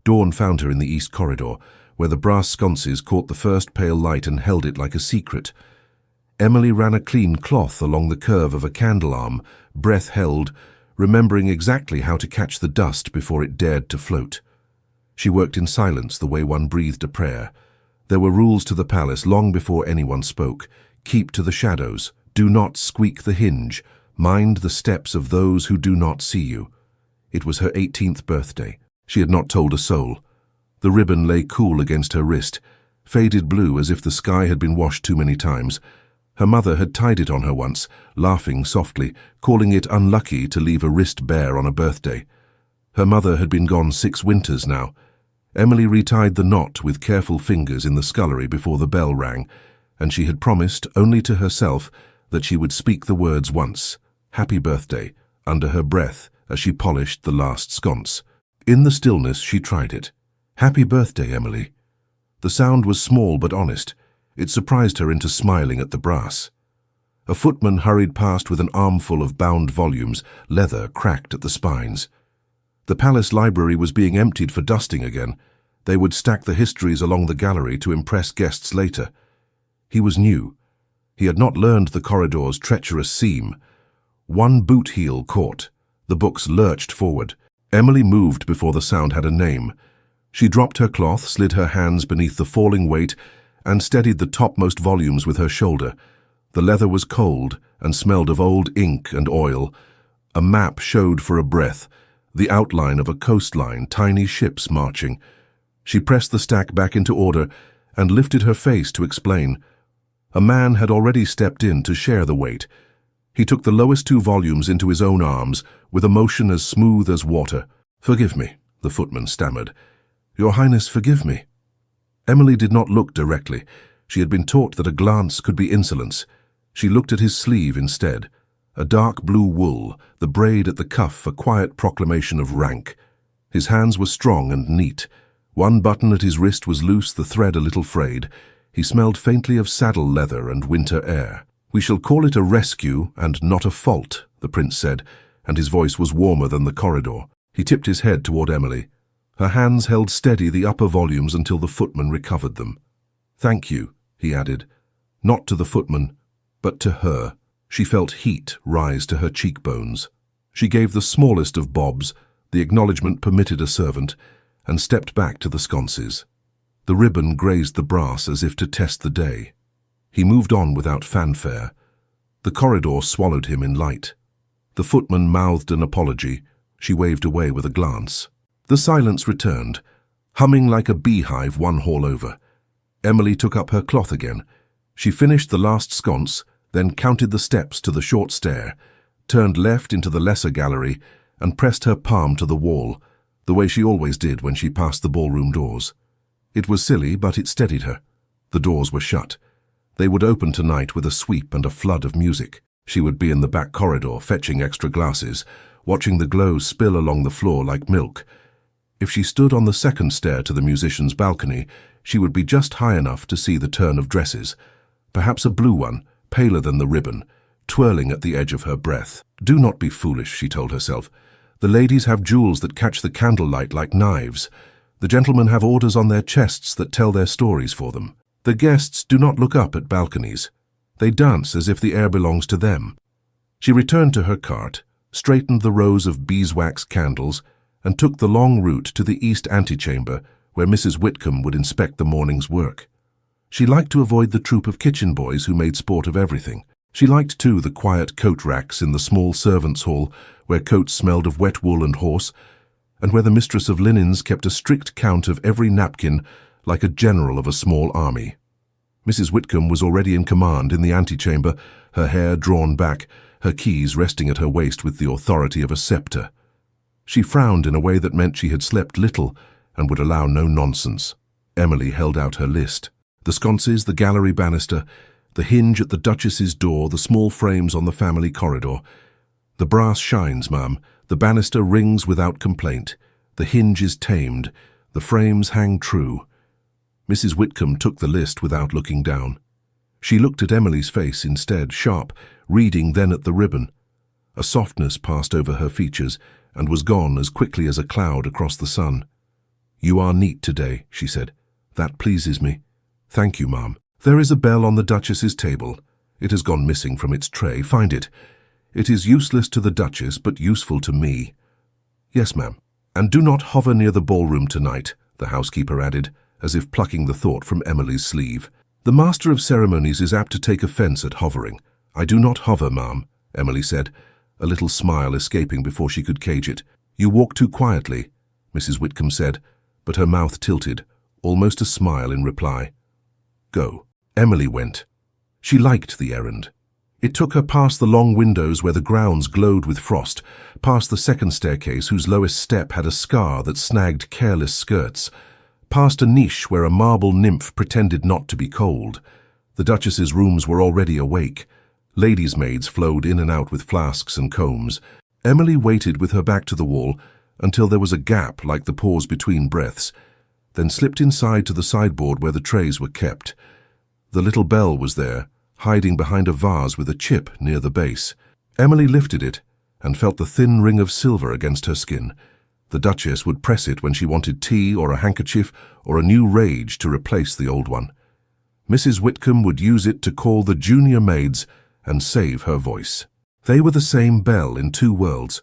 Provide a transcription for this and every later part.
Dawn found her in the east corridor, where the brass sconces caught the first pale light and held it like a secret. Emily ran a clean cloth along the curve of a candle arm, breath held, remembering exactly how to catch the dust before it dared to float. She worked in silence the way one breathed a prayer. There were rules to the palace long before anyone spoke. Keep to the shadows. Do not squeak the hinge. Mind the steps of those who do not see you. It was her 18th birthday. She had not told a soul. The ribbon lay cool against her wrist, faded blue as if the sky had been washed too many times. Her mother had tied it on her once, laughing softly, calling it unlucky to leave a wrist bare on a birthday. Her mother had been gone 6 winters now. Emily retied the knot with careful fingers in the scullery before the bell rang, and she had promised, only to herself, that she would speak the words once, "Happy Birthday," under her breath as she polished the last sconce. In the stillness she tried it. "Happy birthday, Emily." The sound was small but honest. It surprised her into smiling at the brass. A footman hurried past with an armful of bound volumes, leather cracked at the spines. The palace library was being emptied for dusting again. They would stack the histories along the gallery to impress guests later. He was new. He had not learned the corridor's treacherous seam. One boot heel caught. The books lurched forward. Emily moved before the sound had a name. She dropped her cloth, slid her hands beneath the falling weight, and steadied the topmost volumes with her shoulder. The leather was cold and smelled of old ink and oil. A map showed for a breath, the outline of a coastline, tiny ships marching. She pressed the stack back into order and lifted her face to explain. A man had already stepped in to share the weight. He took the lowest 2 volumes into his own arms, with a motion as smooth as water. "Forgive me," the footman stammered. "Your Highness, forgive me." Emily did not look directly. She had been taught that a glance could be insolence. She looked at his sleeve instead. A dark blue wool, the braid at the cuff a quiet proclamation of rank. His hands were strong and neat. One button at his wrist was loose, the thread a little frayed. He smelled faintly of saddle leather and winter air. "We shall call it a rescue and not a fault," the prince said, and his voice was warmer than the corridor. He tipped his head toward Emily. Her hands held steady the upper volumes until the footman recovered them. "Thank you," he added, not to the footman, but to her. She felt heat rise to her cheekbones. She gave the smallest of bobs, the acknowledgement permitted a servant, and stepped back to the sconces. The ribbon grazed the brass as if to test the day. He moved on without fanfare. The corridor swallowed him in light. The footman mouthed an apology. She waved away with a glance. The silence returned, humming like a beehive one hall over. Emily took up her cloth again. She finished the last sconce, then counted the steps to the short stair, turned left into the lesser gallery, and pressed her palm to the wall, the way she always did when she passed the ballroom doors. It was silly, but it steadied her. The doors were shut. They would open tonight with a sweep and a flood of music. She would be in the back corridor, fetching extra glasses, watching the glow spill along the floor like milk. If she stood on the second stair to the musicians' balcony, she would be just high enough to see the turn of dresses, perhaps a blue one, paler than the ribbon, twirling at the edge of her breath. "Do not be foolish," she told herself. "The ladies have jewels that catch the candlelight like knives. The gentlemen have orders on their chests that tell their stories for them. The guests do not look up at balconies. They dance as if the air belongs to them." She returned to her cart, straightened the rows of beeswax candles, and took the long route to the east antechamber, where Mrs. Whitcomb would inspect the morning's work. She liked to avoid the troop of kitchen boys who made sport of everything. She liked, too, the quiet coat racks in the small servants' hall, where coats smelled of wet wool and horse, and where the mistress of linens kept a strict count of every napkin like a general of a small army. Mrs. Whitcomb was already in command in the antechamber, her hair drawn back, her keys resting at her waist with the authority of a scepter. She frowned in a way that meant she had slept little and would allow no nonsense. Emily held out her list. The sconces, the gallery banister, the hinge at the Duchess's door, the small frames on the family corridor. "The brass shines, ma'am. The banister rings without complaint. The hinge is tamed. The frames hang true." Mrs. Whitcomb took the list without looking down. She looked at Emily's face instead, sharp, reading then at the ribbon. A softness passed over her features and was gone as quickly as a cloud across the sun. "You are neat today," she said. "That pleases me." "Thank you, ma'am." "There is a bell on the Duchess's table. It has gone missing from its tray. Find it. It is useless to the Duchess, but useful to me." "Yes, ma'am." "And do not hover near the ballroom tonight," the housekeeper added, as if plucking the thought from Emily's sleeve. "The master of ceremonies is apt to take offence at hovering." "I do not hover, ma'am," Emily said, a little smile escaping before she could cage it. "You walk too quietly," Mrs. Whitcomb said, but her mouth tilted, almost a smile in reply. "Go." Emily went. She liked the errand. It took her past the long windows where the grounds glowed with frost, past the second staircase whose lowest step had a scar that snagged careless skirts, past a niche where a marble nymph pretended not to be cold. The Duchess's rooms were already awake. Ladies' maids flowed in and out with flasks and combs. Emily waited with her back to the wall until there was a gap like the pause between breaths, then slipped inside to the sideboard where the trays were kept. The little bell was there, hiding behind a vase with a chip near the base. Emily lifted it and felt the thin ring of silver against her skin. The Duchess would press it when she wanted tea or a handkerchief or a new rage to replace the old one. Mrs. Whitcomb would use it to call the junior maids and save her voice. They were the same bell in two worlds.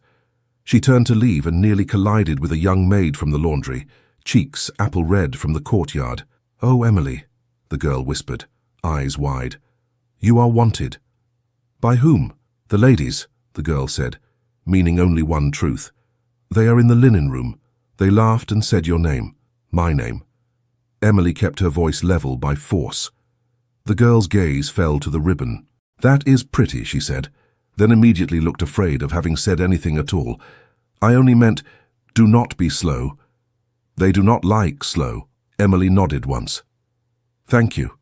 She turned to leave and nearly collided with a young maid from the laundry, cheeks apple red from the courtyard. "Oh, Emily," the girl whispered, eyes wide. "You are wanted." "By whom?" "The ladies," the girl said, meaning only one truth. "They are in the linen room. They laughed and said your name. My name." Emily kept her voice level by force. The girl's gaze fell to the ribbon. "That is pretty," she said, then immediately looked afraid of having said anything at all. "I only meant, do not be slow." "They do not like slow." Emily nodded once. "Thank you."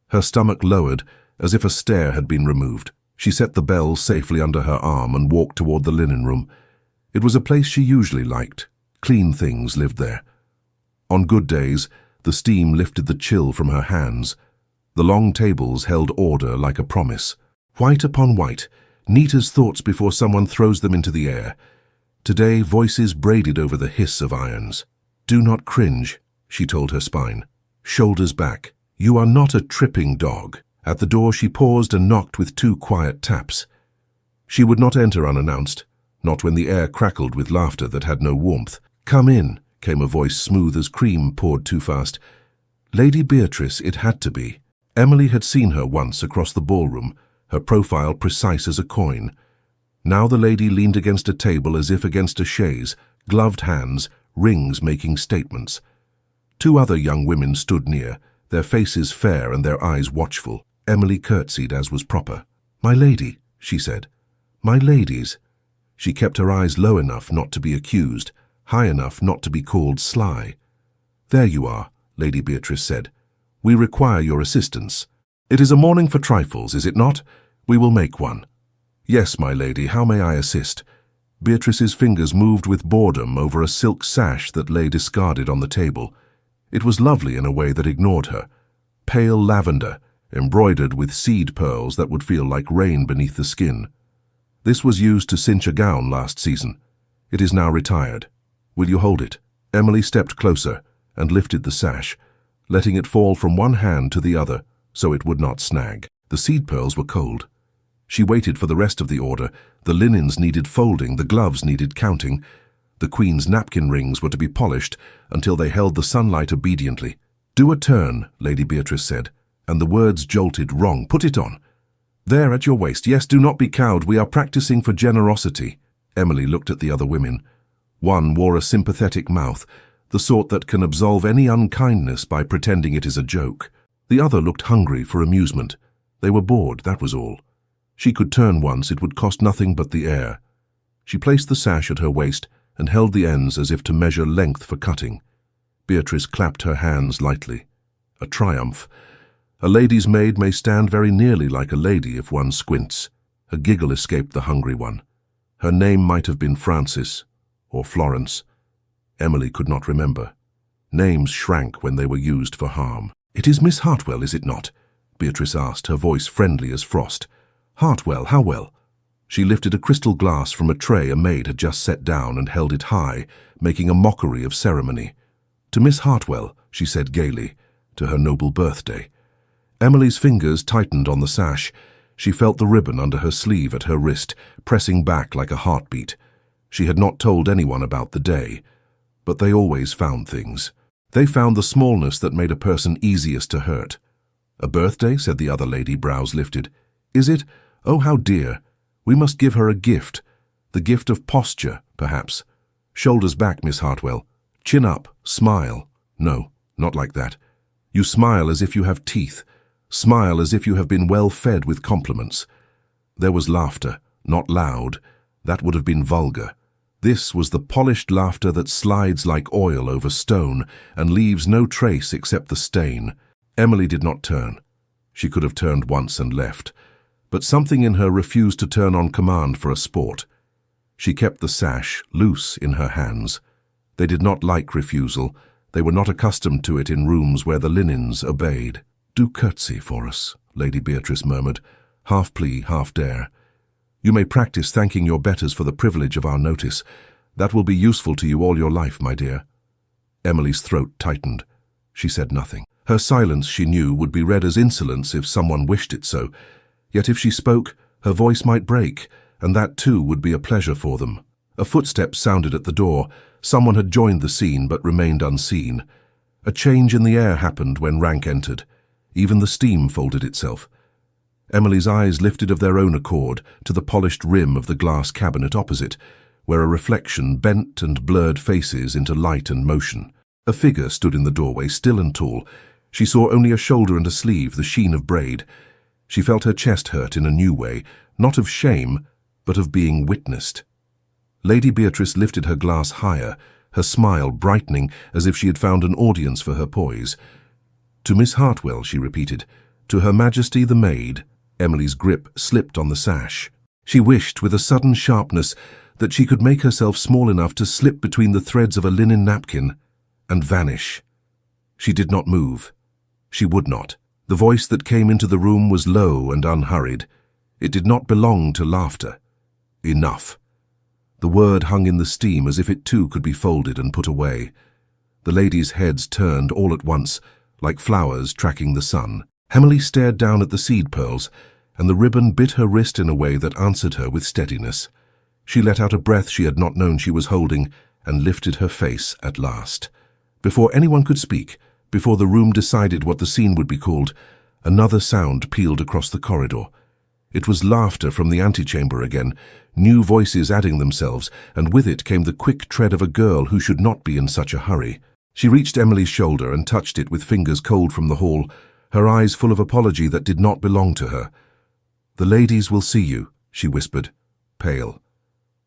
Her stomach lowered, as if a stair had been removed. She set the bell safely under her arm and walked toward the linen room. It was a place she usually liked. Clean things lived there. On good days, the steam lifted the chill from her hands. The long tables held order like a promise. White upon white, neat as thoughts before someone throws them into the air. Today, voices braided over the hiss of irons. "Do not cringe," she told her spine. "Shoulders back. You are not a tripping dog." At the door she paused and knocked with 2 quiet taps. She would not enter unannounced, not when the air crackled with laughter that had no warmth. "Come in," came a voice smooth as cream poured too fast. Lady Beatrice it had to be. Emily had seen her once across the ballroom, her profile precise as a coin. Now the lady leaned against a table as if against a chaise, gloved hands, rings making statements. 2 other young women stood near, their faces fair and their eyes watchful. Emily curtsied as was proper. "My lady," she said. "My ladies." She kept her eyes low enough not to be accused, high enough not to be called sly. "There you are," Lady Beatrice said. "We require your assistance. It is a morning for trifles, is it not? We will make one." "Yes, my lady, how may I assist?" Beatrice's fingers moved with boredom over a silk sash that lay discarded on the table. It was lovely in a way that ignored her. Pale lavender, embroidered with seed pearls that would feel like rain beneath the skin. This was used to cinch a gown last season. It is now retired. "Will you hold it?" Emily stepped closer and lifted the sash, letting it fall from one hand to the other so it would not snag. The seed pearls were cold. She waited for the rest of the order. The linens needed folding, the gloves needed counting. The Queen's napkin rings were to be polished until they held the sunlight obediently. "Do a turn," Lady Beatrice said, and the words jolted wrong. "Put it on. There at your waist. Yes, do not be cowed. We are practicing for generosity." Emily looked at the other women. One wore a sympathetic mouth, the sort that can absolve any unkindness by pretending it is a joke. The other looked hungry for amusement. They were bored, that was all. She could turn once, it would cost nothing but the air. She placed the sash at her waist and held the ends as if to measure length for cutting. Beatrice clapped her hands lightly. A triumph. A lady's maid may stand very nearly like a lady if one squints. A giggle escaped the hungry one. Her name might have been Frances or Florence. Emily could not remember. Names shrank when they were used for harm. "It is Miss Hartwell, is it not?" Beatrice asked, her voice friendly as frost. "Hartwell, how well?" She lifted a crystal glass from a tray a maid had just set down and held it high, making a mockery of ceremony. "To Miss Hartwell," she said gaily, "to her noble birthday." Emily's fingers tightened on the sash. She felt the ribbon under her sleeve at her wrist, pressing back like a heartbeat. She had not told anyone about the day, but they always found things. They found the smallness that made a person easiest to hurt. "A birthday?" said the other lady, brows lifted. "Is it? Oh, how dear. We must give her a gift. The gift of posture, perhaps. Shoulders back, Miss Hartwell. Chin up. Smile. No, not like that. You smile as if you have teeth. Smile as if you have been well fed with compliments." There was laughter, not loud. That would have been vulgar. This was the polished laughter that slides like oil over stone and leaves no trace except the stain. Emily did not turn. She could have turned once and left, but something in her refused to turn on command for a sport. She kept the sash loose in her hands. They did not like refusal. They were not accustomed to it in rooms where the linens obeyed. "Do curtsy for us," Lady Beatrice murmured, half plea, half dare. "You may practice thanking your betters for the privilege of our notice. That will be useful to you all your life, my dear." Emily's throat tightened. She said nothing. Her silence, she knew, would be read as insolence if someone wished it so. Yet if she spoke, her voice might break, and that too would be a pleasure for them. A footstep sounded at the door. Someone had joined the scene but remained unseen. A change in the air happened when Rank entered. Even the steam folded itself. Emily's eyes lifted of their own accord to the polished rim of the glass cabinet opposite, where a reflection bent and blurred faces into light and motion. A figure stood in the doorway, still and tall. She saw only a shoulder and a sleeve, the sheen of braid. She felt her chest hurt in a new way, not of shame, but of being witnessed. Lady Beatrice lifted her glass higher, her smile brightening as if she had found an audience for her poise. "To Miss Hartwell," she repeated. "To Her Majesty the Maid." Emily's grip slipped on the sash. She wished, with a sudden sharpness, that she could make herself small enough to slip between the threads of a linen napkin and vanish. She did not move. She would not. The voice that came into the room was low and unhurried. It did not belong to laughter. Enough. The word hung in the steam as if it too could be folded and put away. The ladies' heads turned all at once, like flowers tracking the sun. Emily stared down at the seed pearls, and the ribbon bit her wrist in a way that answered her with steadiness. She let out a breath she had not known she was holding, and lifted her face at last. Before anyone could speak, before the room decided what the scene would be called, another sound pealed across the corridor. It was laughter from the antechamber again, new voices adding themselves, and with it came the quick tread of a girl who should not be in such a hurry. She reached Emily's shoulder and touched it with fingers cold from the hall, her eyes full of apology that did not belong to her. "The ladies will see you," she whispered, pale.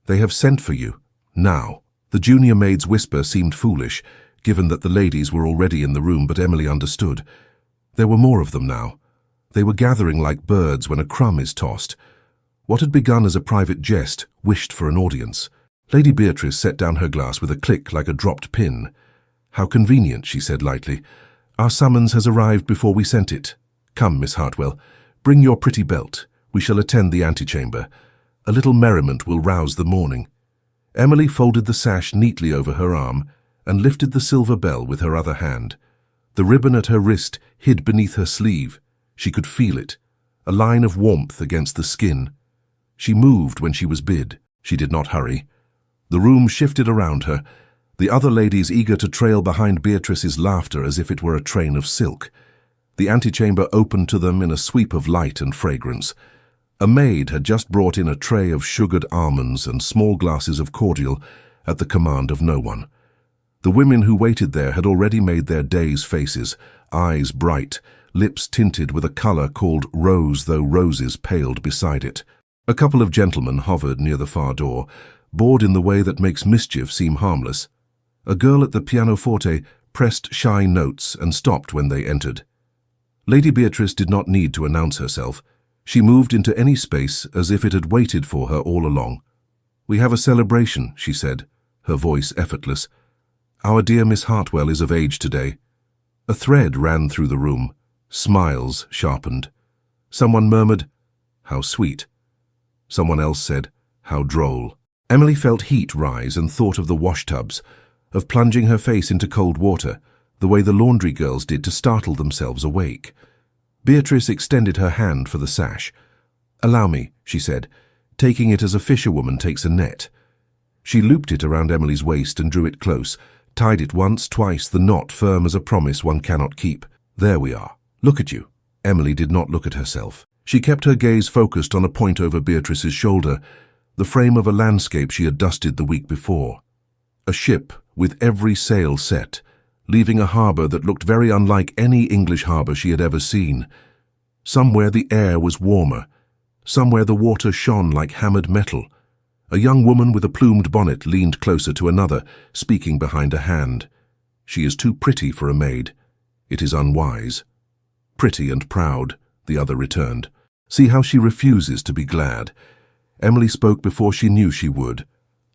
"They have sent for you. Now." The junior maid's whisper seemed foolish, given that the ladies were already in the room, but Emily understood. There were more of them now. They were gathering like birds when a crumb is tossed. What had begun as a private jest wished for an audience. Lady Beatrice set down her glass with a click like a dropped pin. "How convenient," she said lightly. "Our summons has arrived before we sent it. Come, Miss Hartwell, bring your pretty belt. We shall attend the antechamber. A little merriment will rouse the morning." Emily folded the sash neatly over her arm and lifted the silver bell with her other hand. The ribbon at her wrist hid beneath her sleeve. She could feel it, a line of warmth against the skin. She moved when she was bid. She did not hurry. The room shifted around her, the other ladies eager to trail behind Beatrice's laughter as if it were a train of silk. The antechamber opened to them in a sweep of light and fragrance. A maid had just brought in a tray of sugared almonds and small glasses of cordial at the command of no one. The women who waited there had already made their day's faces, eyes bright, lips tinted with a colour called rose, though roses paled beside it. A couple of gentlemen hovered near the far door, bored in the way that makes mischief seem harmless. A girl at the pianoforte pressed shy notes and stopped when they entered. Lady Beatrice did not need to announce herself. She moved into any space as if it had waited for her all along. "We have a celebration," she said, her voice effortless. "Our dear Miss Hartwell is of age today." A thread ran through the room. Smiles sharpened. Someone murmured, "How sweet." Someone else said, "How droll." Emily felt heat rise and thought of the washtubs. of plunging her face into cold water, the way the laundry girls did to startle themselves awake. Beatrice extended her hand for the sash. "Allow me," she said, taking it as a fisherwoman takes a net. She looped it around Emily's waist and drew it close, tied it once, twice, the knot firm as a promise one cannot keep. "There we are. Look at you." Emily did not look at herself. She kept her gaze focused on a point over Beatrice's shoulder, the frame of a landscape she had dusted the week before. A ship with every sail set, leaving a harbour that looked very unlike any English harbour she had ever seen. Somewhere the air was warmer, somewhere the water shone like hammered metal. A young woman with a plumed bonnet leaned closer to another, speaking behind a hand. "She is too pretty for a maid. It is unwise." "Pretty and proud," the other returned. "See how she refuses to be glad." Emily spoke before she knew she would.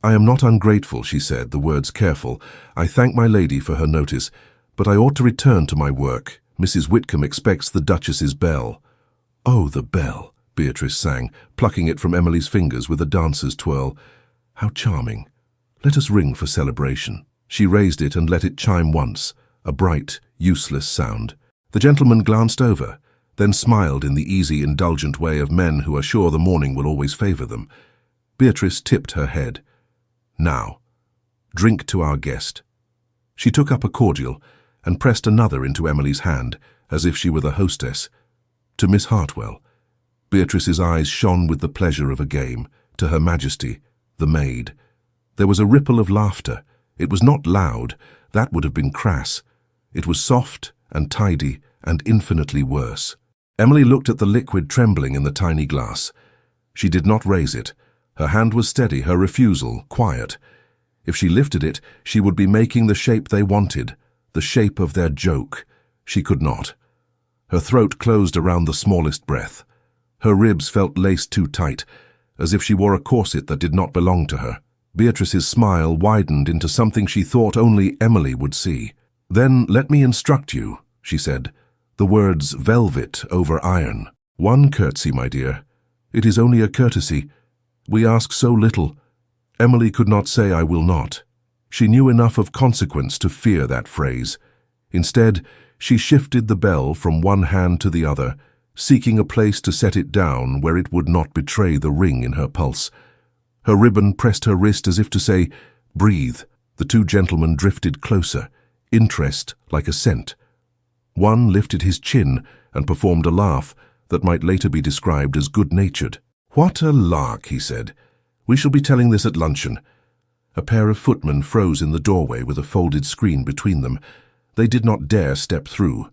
"I am not ungrateful," she said, the words careful. "I thank my lady for her notice, but I ought to return to my work. Mrs. Whitcomb expects the Duchess's bell." "Oh, the bell," Beatrice sang, plucking it from Emily's fingers with a dancer's twirl. "How charming. Let us ring for celebration." She raised it and let it chime once, a bright, useless sound. The gentleman glanced over, then smiled in the easy, indulgent way of men who are sure the morning will always favour them. Beatrice tipped her head. "Now, drink to our guest." She took up a cordial and pressed another into Emily's hand, as if she were the hostess. "To Miss Hartwell." Beatrice's eyes shone with the pleasure of a game. "To Her Majesty, the Maid." There was a ripple of laughter. It was not loud, that would have been crass. It was soft and tidy and infinitely worse. Emily looked at the liquid trembling in the tiny glass. She did not raise it. Her hand was steady, her refusal quiet. If she lifted it, she would be making the shape they wanted, the shape of their joke. She could not. Her throat closed around the smallest breath. Her ribs felt laced too tight, as if she wore a corset that did not belong to her. Beatrice's smile widened into something she thought only Emily would see. "Then let me instruct you," she said, the words velvet over iron. "One curtsy, my dear. It is only a courtesy. We ask so little." Emily could not say "I will not." She knew enough of consequence to fear that phrase. Instead, she shifted the bell from one hand to the other, seeking a place to set it down where it would not betray the ring in her pulse. Her ribbon pressed her wrist as if to say, "Breathe." The two gentlemen drifted closer, interest like a scent. One lifted his chin and performed a laugh that might later be described as good-natured. "What a lark," he said. "We shall be telling this at luncheon." A pair of footmen froze in the doorway with a folded screen between them. They did not dare step through.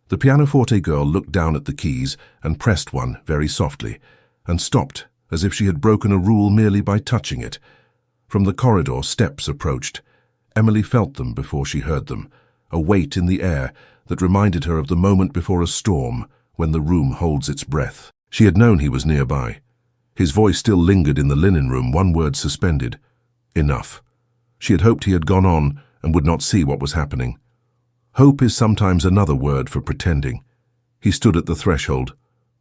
The pianoforte girl looked down at the keys and pressed one very softly, and stopped as if she had broken a rule merely by touching it. From the corridor, steps approached. Emily felt them before she heard them, a weight in the air that reminded her of the moment before a storm when the room holds its breath. She had known he was nearby. His voice still lingered in the linen room, one word suspended. Enough. She had hoped he had gone on and would not see what was happening. Hope is sometimes another word for pretending. He stood at the threshold,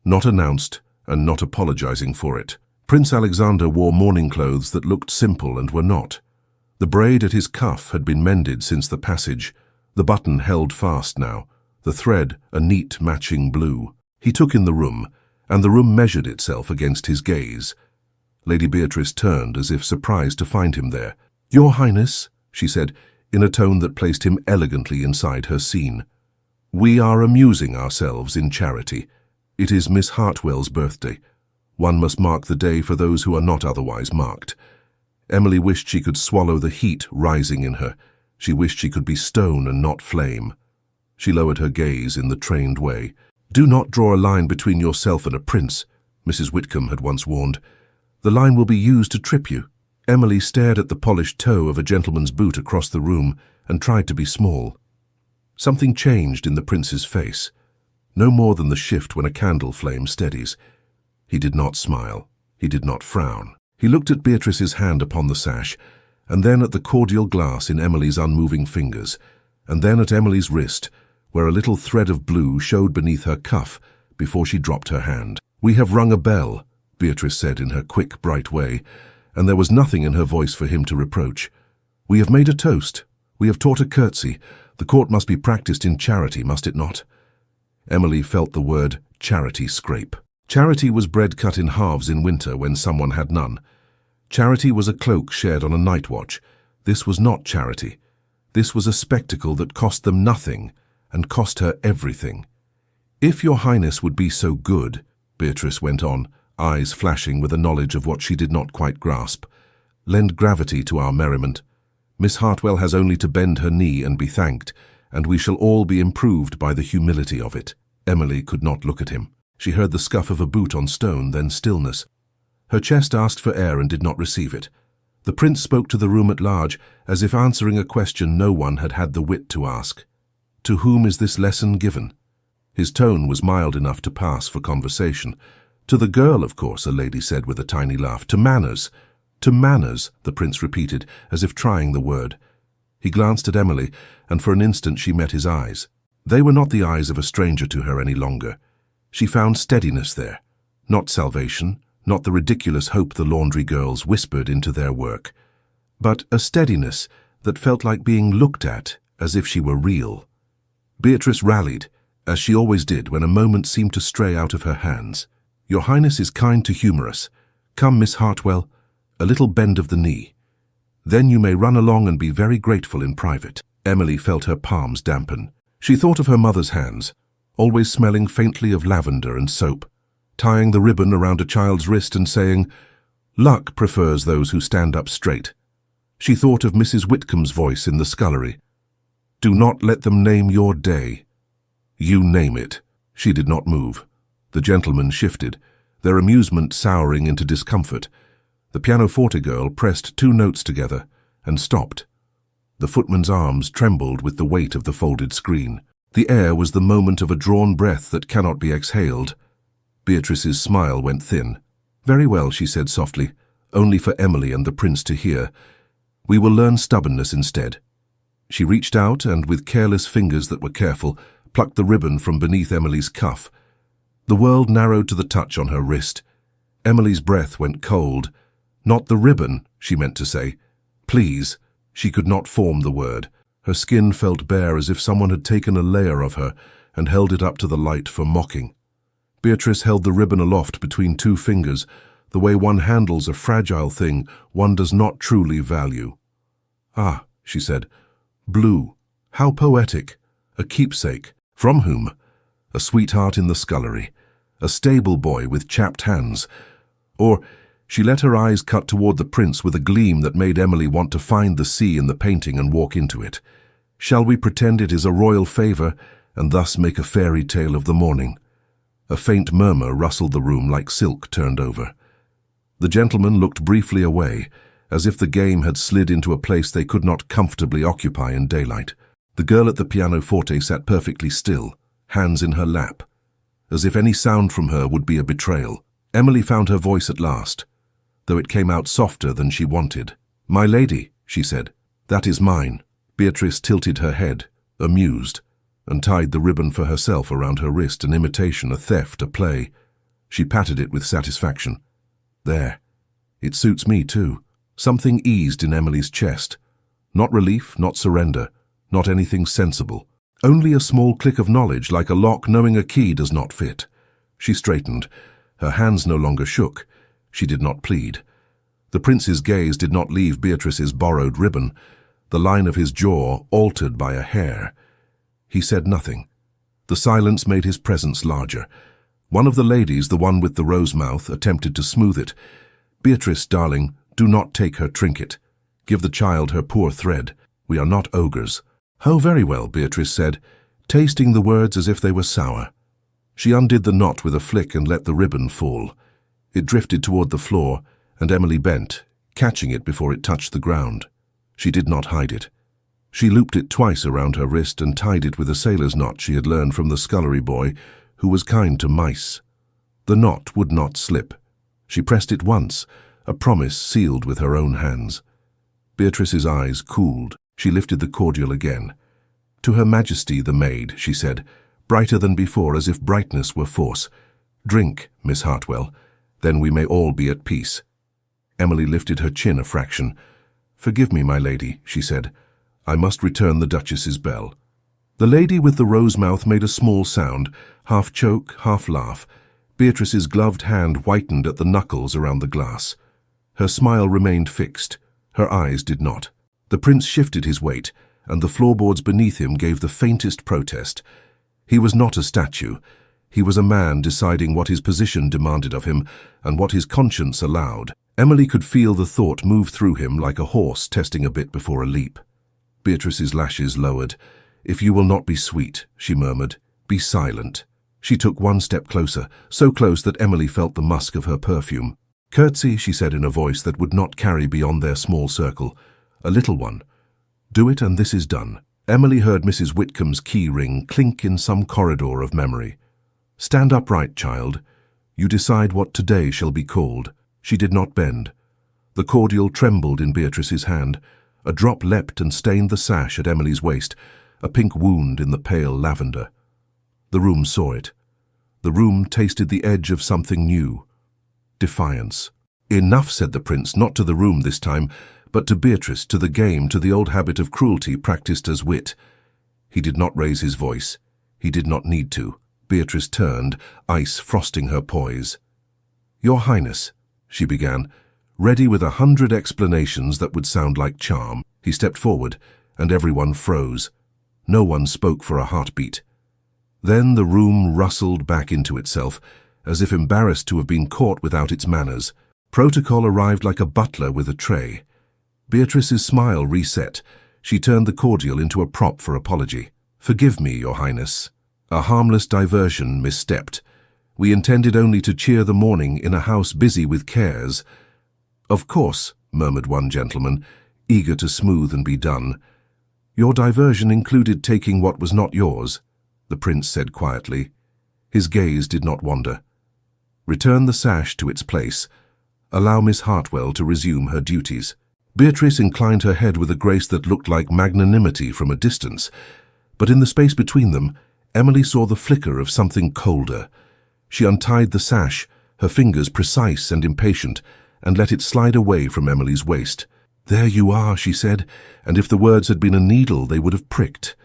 not announced and not apologizing for it. Prince Alexander wore mourning clothes that looked simple and were not. The braid at his cuff had been mended since the passage, the button held fast now, the thread a neat matching blue. He took in the room, and the room measured itself against his gaze. Lady Beatrice turned as if surprised to find him there. "Your Highness," she said, in a tone that placed him elegantly inside her scene. "We are amusing ourselves in charity. It is Miss Hartwell's birthday. One must mark the day for those who are not otherwise marked." Emily wished she could swallow the heat rising in her. She wished she could be stone and not flame. She lowered her gaze in the trained way. "Do not draw a line between yourself and a prince," Mrs. Whitcomb had once warned. "The line will be used to trip you." Emily stared at the polished toe of a gentleman's boot across the room and tried to be small. Something changed in the prince's face, no more than the shift when a candle flame steadies. He did not smile. He did not frown. He looked at Beatrice's hand upon the sash, and then at the cordial glass in Emily's unmoving fingers, and then at Emily's wrist, where a little thread of blue showed beneath her cuff before she dropped her hand. "We have rung a bell," Beatrice said in her quick, bright way, and there was nothing in her voice for him to reproach. "We have made a toast, We have taught a curtsy. The court must be practiced in charity, must it not? Emily felt the word charity scrape. Charity was bread cut in halves in winter when someone had none. Charity was a cloak shared on a night watch. This was not charity. This was a spectacle that cost them nothing and cost her everything. If your highness would be so good, Beatrice went on, eyes flashing with a knowledge of what she did not quite grasp, lend gravity to our merriment. Miss Hartwell has only to bend her knee and be thanked, and we shall all be improved by the humility of it. Emily could not look at him. She heard the scuff of a boot on stone, then stillness. Her chest asked for air and did not receive it. The prince spoke to the room at large, as if answering a question no one had had the wit to ask. To whom is this lesson given? His tone was mild enough to pass for conversation. To the girl, of course, a lady said with a tiny laugh. To manners. To manners, the prince repeated, as if trying the word. He glanced at Emily, and for an instant she met his eyes. They were not the eyes of a stranger to her any longer. She found steadiness there. Not salvation, not the ridiculous hope the laundry girls whispered into their work, but a steadiness that felt like being looked at as if she were real. Beatrice rallied, as she always did when a moment seemed to stray out of her hands. Your Highness is kind to humour us. Come, Miss Hartwell, a little bend of the knee. Then you may run along and be very grateful in private. Emily felt her palms dampen. She thought of her mother's hands, always smelling faintly of lavender and soap, tying the ribbon around a child's wrist and saying, "Luck prefers those who stand up straight." She thought of Mrs. Whitcomb's voice in the scullery. "Do not let them name your day. You name it." She did not move. The gentlemen shifted, their amusement souring into discomfort. The pianoforte girl pressed 2 notes together and stopped. The footman's arms trembled with the weight of the folded screen. The air was the moment of a drawn breath that cannot be exhaled. Beatrice's smile went thin. "Very well," she said softly, only for Emily and the prince to hear. "We will learn stubbornness instead." She reached out and, with careless fingers that were careful, plucked the ribbon from beneath Emily's cuff. The world narrowed to the touch on her wrist. Emily's breath went cold. "Not the ribbon," she meant to say. "Please." She could not form the word. Her skin felt bare as if someone had taken a layer of her and held it up to the light for mocking. Beatrice held the ribbon aloft between 2 fingers, the way one handles a fragile thing one does not truly value. "Ah," she said, "blue. How poetic. A keepsake. From whom? A sweetheart in the scullery. A stable boy with chapped hands. Or..." She let her eyes cut toward the prince with a gleam that made Emily want to find the sea in the painting and walk into it. "Shall we pretend it is a royal favour, and thus make a fairy tale of the morning?" A faint murmur rustled the room like silk turned over. The gentlemen looked briefly away, as if the game had slid into a place they could not comfortably occupy in daylight. The girl at the pianoforte sat perfectly still, hands in her lap, as if any sound from her would be a betrayal. Emily found her voice at last, though it came out softer than she wanted. "My lady," she said, "that is mine." Beatrice tilted her head, amused, and tied the ribbon for herself around her wrist, an imitation, a theft, a play. She patted it with satisfaction. "There. It suits me too." Something eased in Emily's chest. Not relief, not surrender, not anything sensible. Only a small click of knowledge, like a lock knowing a key does not fit. She straightened. Her hands no longer shook. She did not plead. The prince's gaze did not leave Beatrice's borrowed ribbon, the line of his jaw altered by a hair. He said nothing. The silence made his presence larger. One of the ladies, the one with the rose mouth, attempted to smooth it. "Beatrice, darling, do not take her trinket. Give the child her poor thread. We are not ogres." "Oh, very well," Beatrice said, tasting the words as if they were sour. She undid the knot with a flick and let the ribbon fall. It drifted toward the floor, and Emily bent, catching it before it touched the ground. She did not hide it. She looped it twice around her wrist and tied it with a sailor's knot she had learned from the scullery boy, who was kind to mice. The knot would not slip. She pressed it once, a promise sealed with her own hands. Beatrice's eyes cooled. She lifted the cordial again. "To Her Majesty the Maid," she said, brighter than before, as if brightness were force. "Drink, Miss Hartwell. Then we may all be at peace." Emily lifted her chin a fraction. "Forgive me, my lady," she said. I must return the Duchess's bell. The lady with the rose mouth made a small sound, half choke, half laugh. Beatrice's gloved hand whitened at the knuckles around the glass. Her smile remained fixed. Her eyes did not. The prince shifted his weight, and the floorboards beneath him gave the faintest protest. He was not a statue. He was a man deciding what his position demanded of him and what his conscience allowed. Emily could feel the thought move through him like a horse testing a bit before a leap. Beatrice's lashes lowered. "If you will not be sweet," she murmured, "be silent." She took one step closer, so close that Emily felt the musk of her perfume. "Curtsy," she said in a voice that would not carry beyond their small circle. "A little one. Do it and this is done." Emily heard Mrs. Whitcomb's key ring clink in some corridor of memory. "Stand upright, child. You decide what today shall be called." She did not bend. The cordial trembled in Beatrice's hand. A drop leapt and stained the sash at Emily's waist, a pink wound in the pale lavender. The room saw it. The room tasted the edge of something new. Defiance. "Enough," said the prince, not to the room this time, but to Beatrice, to the game, to the old habit of cruelty practiced as wit. He did not raise his voice. He did not need to. Beatrice turned, ice frosting her poise. "Your Highness," she began, ready with 100 explanations that would sound like charm. He stepped forward, and everyone froze. No one spoke for a heartbeat. Then the room rustled back into itself, as if embarrassed to have been caught without its manners. Protocol arrived like a butler with a tray. Beatrice's smile reset. She turned the cordial into a prop for apology. "Forgive me, Your Highness. A harmless diversion misstepped. We intended only to cheer the morning in a house busy with cares." "Of course," murmured one gentleman, eager to smooth and be done. "Your diversion included taking what was not yours," the prince said quietly. His gaze did not wander. "Return the sash to its place. Allow Miss Hartwell to resume her duties." Beatrice inclined her head with a grace that looked like magnanimity from a distance, but in the space between them, Emily saw the flicker of something colder. She untied the sash, her fingers precise and impatient, and let it slide away from Emily's waist. "There you are," she said, and if the words had been a needle, they would have pricked.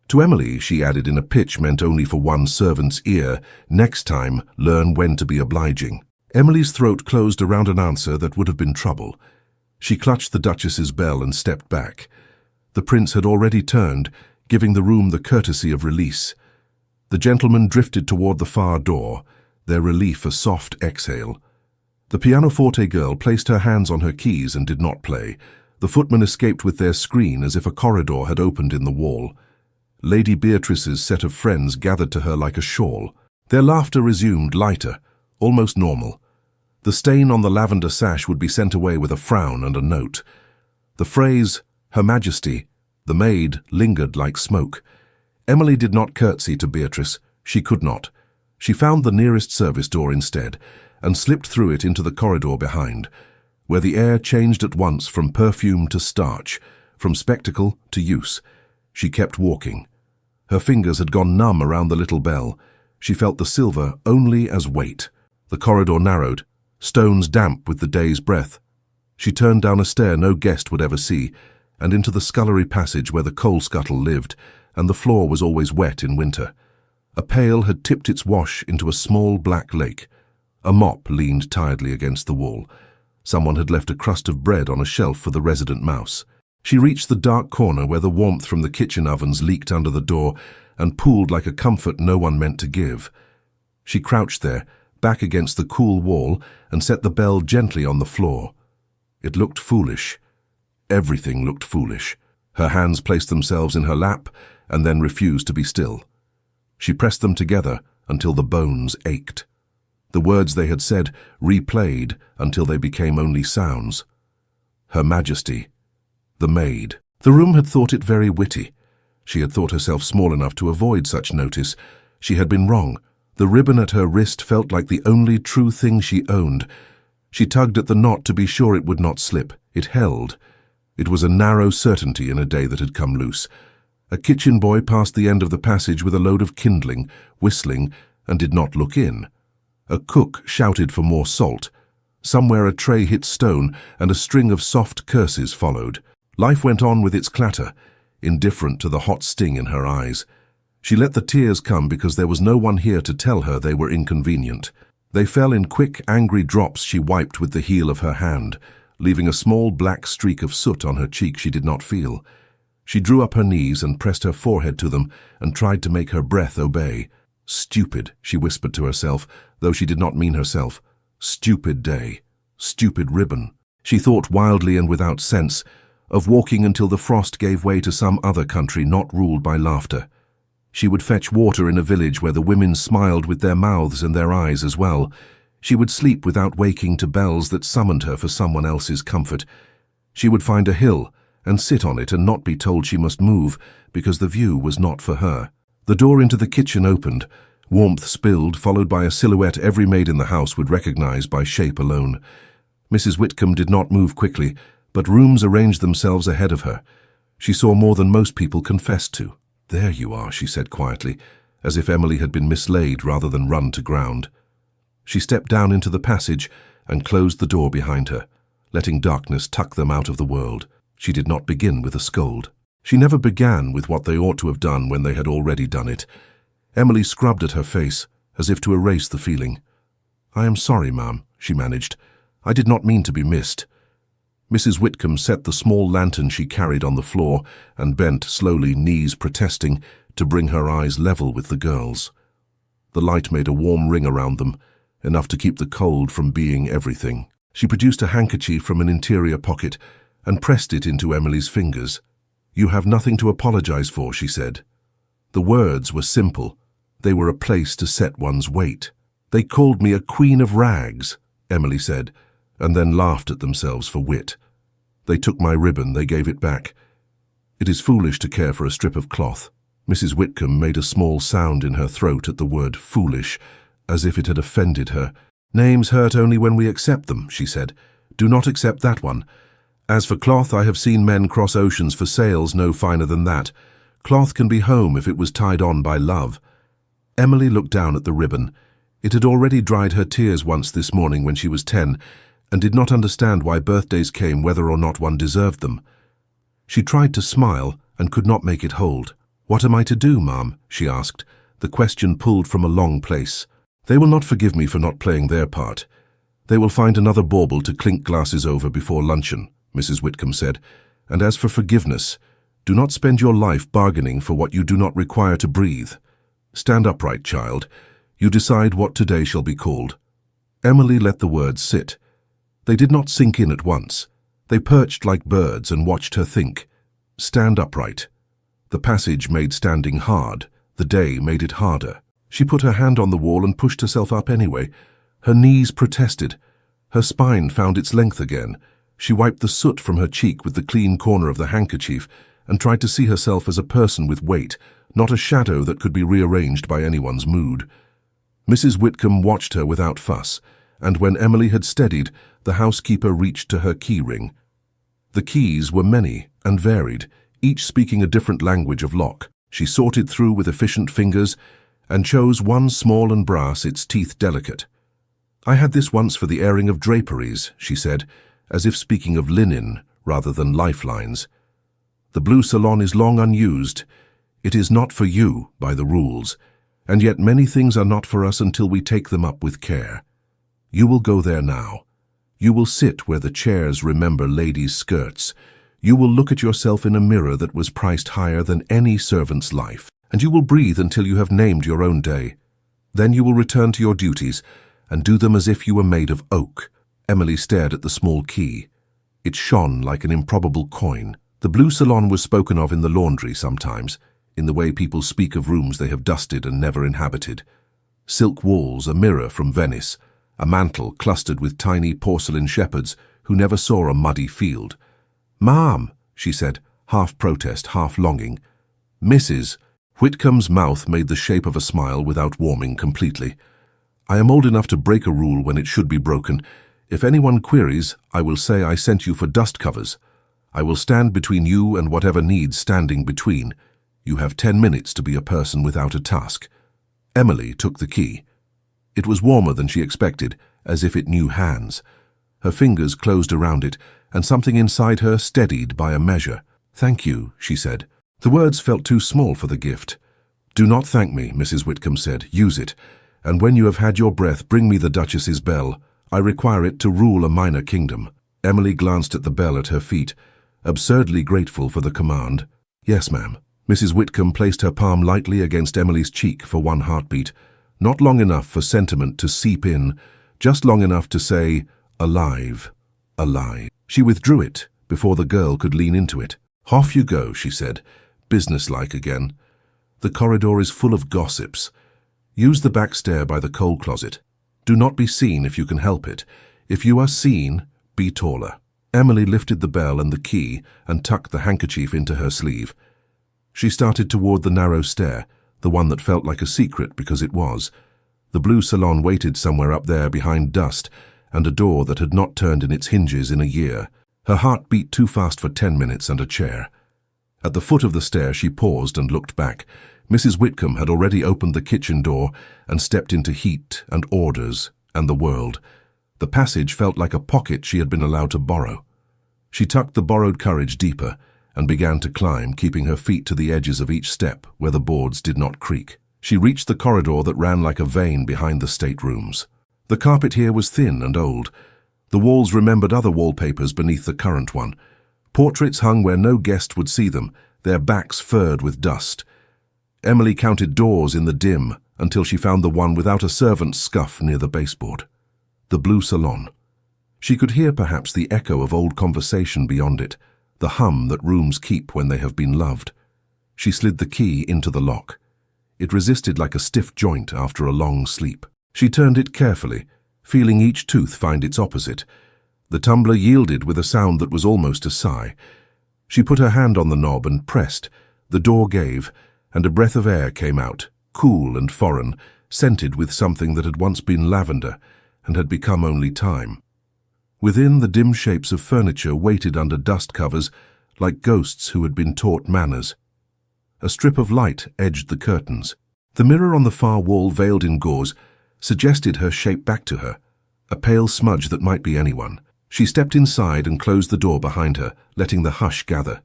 To Emily, she added in a pitch meant only for one servant's ear, "Next time, learn when to be obliging." Emily's throat closed around an answer that would have been trouble. She clutched the Duchess's bell and stepped back. The prince had already turned, giving the room the courtesy of release. The gentlemen drifted toward the far door, their relief a soft exhale. The pianoforte girl placed her hands on her keys and did not play. The footmen escaped with their screen as if a corridor had opened in the wall. Lady Beatrice's set of friends gathered to her like a shawl. Their laughter resumed, lighter, almost normal. The stain on the lavender sash would be sent away with a frown and a note. The phrase, "Her Majesty," the maid, lingered like smoke. Emily did not curtsy to Beatrice. She could not. She found the nearest service door instead, and slipped through it into the corridor behind, where the air changed at once from perfume to starch, from spectacle to use. She kept walking. Her fingers had gone numb around the little bell. She felt the silver only as weight. The corridor narrowed, stones damp with the day's breath. She turned down a stair no guest would ever see, and into the scullery passage where the coal scuttle lived, and the floor was always wet in winter. A pail had tipped its wash into a small black lake. A mop leaned tiredly against the wall. Someone had left a crust of bread on a shelf for the resident mouse. She reached the dark corner where the warmth from the kitchen ovens leaked under the door and pooled like a comfort no one meant to give. She crouched there, back against the cool wall, and set the bell gently on the floor. It looked foolish. Everything looked foolish. Her hands placed themselves in her lap and then refused to be still. She pressed them together until the bones ached. The words they had said replayed until they became only sounds. Her Majesty. The maid. The room had thought it very witty. She had thought herself small enough to avoid such notice. She had been wrong. The ribbon at her wrist felt like the only true thing she owned. She tugged at the knot to be sure it would not slip. It held. It was a narrow certainty in a day that had come loose. A kitchen boy passed the end of the passage with a load of kindling, whistling, and did not look in. A cook shouted for more salt. Somewhere a tray hit stone, and a string of soft curses followed. Life went on with its clatter, indifferent to the hot sting in her eyes. She let the tears come because there was no one here to tell her they were inconvenient. They fell in quick, angry drops she wiped with the heel of her hand, leaving a small black streak of soot on her cheek she did not feel. She drew up her knees and pressed her forehead to them and tried to make her breath obey. Stupid, she whispered to herself, though she did not mean herself. Stupid day. Stupid ribbon. She thought wildly and without sense of walking until the frost gave way to some other country not ruled by laughter. She would fetch water in a village where the women smiled with their mouths and their eyes as well. She would sleep without waking to bells that summoned her for someone else's comfort. She would find a hill and sit on it and not be told she must move because the view was not for her. The door into the kitchen opened. Warmth spilled, followed by a silhouette every maid in the house would recognize by shape alone. Mrs. Whitcomb did not move quickly, but rooms arranged themselves ahead of her. She saw more than most people confessed to. "There you are," she said quietly, as if Emily had been mislaid rather than run to ground. She stepped down into the passage and closed the door behind her, letting darkness tuck them out of the world. She did not begin with a scold. She never began with what they ought to have done when they had already done it. Emily scrubbed at her face, as if to erase the feeling. "I am sorry, ma'am," she managed. "I did not mean to be missed." Mrs. Whitcomb set the small lantern she carried on the floor and bent slowly, knees protesting, to bring her eyes level with the girls. The light made a warm ring around them, enough to keep the cold from being everything. She produced a handkerchief from an interior pocket and pressed it into Emily's fingers. "You have nothing to apologize for," she said. The words were simple. They were a place to set one's weight. "They called me a queen of rags," Emily said, and then laughed at themselves for wit. "They took my ribbon, they gave it back. It is foolish to care for a strip of cloth." Mrs. Whitcomb made a small sound in her throat at the word foolish, as if it had offended her. "Names hurt only when we accept them," she said. "Do not accept that one. As for cloth, I have seen men cross oceans for sails no finer than that. Cloth can be home if it was tied on by love." Emily looked down at the ribbon. It had already dried her tears once this morning when she was 10, and did not understand why birthdays came whether or not one deserved them. She tried to smile and could not make it hold. "What am I to do, ma'am?" she asked, the question pulled from a long place. "They will not forgive me for not playing their part. They will find another bauble to clink glasses over before luncheon," Mrs. Whitcomb said. "And as for forgiveness, do not spend your life bargaining for what you do not require to breathe. Stand upright, child. You decide what today shall be called." Emily let the words sit. They did not sink in at once. They perched like birds and watched her think. Stand upright. The passage made standing hard. The day made it harder. She put her hand on the wall and pushed herself up anyway. Her knees protested. Her spine found its length again. She wiped the soot from her cheek with the clean corner of the handkerchief and tried to see herself as a person with weight, not a shadow that could be rearranged by anyone's mood. Mrs. Whitcomb watched her without fuss, and when Emily had steadied, the housekeeper reached to her key ring. The keys were many and varied, each speaking a different language of lock. She sorted through with efficient fingers and chose one small and brass, its teeth delicate. "I had this once for the airing of draperies," she said, as if speaking of linen rather than lifelines. "The blue salon is long unused. It is not for you by the rules, and yet many things are not for us until we take them up with care. You will go there now. You will sit where the chairs remember ladies' skirts. You will look at yourself in a mirror that was priced higher than any servant's life, and you will breathe until you have named your own day. Then you will return to your duties and do them as if you were made of oak." Emily stared at the small key. It shone like an improbable coin. The blue salon was spoken of in the laundry sometimes, in the way people speak of rooms they have dusted and never inhabited. Silk walls, a mirror from Venice, a mantle clustered with tiny porcelain shepherds who never saw a muddy field. "Ma'am," she said, half protest, half longing. "Mrs." Whitcomb's mouth made the shape of a smile without warming completely. "I am old enough to break a rule when it should be broken. If anyone queries, I will say I sent you for dust covers. I will stand between you and whatever needs standing between. You have 10 minutes to be a person without a task." Emily took the key. It was warmer than she expected, as if it knew hands. Her fingers closed around it, and something inside her steadied by a measure. "Thank you," she said. The words felt too small for the gift. "Do not thank me," Mrs. Whitcomb said. "Use it, and when you have had your breath, bring me the Duchess's bell. I require it to rule a minor kingdom." Emily glanced at the bell at her feet, absurdly grateful for the command. "Yes, ma'am." Mrs. Whitcomb placed her palm lightly against Emily's cheek for one heartbeat, not long enough for sentiment to seep in, just long enough to say, "Alive, alive." She withdrew it before the girl could lean into it. "Off you go," she said, businesslike again. "The corridor is full of gossips. Use the back stair by the coal closet. Do not be seen if you can help it. If you are seen, be taller." Emily lifted the bell and the key and tucked the handkerchief into her sleeve. She started toward the narrow stair, the one that felt like a secret because it was. The blue salon waited somewhere up there behind dust and a door that had not turned in its hinges in a year. Her heart beat too fast for 10 minutes and a chair. At the foot of the stair she paused and looked back. Mrs. Whitcomb had already opened the kitchen door and stepped into heat and orders and the world. The passage felt like a pocket she had been allowed to borrow. She tucked the borrowed courage deeper and began to climb, keeping her feet to the edges of each step where the boards did not creak. She reached the corridor that ran like a vein behind the staterooms. The carpet here was thin and old. The walls remembered other wallpapers beneath the current one. Portraits hung where no guest would see them, their backs furred with dust. Emily counted doors in the dim until she found the one without a servant's scuff near the baseboard. The blue salon. She could hear perhaps the echo of old conversation beyond it, the hum that rooms keep when they have been loved. She slid the key into the lock. It resisted like a stiff joint after a long sleep. She turned it carefully, feeling each tooth find its opposite. The tumbler yielded with a sound that was almost a sigh. She put her hand on the knob and pressed. The door gave, and a breath of air came out, cool and foreign, scented with something that had once been lavender and had become only time. Within, the dim shapes of furniture waited under dust covers like ghosts who had been taught manners. A strip of light edged the curtains. The mirror on the far wall, veiled in gauze, suggested her shape back to her, a pale smudge that might be anyone. She stepped inside and closed the door behind her, letting the hush gather.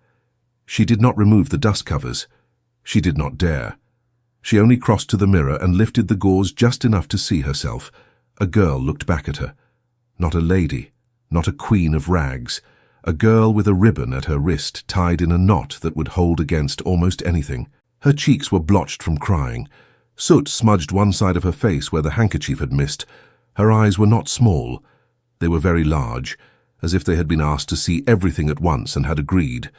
She did not remove the dust covers. She did not dare. She only crossed to the mirror and lifted the gauze just enough to see herself. A girl looked back at her. Not a lady, not a queen of rags. A girl with a ribbon at her wrist tied in a knot that would hold against almost anything. Her cheeks were blotched from crying. Soot smudged one side of her face where the handkerchief had missed. Her eyes were not small. They were very large, as if they had been asked to see everything at once and had agreed.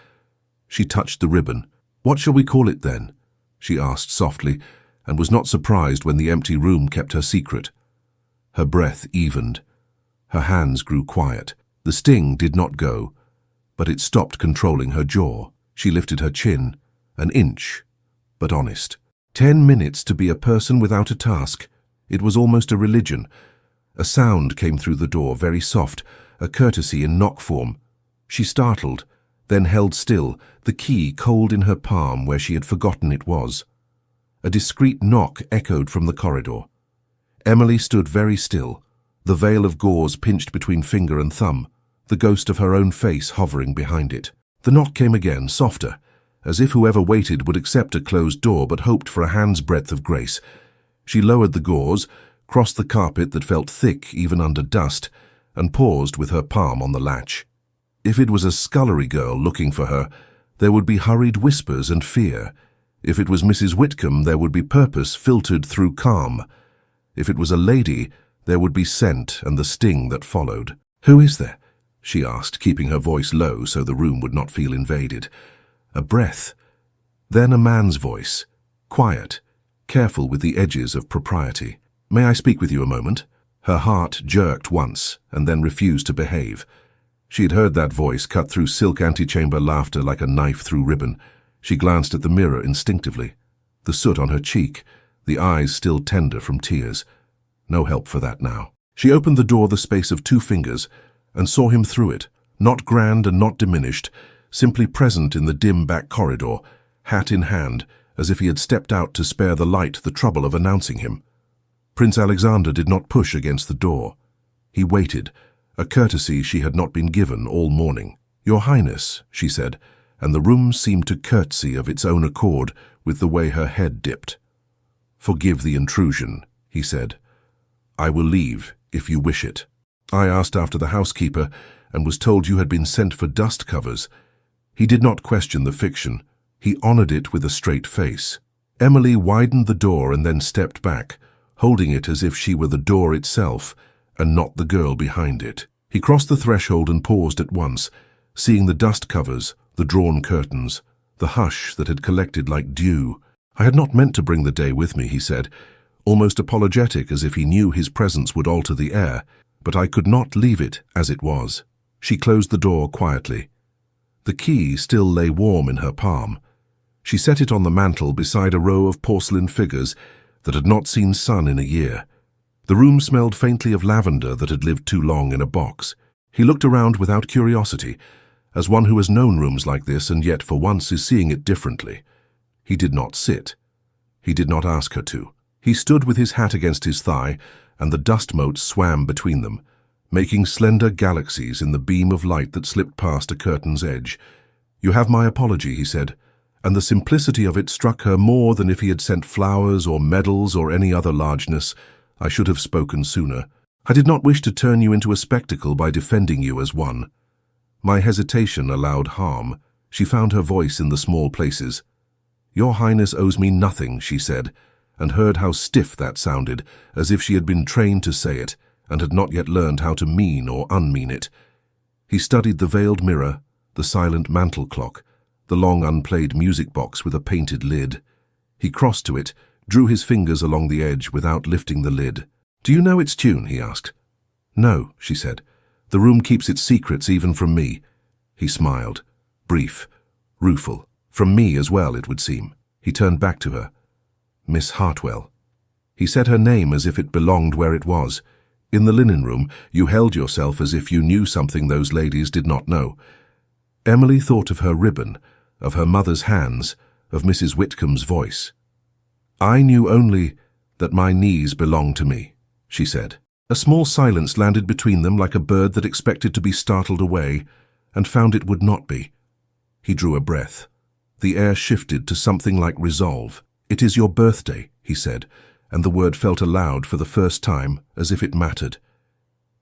She touched the ribbon. "What shall we call it then?" she asked softly, and was not surprised when the empty room kept her secret. Her breath evened. Her hands grew quiet. The sting did not go, but it stopped controlling her jaw. She lifted her chin, an inch, but honest. 10 minutes to be a person without a task. It was almost a religion. A sound came through the door, very soft, a courtesy in knock form. She startled, then held still, the key cold in her palm where she had forgotten it was. A discreet knock echoed from the corridor. Emily stood very still, the veil of gauze pinched between finger and thumb, the ghost of her own face hovering behind it. The knock came again, softer, as if whoever waited would accept a closed door but hoped for a hand's breadth of grace. She lowered the gauze, crossed the carpet that felt thick even under dust, and paused with her palm on the latch. If it was a scullery girl looking for her, there would be hurried whispers and fear. If it was Mrs. Whitcomb, there would be purpose filtered through calm. If it was a lady, there would be scent and the sting that followed. "Who is there?" she asked, keeping her voice low so the room would not feel invaded. A breath. Then a man's voice, quiet, careful with the edges of propriety. "May I speak with you a moment?" Her heart jerked once and then refused to behave. She had heard that voice cut through silk antechamber laughter like a knife through ribbon. She glanced at the mirror instinctively. The soot on her cheek, the eyes still tender from tears. No help for that now. She opened the door the space of 2 fingers and saw him through it, not grand and not diminished, simply present in the dim back corridor, hat in hand, as if he had stepped out to spare the light the trouble of announcing him. Prince Alexander did not push against the door. He waited, a courtesy she had not been given all morning. "Your Highness," she said, and the room seemed to curtsy of its own accord with the way her head dipped. "Forgive the intrusion," he said. "I will leave, if you wish it. I asked after the housekeeper and was told you had been sent for dust covers." He did not question the fiction. He honored it with a straight face. Emily widened the door and then stepped back, holding it as if she were the door itself and not the girl behind it. He crossed the threshold and paused at once, seeing the dust covers, the drawn curtains, the hush that had collected like dew. "I had not meant to bring the day with me," he said, almost apologetic as if he knew his presence would alter the air, "but I could not leave it as it was." She closed the door quietly. The key still lay warm in her palm. She set it on the mantel beside a row of porcelain figures that had not seen sun in a year. The room smelled faintly of lavender that had lived too long in a box. He looked around without curiosity, as one who has known rooms like this and yet for once is seeing it differently. He did not sit. He did not ask her to. He stood with his hat against his thigh, and the dust motes swam between them, making slender galaxies in the beam of light that slipped past a curtain's edge. "You have my apology," he said, and the simplicity of it struck her more than if he had sent flowers or medals or any other largeness. "I should have spoken sooner. I did not wish to turn you into a spectacle by defending you as one." My hesitation allowed harm. She found her voice in the small places. "Your Highness owes me nothing," she said, and heard how stiff that sounded, as if she had been trained to say it, and had not yet learned how to mean or unmean it. He studied the veiled mirror, the silent mantel clock, the long unplayed music box with a painted lid. He crossed to it, drew his fingers along the edge without lifting the lid. "Do you know its tune?" he asked. "No," she said. "The room keeps its secrets even from me." He smiled, brief, rueful. "From me as well, it would seem." He turned back to her. "Miss Hartwell." He said her name as if it belonged where it was. "In the linen room, you held yourself as if you knew something those ladies did not know." Emily thought of her ribbon, of her mother's hands, of Mrs. Whitcomb's voice. "I knew only that my knees belonged to me," she said. A small silence landed between them like a bird that expected to be startled away and found it would not be. He drew a breath. The air shifted to something like resolve. "It is your birthday," he said, and the word felt aloud for the first time, as if it mattered.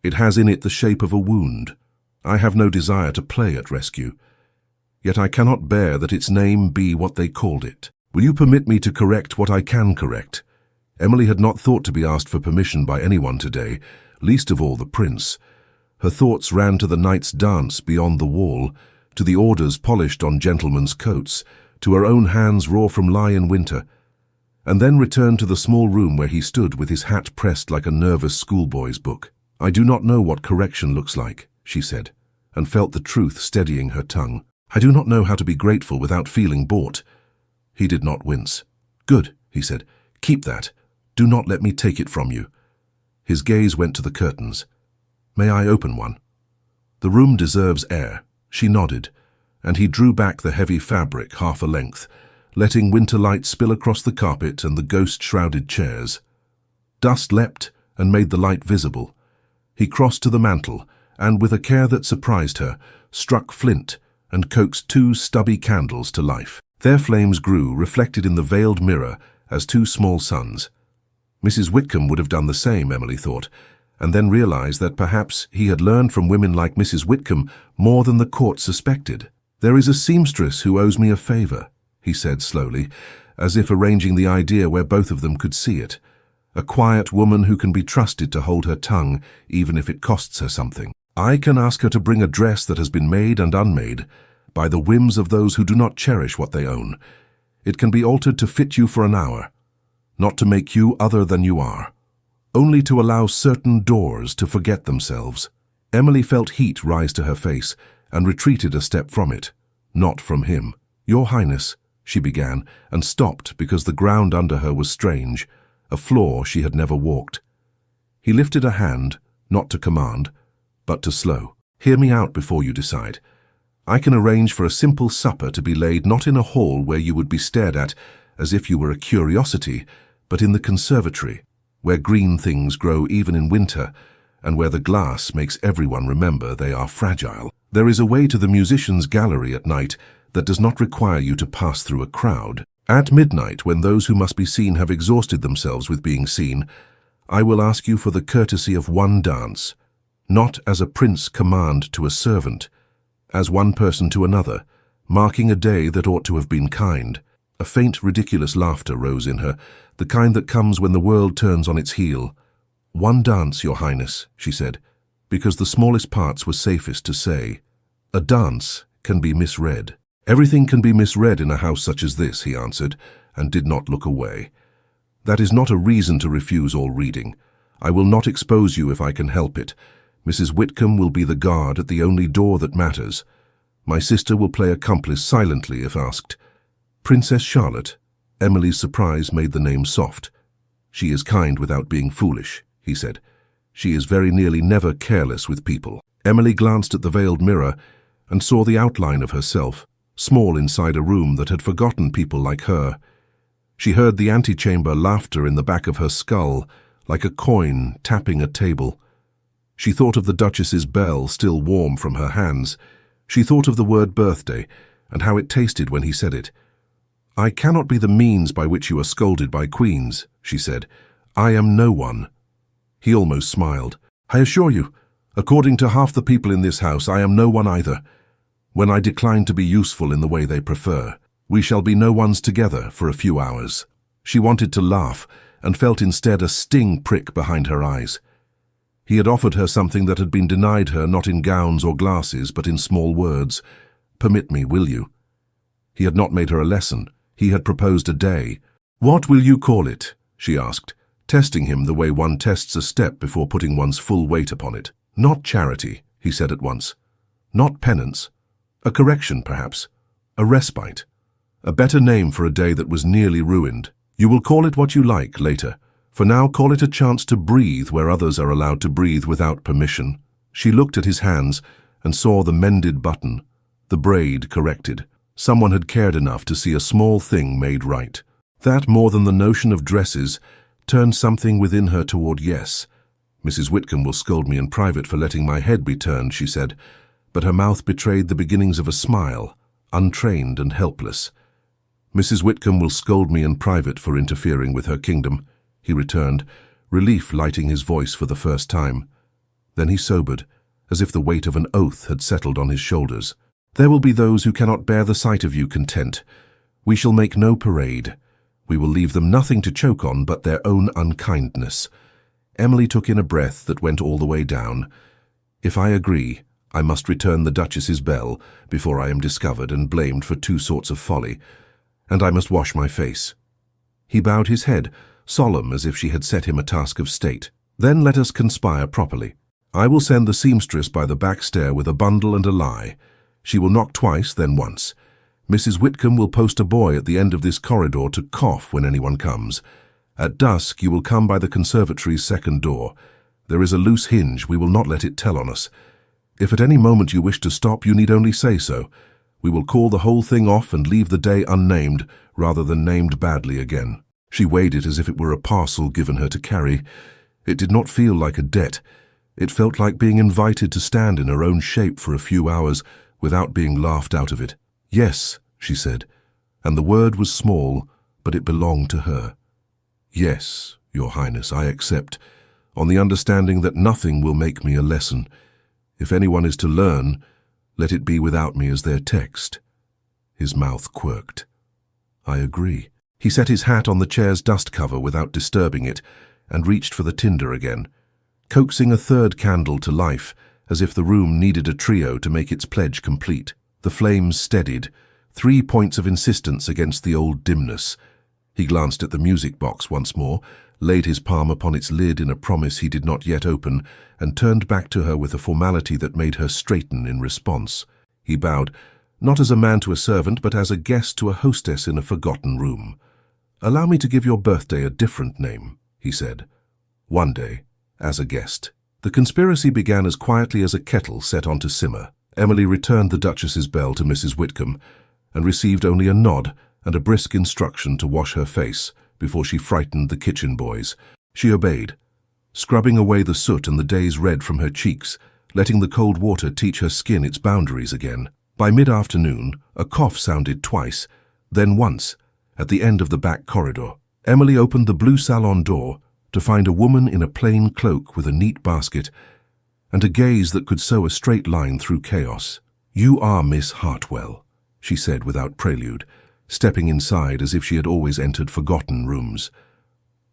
"It has in it the shape of a wound. I have no desire to play at rescue. Yet I cannot bear that its name be what they called it. Will you permit me to correct what I can correct?" Emily had not thought to be asked for permission by anyone today, least of all the prince. Her thoughts ran to the night's dance beyond the wall, to the orders polished on gentlemen's coats, to her own hands raw from lie in winter, and then returned to the small room where he stood with his hat pressed like a nervous schoolboy's book. "I do not know what correction looks like," she said, and felt the truth steadying her tongue. "I do not know how to be grateful without feeling bought." He did not wince. "Good," he said. "Keep that. Do not let me take it from you." His gaze went to the curtains. "May I open one?" "The room deserves air." She nodded, and he drew back the heavy fabric half a length, letting winter light spill across the carpet and the ghost-shrouded chairs. Dust leapt and made the light visible. He crossed to the mantel, and with a care that surprised her, struck flint and coaxed two stubby candles to life. Their flames grew, reflected in the veiled mirror, as two small suns. Mrs. Whitcomb would have done the same, Emily thought, and then realized that perhaps he had learned from women like Mrs. Whitcomb more than the court suspected. "There is a seamstress who owes me a favor," he said slowly, as if arranging the idea where both of them could see it. "A quiet woman who can be trusted to hold her tongue, even if it costs her something. I can ask her to bring a dress that has been made and unmade by the whims of those who do not cherish what they own. It can be altered to fit you for an hour, not to make you other than you are, only to allow certain doors to forget themselves." Emily felt heat rise to her face and retreated a step from it, not from him. "Your Highness," she began, and stopped because the ground under her was strange, a floor she had never walked. He lifted a hand, not to command, but to slow. "Hear me out before you decide. I can arrange for a simple supper to be laid not in a hall where you would be stared at as if you were a curiosity, but in the conservatory, where green things grow even in winter, and where the glass makes everyone remember they are fragile. There is a way to the musician's gallery at night that does not require you to pass through a crowd. At midnight, when those who must be seen have exhausted themselves with being seen, I will ask you for the courtesy of one dance, not as a prince command to a servant, as one person to another, marking a day that ought to have been kind. A faint, ridiculous laughter rose in her, the kind that comes when the world turns on its heel. "One dance, Your Highness," she said, because the smallest parts were safest to say. A dance can be misread. "Everything can be misread in a house such as this," he answered, and did not look away. "That is not a reason to refuse all reading. I will not expose you if I can help it. Mrs. Whitcomb will be the guard at the only door that matters. My sister will play accomplice silently if asked. Princess Charlotte." Emily's surprise made the name soft. "She is kind without being foolish," he said. "She is very nearly never careless with people." Emily glanced at the veiled mirror and saw the outline of herself, small inside a room that had forgotten people like her. She heard the antechamber laughter in the back of her skull, like a coin tapping a table. She thought of the Duchess's bell still warm from her hands. She thought of the word birthday and how it tasted when he said it. "I cannot be the means by which you are scolded by queens," she said. "I am no one." He almost smiled. "I assure you, according to half the people in this house, I am no one either. When I decline to be useful in the way they prefer, we shall be no ones together for a few hours." She wanted to laugh and felt instead a sting prick behind her eyes. He had offered her something that had been denied her not in gowns or glasses, but in small words. "Permit me, will you?" He had not made her a lesson. He had proposed a day. "What will you call it?" she asked, testing him the way one tests a step before putting one's full weight upon it. "Not charity," he said at once. "Not penance. A correction, perhaps. A respite. A better name for a day that was nearly ruined. You will call it what you like later. For now, call it a chance to breathe where others are allowed to breathe without permission." She looked at his hands and saw the mended button, the braid corrected. Someone had cared enough to see a small thing made right. That, more than the notion of dresses, turned something within her toward yes. "Mrs. Whitcomb will scold me in private for letting my head be turned," she said, but her mouth betrayed the beginnings of a smile, untrained and helpless. "Mrs. Whitcomb will scold me in private for interfering with her kingdom," he returned, relief lighting his voice for the first time. Then he sobered, as if the weight of an oath had settled on his shoulders. "There will be those who cannot bear the sight of you content. We shall make no parade. We will leave them nothing to choke on but their own unkindness." Emily took in a breath that went all the way down. "If I agree, I must return the Duchess's bell before I am discovered and blamed for two sorts of folly, and I must wash my face." He bowed his head, solemn as if she had set him a task of state. "Then let us conspire properly. I will send the seamstress by the back stair with a bundle and a lie. She will knock twice, then once. Mrs. Whitcomb will post a boy at the end of this corridor to cough when anyone comes. At dusk you will come by the conservatory's second door. There is a loose hinge. We will not let it tell on us. If at any moment you wish to stop, you need only say so. We will call the whole thing off and leave the day unnamed, rather than named badly again." She weighed it as if it were a parcel given her to carry. It did not feel like a debt. It felt like being invited to stand in her own shape for a few hours without being laughed out of it. "Yes," she said, and the word was small, but it belonged to her. "Yes, Your Highness, I accept, on the understanding that nothing will make me a lesson. If anyone is to learn, let it be without me as their text." His mouth quirked. "I agree." He set his hat on the chair's dust cover without disturbing it, and reached for the tinder again, coaxing a third candle to life, as if the room needed a trio to make its pledge complete. The flames steadied, 3 points of insistence against the old dimness. He glanced at the music box once more, laid his palm upon its lid in a promise he did not yet open, and turned back to her with a formality that made her straighten in response. He bowed, not as a man to a servant, but as a guest to a hostess in a forgotten room. "Allow me to give your birthday a different name," he said. "One day, as a guest." The conspiracy began as quietly as a kettle set on to simmer. Emily returned the Duchess's bell to Mrs. Whitcomb, and received only a nod and a brisk instruction to wash her face before she frightened the kitchen boys. She obeyed, scrubbing away the soot and the day's red from her cheeks, letting the cold water teach her skin its boundaries again. By mid-afternoon, a cough sounded twice, then once, at the end of the back corridor. Emily opened the blue salon door to find a woman in a plain cloak with a neat basket and a gaze that could sew a straight line through chaos. "You are Miss Hartwell," she said without prelude, stepping inside as if she had always entered forgotten rooms.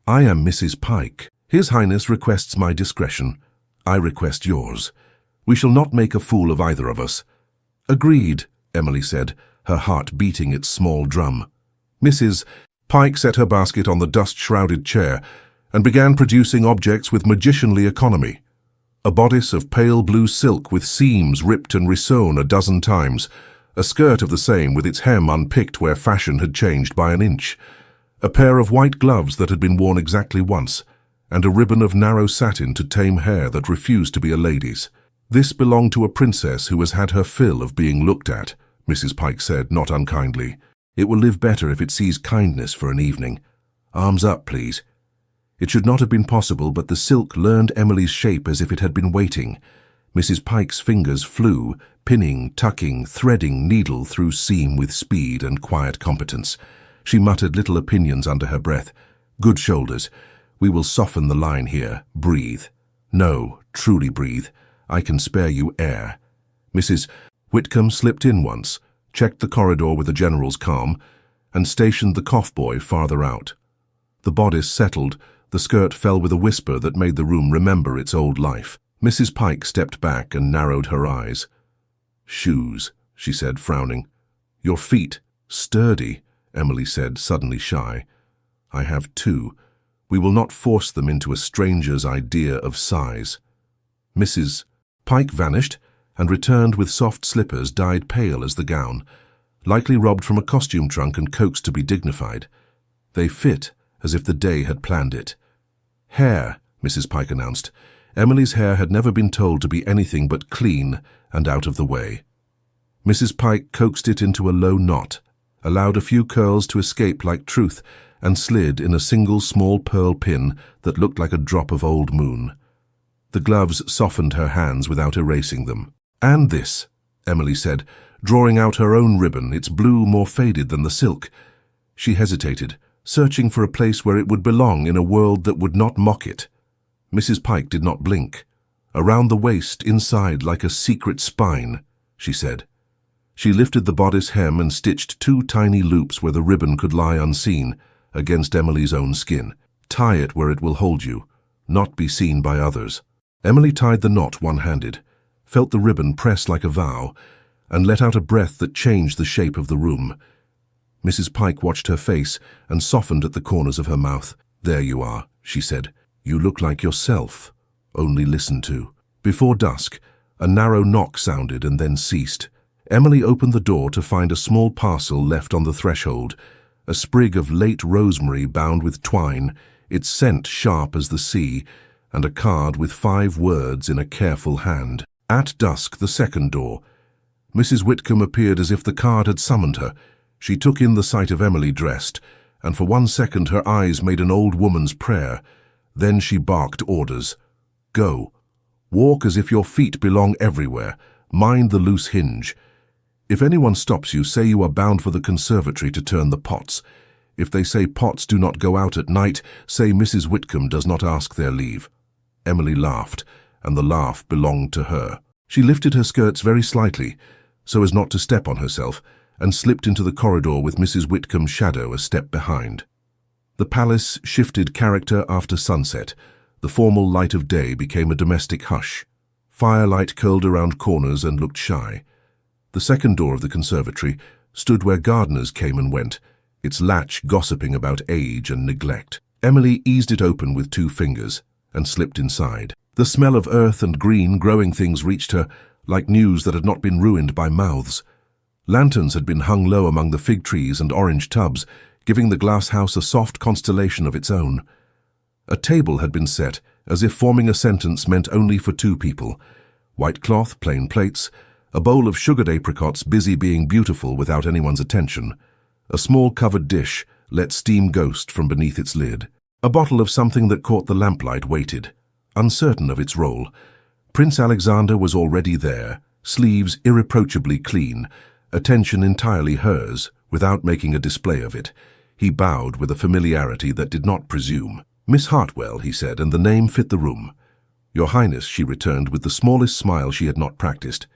"I am Mrs. Pike. His Highness requests my discretion. I request yours. We shall not make a fool of either of us." "Agreed," Emily said, her heart beating its small drum. Mrs. Pike set her basket on the dust-shrouded chair and began producing objects with magicianly economy. A bodice of pale blue silk with seams ripped and resewn a dozen times, a skirt of the same with its hem unpicked where fashion had changed by an inch, a pair of white gloves that had been worn exactly once, and a ribbon of narrow satin to tame hair that refused to be a lady's. "This belonged to a princess who has had her fill of being looked at," Mrs. Pike said, not unkindly. "It will live better if it sees kindness for an evening. Arms up, please." It should not have been possible, but the silk learned Emily's shape as if it had been waiting. Mrs. Pike's fingers flew, pinning, tucking, threading needle through seam with speed and quiet competence. She muttered little opinions under her breath. "Good shoulders. We will soften the line here. Breathe. No, truly breathe. I can spare you air." Mrs. Whitcomb slipped in once, checked the corridor with a general's calm, and stationed the cough boy farther out. The bodice settled, the skirt fell with a whisper that made the room remember its old life. Mrs. Pike stepped back and narrowed her eyes. "Shoes," she said, frowning. "Your feet. Sturdy," Emily said, suddenly shy. "I have two. We will not force them into a stranger's idea of size." Mrs. Pike vanished and returned with soft slippers dyed pale as the gown, likely robbed from a costume trunk and coaxed to be dignified. They fit as if the day had planned it. "Hair," Mrs. Pike announced. Emily's hair had never been told to be anything but clean and out of the way. Mrs. Pike coaxed it into a low knot, allowed a few curls to escape like truth, and slid in a single small pearl pin that looked like a drop of old moon. The gloves softened her hands without erasing them. "And this," Emily said, drawing out her own ribbon, its blue more faded than the silk. She hesitated, searching for a place where it would belong in a world that would not mock it. Mrs. Pike did not blink. "Around the waist, inside, like a secret spine," she said. She lifted the bodice hem and stitched two tiny loops where the ribbon could lie unseen, against Emily's own skin. "Tie it where it will hold you, not be seen by others." Emily tied the knot one-handed, felt the ribbon press like a vow, and let out a breath that changed the shape of the room. Mrs. Pike watched her face and softened at the corners of her mouth. "There you are," she said. "You look like yourself, only listen to." Before dusk, a narrow knock sounded and then ceased. Emily opened the door to find a small parcel left on the threshold, a sprig of late rosemary bound with twine, its scent sharp as the sea, and a card with 5 words in a careful hand. At dusk, the second door. Mrs. Whitcomb appeared as if the card had summoned her. She took in the sight of Emily dressed, and for 1 second her eyes made an old woman's prayer. Then she barked orders. "Go. Walk as if your feet belong everywhere. Mind the loose hinge. If anyone stops you, say you are bound for the conservatory to turn the pots. If they say pots do not go out at night, say Mrs. Whitcomb does not ask their leave." Emily laughed, and the laugh belonged to her. She lifted her skirts very slightly, so as not to step on herself, and slipped into the corridor with Mrs. Whitcomb's shadow a step behind. The palace shifted character after sunset. The formal light of day became a domestic hush. Firelight curled around corners and looked shy. The second door of the conservatory stood where gardeners came and went, its latch gossiping about age and neglect. Emily eased it open with 2 fingers and slipped inside. The smell of earth and green growing things reached her, like news that had not been ruined by mouths. Lanterns had been hung low among the fig trees and orange tubs, giving the glass house a soft constellation of its own. A table had been set, as if forming a sentence meant only for 2 people. White cloth, plain plates, a bowl of sugared apricots busy being beautiful without anyone's attention. A small covered dish let steam ghost from beneath its lid. A bottle of something that caught the lamplight waited. uncertain of its role. Prince Alexander was already there, sleeves irreproachably clean, attention entirely hers, without making a display of it. He bowed with a familiarity that did not presume. "Miss Hartwell," he said, and the name fit the room. "Your Highness," she returned with the smallest smile she had not practiced.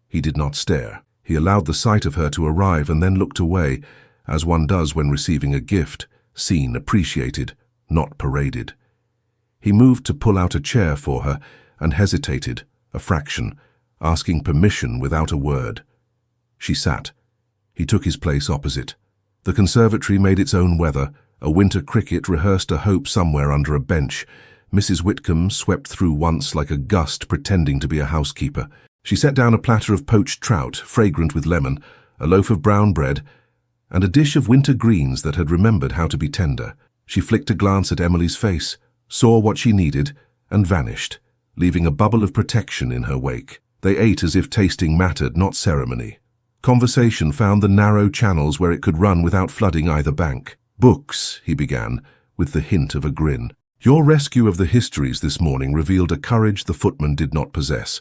He did not stare. He allowed the sight of her to arrive and then looked away, as one does when receiving a gift, seen, appreciated, not paraded. He moved to pull out a chair for her and hesitated, a fraction, asking permission without a word. She sat. He took his place opposite. The conservatory made its own weather. A winter cricket rehearsed a hope somewhere under a bench. Mrs. Whitcomb swept through once like a gust, pretending to be a housekeeper. She set down a platter of poached trout, fragrant with lemon, a loaf of brown bread, and a dish of winter greens that had remembered how to be tender. She flicked a glance at Emily's face, saw what she needed, and vanished, leaving a bubble of protection in her wake. They ate as if tasting mattered, not ceremony. Conversation found the narrow channels where it could run without flooding either bank. "Books," he began, with the hint of a grin. "Your rescue of the histories this morning revealed a courage the footman did not possess.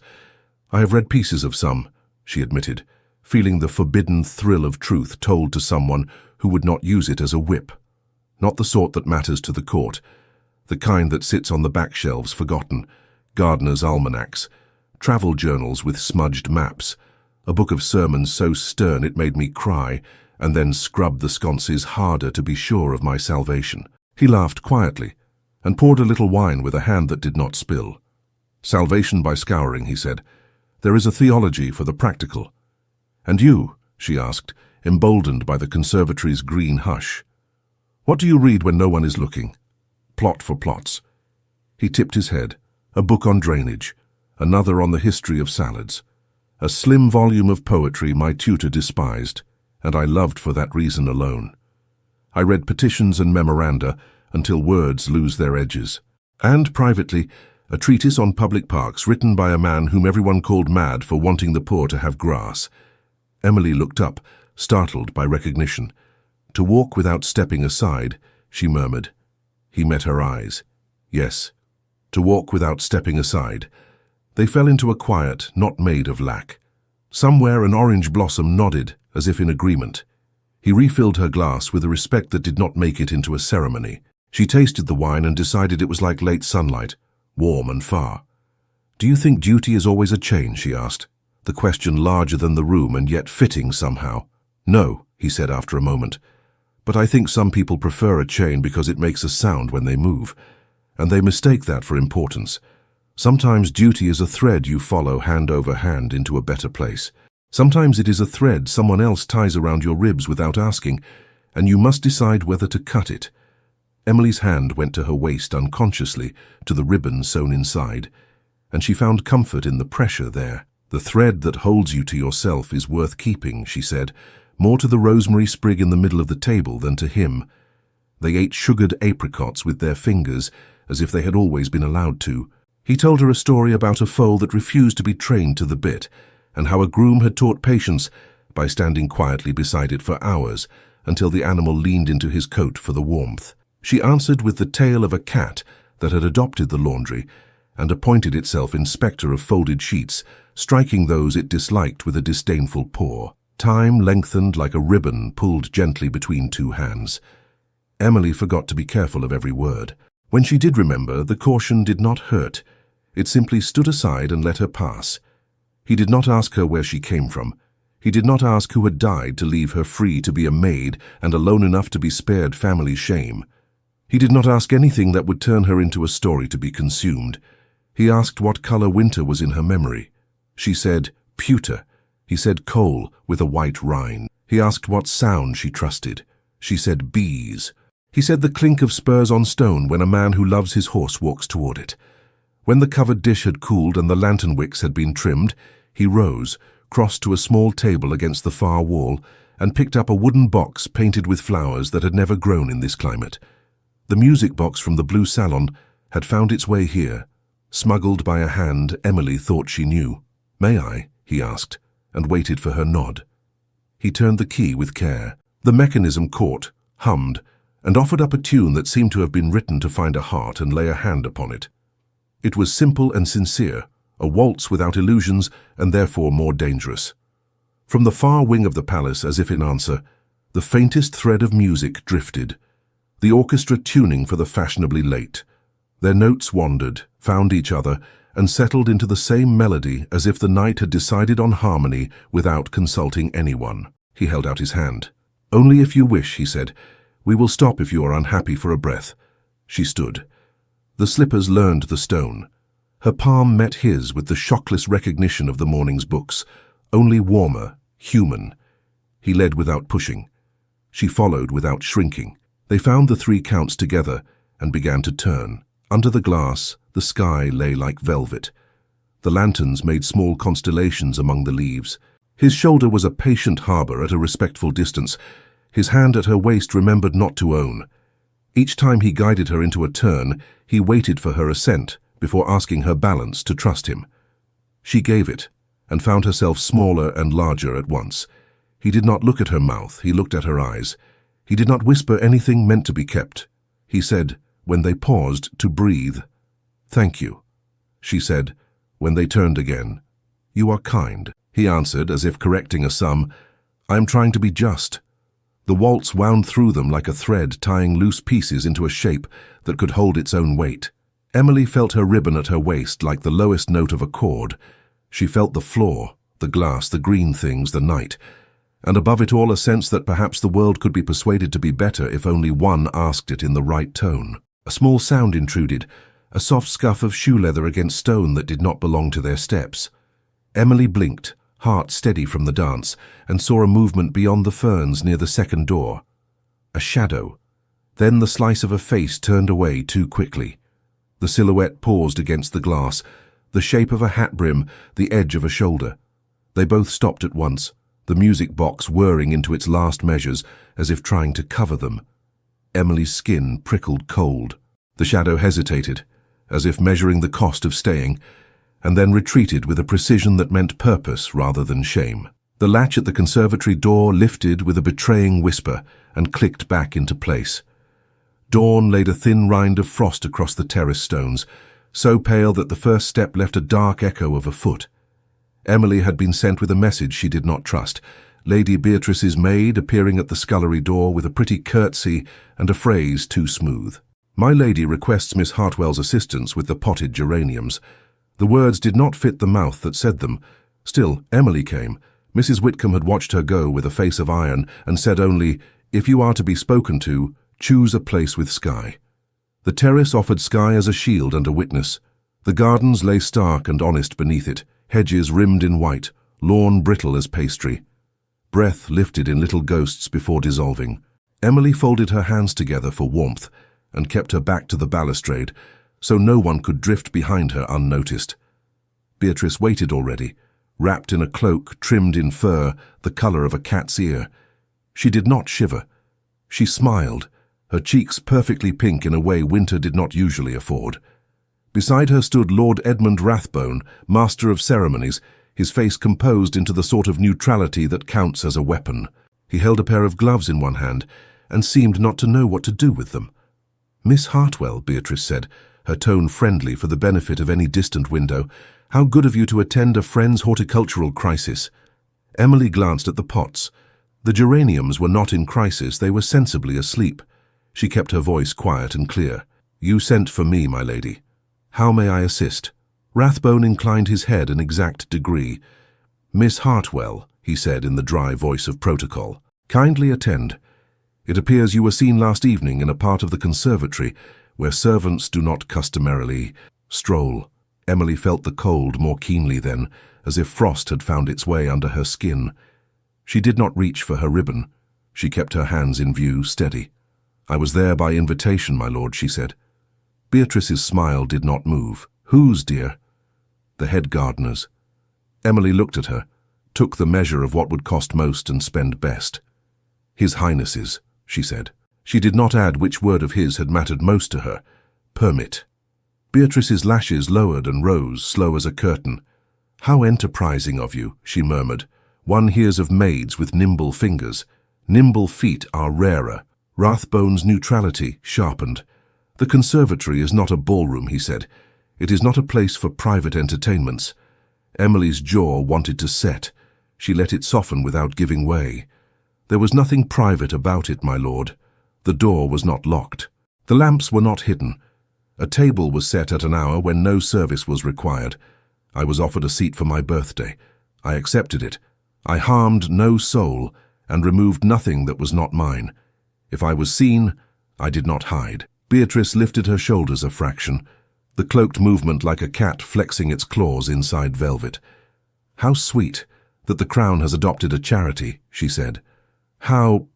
I have read pieces of some," she admitted, feeling the forbidden thrill of truth told to someone who would not use it as a whip. Not the sort that matters to the court, the kind that sits on the back shelves forgotten, gardeners' almanacs, travel journals with smudged maps, a book of sermons so stern it made me cry, and then scrub the sconces harder to be sure of my salvation. He laughed quietly, and poured a little wine with a hand that did not spill. "Salvation by scouring," he said. "There is a theology for the practical." "And you?" she asked, emboldened by the conservatory's green hush. "What do you read when no one is looking?" "Plot for plots." He tipped his head. "A book on drainage, another on the history of salads. A slim volume of poetry my tutor despised, and I loved for that reason alone. I read petitions and memoranda until words lose their edges. And, privately, a treatise on public parks written by a man whom everyone called mad for wanting the poor to have grass." Emily looked up, startled by recognition. "To walk without stepping aside," she murmured. He met her eyes. "Yes, to walk without stepping aside." They fell into a quiet not made of lack. Somewhere an orange blossom nodded, as if in agreement. He refilled her glass with a respect that did not make it into a ceremony. She tasted the wine and decided it was like late sunlight, warm and far. "Do you think duty is always a chain?" she asked, the question larger than the room and yet fitting somehow. "No," he said after a moment, "but I think some people prefer a chain because it makes a sound when they move, and they mistake that for importance. Sometimes duty is a thread you follow hand over hand into a better place. Sometimes it is a thread someone else ties around your ribs without asking, and you must decide whether to cut it." Emily's hand went to her waist unconsciously, to the ribbon sewn inside, and she found comfort in the pressure there. "The thread that holds you to yourself is worth keeping," she said, more to the rosemary sprig in the middle of the table than to him. They ate sugared apricots with their fingers, as if they had always been allowed to. He told her a story about a foal that refused to be trained to the bit, and how a groom had taught patience by standing quietly beside it for hours, until the animal leaned into his coat for the warmth. She answered with the tale of a cat that had adopted the laundry and appointed itself inspector of folded sheets, striking those it disliked with a disdainful paw. Time lengthened like a ribbon pulled gently between two hands. Emily forgot to be careful of every word. When she did remember, the caution did not hurt. It simply stood aside and let her pass. He did not ask her where she came from. He did not ask who had died to leave her free to be a maid and alone enough to be spared family shame. He did not ask anything that would turn her into a story to be consumed. He asked what color winter was in her memory. She said, pewter. He said coal with a white rind. He asked what sound she trusted. She said bees. He said the clink of spurs on stone when a man who loves his horse walks toward it. When the covered dish had cooled and the lantern wicks had been trimmed, he rose, crossed to a small table against the far wall, and picked up a wooden box painted with flowers that had never grown in this climate. The music box from the blue salon had found its way here, smuggled by a hand Emily thought she knew. "May I?" he asked, and waited for her nod. He turned the key with care. The mechanism caught, hummed, and offered up a tune that seemed to have been written to find a heart and lay a hand upon it. It was simple and sincere, a waltz without illusions and therefore more dangerous. From the far wing of the palace, as if in answer, the faintest thread of music drifted, the orchestra tuning for the fashionably late. Their notes wandered, found each other, and settled into the same melody as if the night had decided on harmony without consulting anyone. He held out his hand. "Only if you wish," he said. "We will stop if you are unhappy for a breath." She stood. The slippers learned the stone. Her palm met his with the shockless recognition of the morning's books, only warmer, human. He led without pushing. She followed without shrinking. They found the 3 counts together and began to turn. Under the glass, the sky lay like velvet. The lanterns made small constellations among the leaves. His shoulder was a patient harbor at a respectful distance. His hand at her waist remembered not to own. Each time he guided her into a turn, he waited for her assent before asking her balance to trust him. She gave it, and found herself smaller and larger at once. He did not look at her mouth, he looked at her eyes. He did not whisper anything meant to be kept. He said, when they paused to breathe, "Thank you." She said, when they turned again, "You are kind." He answered, as if correcting a sum, "I am trying to be just." The waltz wound through them like a thread tying loose pieces into a shape that could hold its own weight. Emily felt her ribbon at her waist like the lowest note of a chord. She felt the floor, the glass, the green things, the night, and above it all a sense that perhaps the world could be persuaded to be better if only one asked it in the right tone. A small sound intruded, a soft scuff of shoe leather against stone that did not belong to their steps. Emily blinked, heart steady from the dance, and saw a movement beyond the ferns near the second door. A shadow. Then the slice of a face turned away too quickly. The silhouette paused against the glass, the shape of a hat brim, the edge of a shoulder. They both stopped at once, the music box whirring into its last measures as if trying to cover them. Emily's skin prickled cold. The shadow hesitated, as if measuring the cost of staying, and then retreated with a precision that meant purpose rather than shame. The latch at the conservatory door lifted with a betraying whisper and clicked back into place. Dawn laid a thin rind of frost across the terrace stones, so pale that the first step left a dark echo of a foot. Emily had been sent with a message she did not trust, Lady Beatrice's maid appearing at the scullery door with a pretty curtsy and a phrase too smooth. "My lady requests Miss Hartwell's assistance with the potted geraniums." The words did not fit the mouth that said them. Still, Emily came. Mrs. Whitcomb had watched her go with a face of iron and said only, "If you are to be spoken to, choose a place with sky." The terrace offered sky as a shield and a witness. The gardens lay stark and honest beneath it, hedges rimmed in white, lawn brittle as pastry. Breath lifted in little ghosts before dissolving. Emily folded her hands together for warmth and kept her back to the balustrade, so no one could drift behind her unnoticed. Beatrice waited already, wrapped in a cloak trimmed in fur the color of a cat's ear. She did not shiver. She smiled, her cheeks perfectly pink in a way winter did not usually afford. Beside her stood Lord Edmund Rathbone, master of ceremonies, his face composed into the sort of neutrality that counts as a weapon. He held a pair of gloves in one hand and seemed not to know what to do with them. "Miss Hartwell," Beatrice said, her tone friendly for the benefit of any distant window, "how good of you to attend a friend's horticultural crisis." Emily glanced at the pots. The geraniums were not in crisis, they were sensibly asleep. She kept her voice quiet and clear. "You sent for me, my lady. How may I assist?" Rathbone inclined his head an exact degree. "Miss Hartwell," he said in the dry voice of protocol, "kindly attend. It appears you were seen last evening in a part of the conservatory where servants do not customarily stroll." Emily felt the cold more keenly then, as if frost had found its way under her skin. She did not reach for her ribbon. She kept her hands in view, steady. "I was there by invitation, my lord," she said. Beatrice's smile did not move. "Whose, dear?" "The head gardener's." Emily looked at her, took the measure of what would cost most and spend best. "His Highness's," she said. She did not add which word of his had mattered most to her. "Permit." Beatrice's lashes lowered and rose, slow as a curtain. "How enterprising of you," she murmured. "One hears of maids with nimble fingers. Nimble feet are rarer." Rathbone's neutrality sharpened. "The conservatory is not a ballroom," he said. It is not a place for private entertainments. Emily's jaw wanted to set. She let it soften without giving way. There was nothing private about it, my lord. The door was not locked. The lamps were not hidden. A table was set at an hour when no service was required. I was offered a seat for my birthday. I accepted it. I harmed no soul and removed nothing that was not mine. If I was seen, I did not hide. Beatrice lifted her shoulders a fraction, the cloaked movement like a cat flexing its claws inside velvet. "How sweet that the Crown has adopted a charity," she said. "How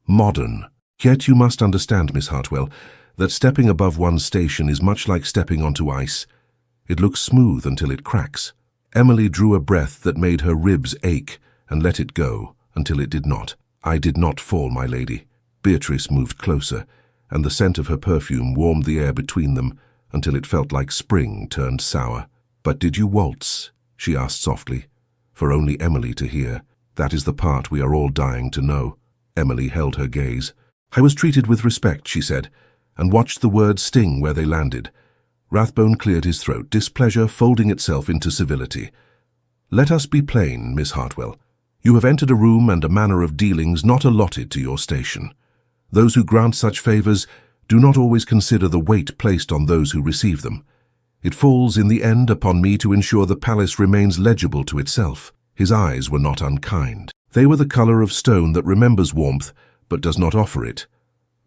modern. Yet you must understand, Miss Hartwell, that stepping above one's station is much like stepping onto ice. It looks smooth until it cracks." Emily drew a breath that made her ribs ache and let it go until it did not. "I did not fall, my lady." Beatrice moved closer, and the scent of her perfume warmed the air between them until it felt like spring turned sour. "But did you waltz?" she asked softly, for only Emily to hear. "That is the part we are all dying to know." Emily held her gaze. "I was treated with respect," she said, and watched the words sting where they landed. Rathbone cleared his throat, displeasure folding itself into civility. "Let us be plain, Miss Hartwell. You have entered a room and a manner of dealings not allotted to your station. Those who grant such favors do not always consider the weight placed on those who receive them. It falls in the end upon me to ensure the palace remains legible to itself." His eyes were not unkind. They were the color of stone that remembers warmth but does not offer it.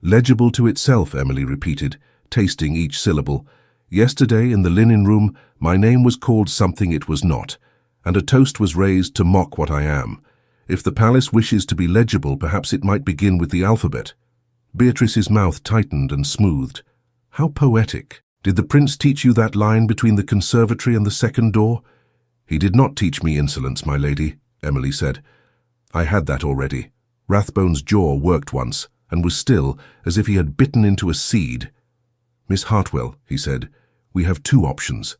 "Legible to itself," Emily repeated, tasting each syllable. "Yesterday in the linen room my name was called something it was not, and a toast was raised to mock what I am. If the palace wishes to be legible, perhaps it might begin with the alphabet." Beatrice's mouth tightened and smoothed. "How poetic. Did the prince teach you that line between the conservatory and the second door?" "He did not teach me insolence, my lady," Emily said. "I had that already." Rathbone's jaw worked once, and was still, as if he had bitten into a seed. "Miss Hartwell," he said, "we have two options.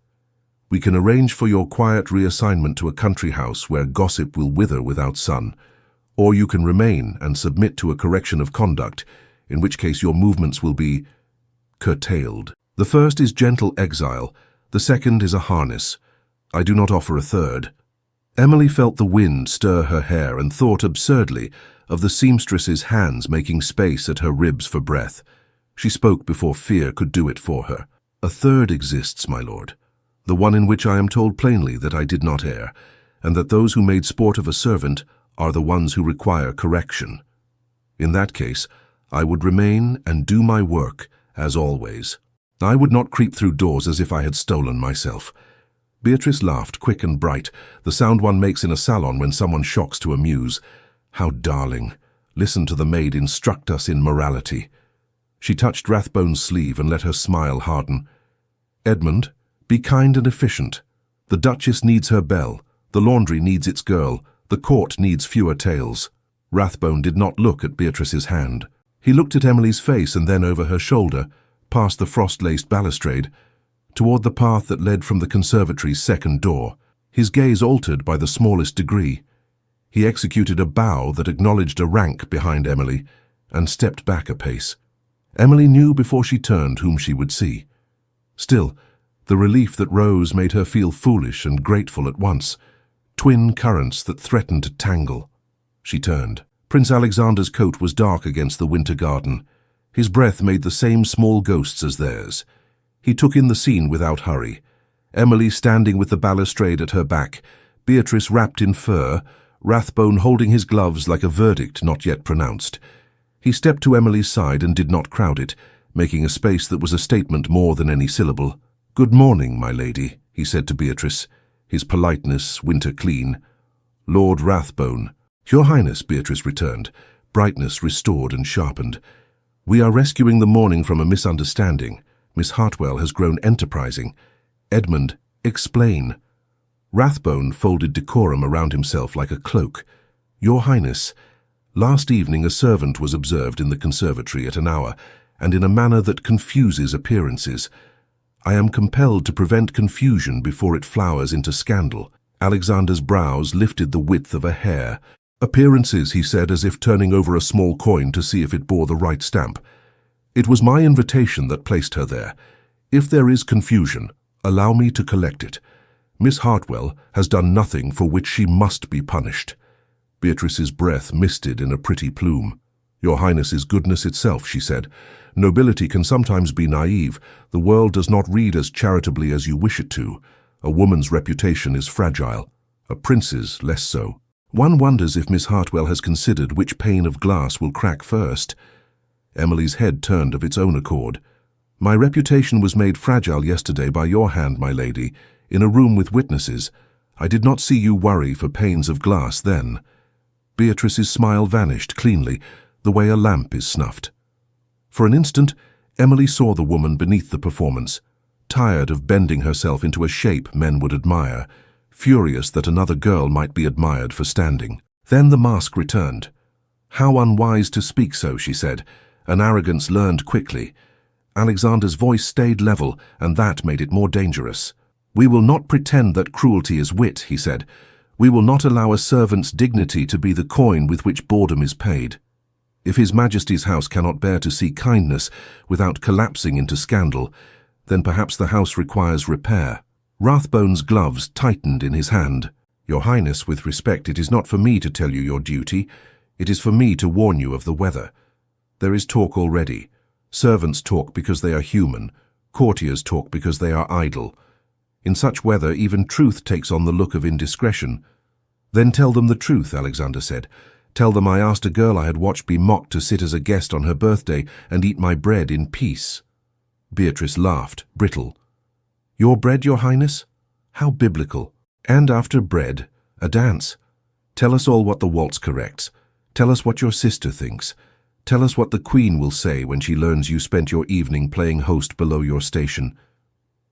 We can arrange for your quiet reassignment to a country house where gossip will wither without sun, or you can remain and submit to a correction of conduct, in which case your movements will be curtailed. The first is gentle exile, the second is a harness. I do not offer a third." Emily felt the wind stir her hair and thought absurdly of the seamstress's hands making space at her ribs for breath. She spoke before fear could do it for her. "A third exists, my lord, the one in which I am told plainly that I did not err, and that those who made sport of a servant are the ones who require correction. In that case, I would remain and do my work, as always. I would not creep through doors as if I had stolen myself." Beatrice laughed, quick and bright, the sound one makes in a salon when someone shocks to amuse. "How darling. Listen to the maid instruct us in morality." She touched Rathbone's sleeve and let her smile harden. "Edmund, be kind and efficient. The Duchess needs her belle, the laundry needs its girl, the court needs fewer tales." Rathbone did not look at Beatrice's hand. He looked at Emily's face and then over her shoulder, past the frost-laced balustrade, toward the path that led from the conservatory's second door. His gaze altered by the smallest degree. He executed a bow that acknowledged a rank behind Emily and stepped back a pace. Emily knew before she turned whom she would see. Still, the relief that rose made her feel foolish and grateful at once, twin currents that threatened to tangle. She turned. Prince Alexander's coat was dark against the winter garden. His breath made the same small ghosts as theirs. He took in the scene without hurry. Emily standing with the balustrade at her back, Beatrice wrapped in fur, Rathbone holding his gloves like a verdict not yet pronounced. He stepped to Emily's side and did not crowd it, making a space that was a statement more than any syllable. "Good morning, my lady," he said to Beatrice, his politeness winter clean. "Lord Rathbone." "Your Highness," Beatrice returned, brightness restored and sharpened. "We are rescuing the morning from a misunderstanding. Miss Hartwell has grown enterprising. Edmund, explain." Rathbone folded decorum around himself like a cloak. "Your Highness, last evening a servant was observed in the conservatory at an hour, and in a manner that confuses appearances. I am compelled to prevent confusion before it flowers into scandal." Alexander's brows lifted the width of a hair. "Appearances," he said, as if turning over a small coin to see if it bore the right stamp. "It was my invitation that placed her there. If there is confusion, Allow me to collect it. Miss Hartwell has done nothing for which she must be punished." Beatrice's breath misted in a pretty plume. "Your Highness is goodness itself," she said. "Nobility can sometimes be naive. The world does not read as charitably as you wish it to. A woman's reputation is fragile. A prince's less so. One wonders if Miss Hartwell has considered which pane of glass will crack first." Emily's head turned of its own accord. "My reputation was made fragile yesterday by your hand, my lady, in a room with witnesses. I did not see you worry for panes of glass then." Beatrice's smile vanished cleanly, the way a lamp is snuffed. For an instant, Emily saw the woman beneath the performance, tired of bending herself into a shape men would admire, furious that another girl might be admired for standing. Then the mask returned. "How unwise to speak so," she said, an arrogance learned quickly. Alexander's voice stayed level, and that made it more dangerous. "We will not pretend that cruelty is wit," he said. "We will not allow a servant's dignity to be the coin with which boredom is paid. If His Majesty's house cannot bear to see kindness without collapsing into scandal, then perhaps the house requires repair." Rathbone's gloves tightened in his hand. "Your Highness, with respect, it is not for me to tell you your duty. It is for me to warn you of the weather. There is talk already. Servants talk because they are human. Courtiers talk because they are idle. In such weather, even truth takes on the look of indiscretion." "Then tell them the truth," Alexander said. "Tell them I asked a girl I had watched be mocked to sit as a guest on her birthday and eat my bread in peace." Beatrice laughed, brittle. "Your bread, Your Highness? How biblical. And after bread, a dance. Tell us all what the waltz corrects. Tell us what your sister thinks. Tell us what the Queen will say when she learns you spent your evening playing host below your station."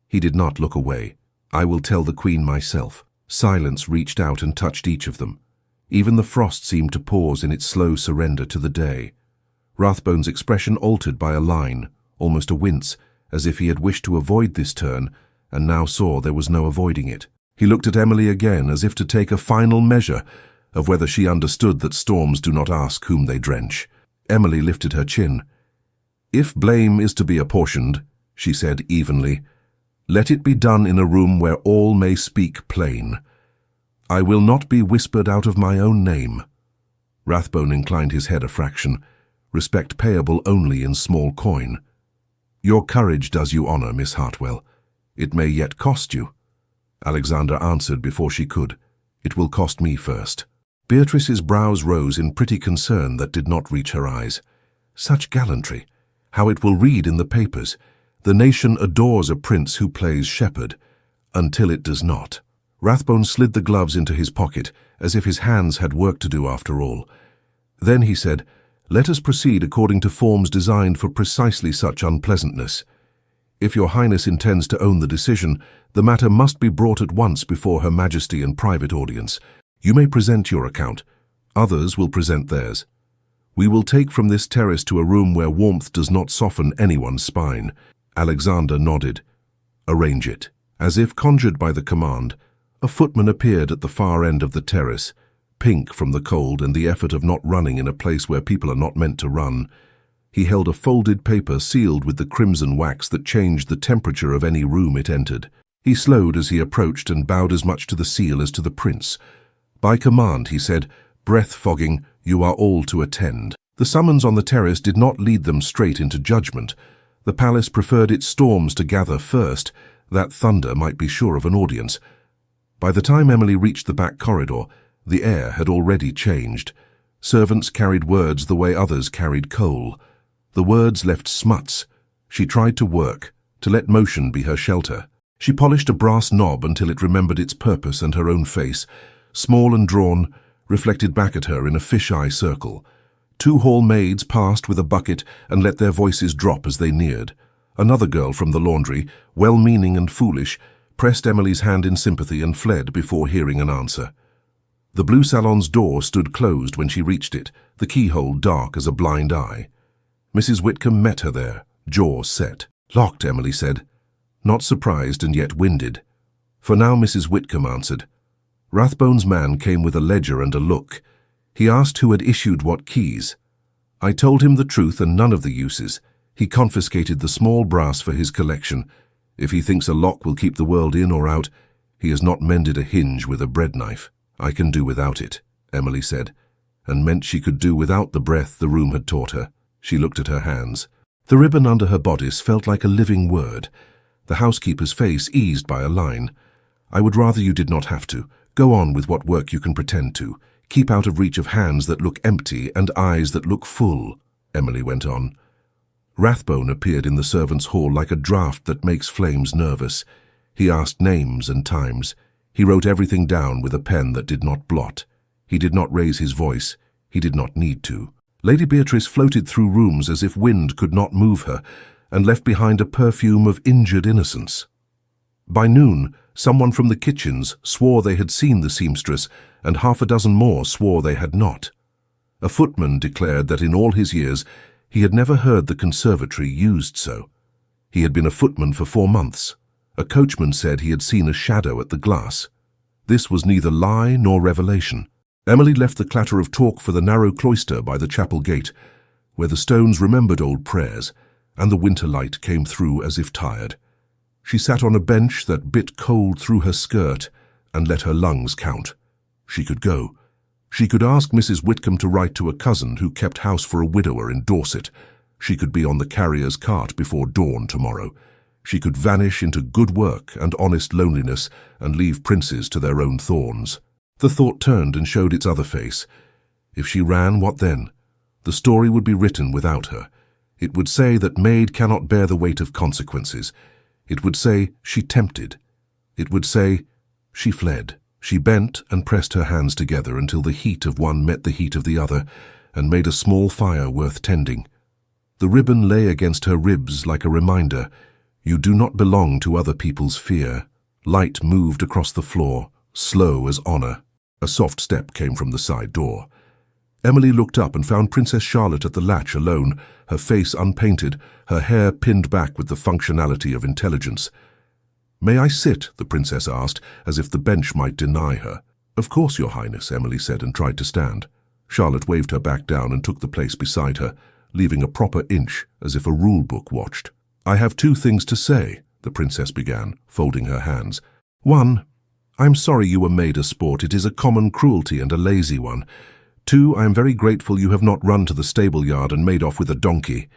He did not look away. "I will tell the Queen myself." Silence reached out and touched each of them. Even the frost seemed to pause in its slow surrender to the day. Rathbone's expression altered by a line, almost a wince, as if he had wished to avoid this turn, and now saw there was no avoiding it. He looked at Emily again, as if to take a final measure of whether she understood that storms do not ask whom they drench. Emily lifted her chin. "If blame is to be apportioned," she said evenly, "let it be done in a room where all may speak plain. I will not be whispered out of my own name." Rathbone inclined his head a fraction, respect payable only in small coin. "Your courage does you honor, Miss Hartwell. It may yet cost you." Alexander answered before she could. "It will cost me first." Beatrice's brows rose in pretty concern that did not reach her eyes. Such gallantry! How it will read in the papers. The nation adores a prince who plays shepherd, until it does not. Rathbone slid the gloves into his pocket, as if his hands had work to do after all. Then he said, "Let us proceed according to forms designed for precisely such unpleasantness. If your Highness intends to own the decision, the matter must be brought at once before Her Majesty in private audience. You may present your account. Others will present theirs. We will take from this terrace to a room where warmth does not soften anyone's spine." Alexander nodded. "Arrange it." As if conjured by the command, a footman appeared at the far end of the terrace, pink from the cold and the effort of not running in a place where people are not meant to run. He held a folded paper sealed with the crimson wax that changed the temperature of any room it entered. He slowed as he approached and bowed as much to the seal as to the prince. "By command," he said, breath fogging, "you are all to attend." The summons on the terrace did not lead them straight into judgment. The palace preferred its storms to gather first, that thunder might be sure of an audience. By the time Emily reached the back corridor, the air had already changed. Servants carried words the way others carried coal. The words left smuts. She tried to work, to let motion be her shelter. She polished a brass knob until it remembered its purpose and her own face, small and drawn, reflected back at her in a fisheye circle. 2 hall maids passed with a bucket and let their voices drop as they neared. Another girl from the laundry, well-meaning and foolish, pressed Emily's hand in sympathy and fled before hearing an answer. The blue salon's door stood closed when she reached it, the keyhole dark as a blind eye. Mrs. Whitcomb met her there, jaw set. "Locked," Emily said, not surprised and yet winded. For now Mrs. Whitcomb answered. Rathbone's man came with a ledger and a look. He asked who had issued what keys. I told him the truth and none of the uses. He confiscated the small brass for his collection. If he thinks a lock will keep the world in or out, he has not mended a hinge with a bread knife. I can do without it, Emily said, and meant she could do without the breath the room had taught her. She looked at her hands. The ribbon under her bodice felt like a living word. The housekeeper's face eased by a line. I would rather you did not have to. Go on with what work you can pretend to. Keep out of reach of hands that look empty and eyes that look full, Emily went on. Rathbone appeared in the servants' hall like a draught that makes flames nervous. He asked names and times. He wrote everything down with a pen that did not blot. He did not raise his voice. He did not need to. Lady Beatrice floated through rooms as if wind could not move her, and left behind a perfume of injured innocence. By noon, someone from the kitchens swore they had seen the seamstress, and half a dozen more swore they had not. A footman declared that in all his years he had never heard the conservatory used so. He had been a footman for 4 months. A coachman said he had seen a shadow at the glass. This was neither lie nor revelation. Emily left the clatter of talk for the narrow cloister by the chapel gate, where the stones remembered old prayers, and the winter light came through as if tired. She sat on a bench that bit cold through her skirt and let her lungs count. She could go. She could ask Mrs. Whitcomb to write to a cousin who kept house for a widower in Dorset. She could be on the carrier's cart before dawn tomorrow. She could vanish into good work and honest loneliness and leave princes to their own thorns. The thought turned and showed its other face. If she ran, what then? The story would be written without her. It would say that Maid cannot bear the weight of consequences. It would say she tempted. It would say she fled. She bent and pressed her hands together until the heat of one met the heat of the other and made a small fire worth tending. The ribbon lay against her ribs like a reminder. You do not belong to other people's fear. Light moved across the floor, slow as honor. A soft step came from the side door. Emily looked up and found Princess Charlotte at the latch alone, her face unpainted, her hair pinned back with the functionality of intelligence. "May I sit?" the princess asked, as if the bench might deny her. "Of course, Your Highness," Emily said and tried to stand. Charlotte waved her back down and took the place beside her, leaving a proper inch as if a rule book watched. "I have 2 things to say," the princess began, folding her hands. "1, I'm sorry you were made a sport. It is a common cruelty and a lazy one. 2, I am very grateful you have not run to the stable yard and made off with a donkey."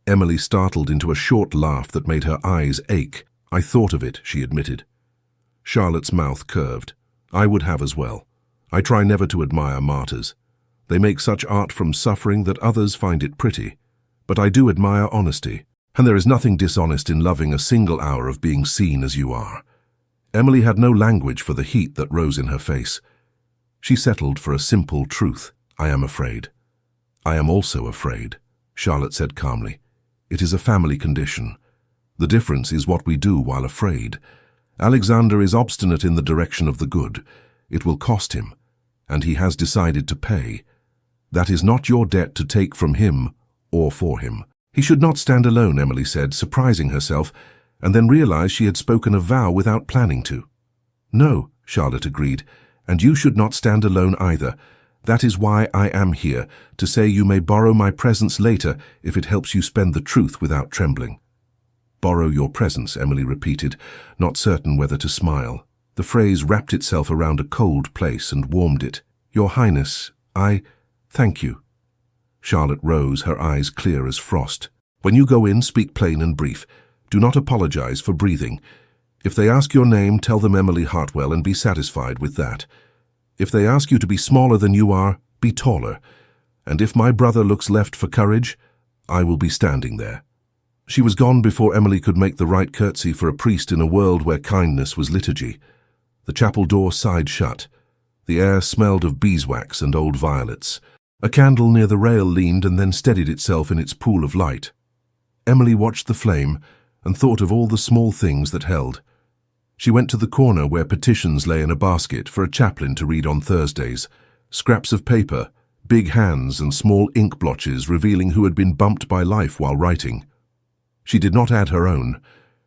Emily startled into a short laugh that made her eyes ache. "I thought of it," she admitted. Charlotte's mouth curved. "I would have as well. I try never to admire martyrs. They make such art from suffering that others find it pretty. But I do admire honesty. And there is nothing dishonest in loving a single hour of being seen as you are." Emily had no language for the heat that rose in her face. She settled for a simple truth. "I am afraid." "I am also afraid," Charlotte said calmly. "It is a family condition. The difference is what we do while afraid. Alexander is obstinate in the direction of the good. It will cost him, and he has decided to pay. That is not your debt to take from him or for him." "He should not stand alone," Emily said, surprising herself, and then realized she had spoken a vow without planning to. "No," Charlotte agreed, "and you should not stand alone either. That is why I am here, to say you may borrow my presence later if it helps you spend the truth without trembling." "Borrow your presence," Emily repeated, not certain whether to smile. The phrase wrapped itself around a cold place and warmed it. "Your Highness, thank you." Charlotte rose, her eyes clear as frost. "When you go in, speak plain and brief. Do not apologize for breathing. If they ask your name, tell them Emily Hartwell and be satisfied with that. If they ask you to be smaller than you are, be taller. And if my brother looks left for courage, I will be standing there." She was gone before Emily could make the right curtsy for a priest in a world where kindness was liturgy. The chapel door sighed shut. The air smelled of beeswax and old violets. A candle near the rail leaned and then steadied itself in its pool of light. Emily watched the flame and thought of all the small things that held. She went to the corner where petitions lay in a basket for a chaplain to read on Thursdays, scraps of paper, big hands and small ink blotches revealing who had been bumped by life while writing. She did not add her own.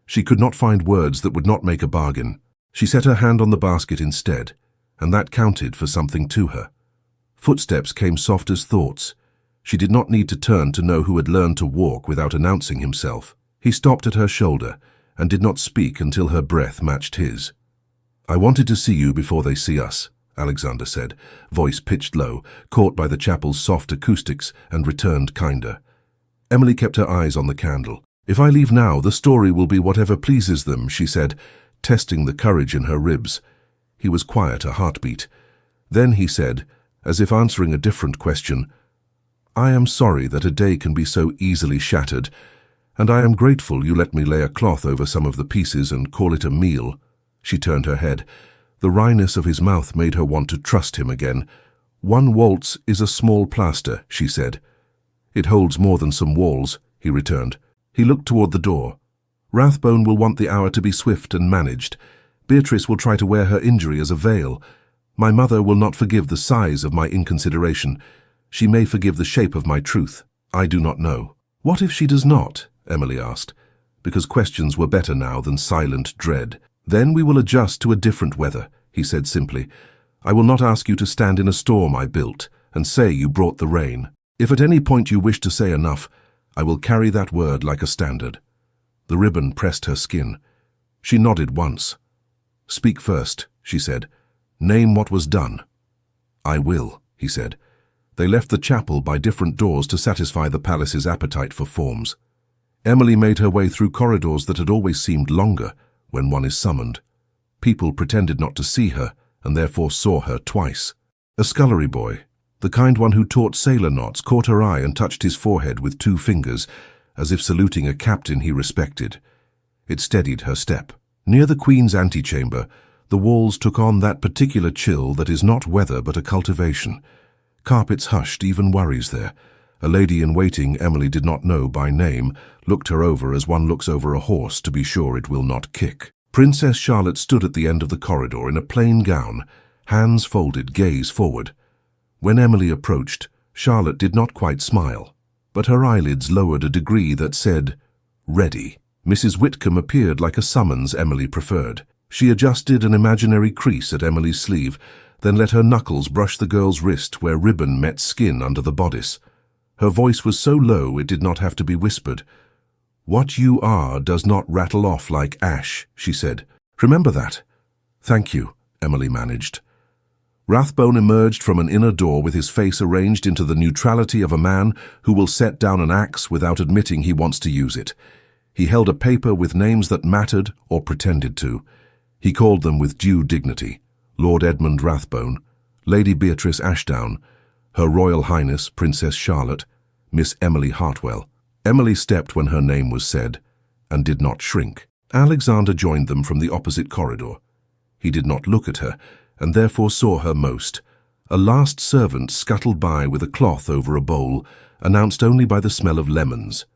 She could not find words that would not make a bargain. She set her hand on the basket instead, and that counted for something to her. Footsteps came soft as thoughts. She did not need to turn to know who had learned to walk without announcing himself. He stopped at her shoulder, and did not speak until her breath matched his. "I wanted to see you before they see us," Alexander said, voice pitched low, caught by the chapel's soft acoustics, and returned kinder. Emily kept her eyes on the candle. "If I leave now, the story will be whatever pleases them," she said, testing the courage in her ribs. He was quiet, a heartbeat. Then he said, as if answering a different question, "I am sorry that a day can be so easily shattered, and I am grateful you let me lay a cloth over some of the pieces and call it a meal." She turned her head. The wryness of his mouth made her want to trust him again. "One waltz is a small plaster," she said. "It holds more than some walls," he returned. He looked toward the door. "Rathbone will want the hour to be swift and managed. Beatrice will try to wear her injury as a veil. My mother will not forgive the size of my inconsideration. She may forgive the shape of my truth. I do not know." "What if she does not?" Emily asked, because questions were better now than silent dread. "Then we will adjust to a different weather," he said simply. "I will not ask you to stand in a storm I built and say you brought the rain. If at any point you wish to say enough, I will carry that word like a standard." The ribbon pressed her skin. She nodded once. "Speak first," she said. "Name what was done." "I will," he said. They left the chapel by different doors to satisfy the palace's appetite for forms. Emily made her way through corridors that had always seemed longer when one is summoned. People pretended not to see her, and therefore saw her twice. A scullery boy, the kind one who taught sailor knots, caught her eye and touched his forehead with 2 fingers, as if saluting a captain he respected. It steadied her step. Near the Queen's antechamber, the walls took on that particular chill that is not weather but a cultivation. Carpets hushed, even worries there. A lady-in-waiting Emily did not know by name looked her over as one looks over a horse to be sure it will not kick. Princess Charlotte stood at the end of the corridor in a plain gown, hands folded, gaze forward. When Emily approached, Charlotte did not quite smile, but her eyelids lowered a degree that said, "Ready." Mrs. Whitcomb appeared like a summons Emily preferred. She adjusted an imaginary crease at Emily's sleeve, then let her knuckles brush the girl's wrist where ribbon met skin under the bodice. Her voice was so low it did not have to be whispered. "What you are does not rattle off like ash," she said. "Remember that." "Thank you," Emily managed. Rathbone emerged from an inner door with his face arranged into the neutrality of a man who will set down an axe without admitting he wants to use it. He held a paper with names that mattered or pretended to. He called them with due dignity: Lord Edmund Rathbone, Lady Beatrice Ashdown, Her Royal Highness Princess Charlotte, Miss Emily Hartwell. Emily stepped when her name was said, and did not shrink. Alexander joined them from the opposite corridor. He did not look at her, and therefore saw her most. A last servant scuttled by with a cloth over a bowl, announced only by the smell of lemons.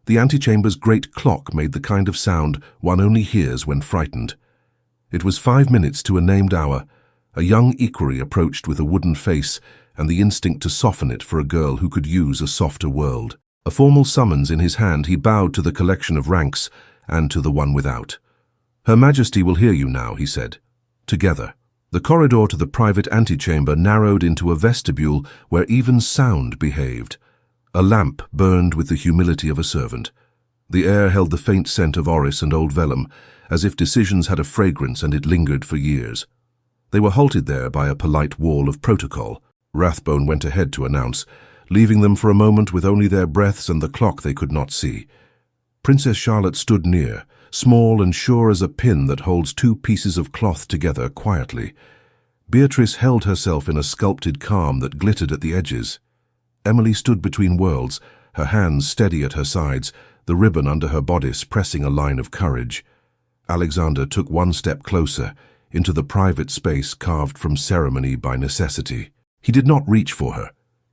The antechamber's great clock made the kind of sound one only hears when frightened. It was 5 minutes to a named hour. A young equerry approached with a wooden face and the instinct to soften it for a girl who could use a softer world. A formal summons in his hand, he bowed to the collection of ranks and to the one without. "Her Majesty will hear you now," he said. Together. The corridor to the private antechamber narrowed into a vestibule where even sound behaved. A lamp burned with the humility of a servant. The air held the faint scent of orris and old vellum, as if decisions had a fragrance and it lingered for years. They were halted there by a polite wall of protocol. Rathbone went ahead to announce, leaving them for a moment with only their breaths and the clock they could not see. Princess Charlotte stood near, small and sure as a pin that holds 2 pieces of cloth together quietly. Beatrice held herself in a sculpted calm that glittered at the edges. Emily stood between worlds, her hands steady at her sides, the ribbon under her bodice pressing a line of courage. Alexander took 1 step closer, into the private space carved from ceremony by necessity. He did not reach for her.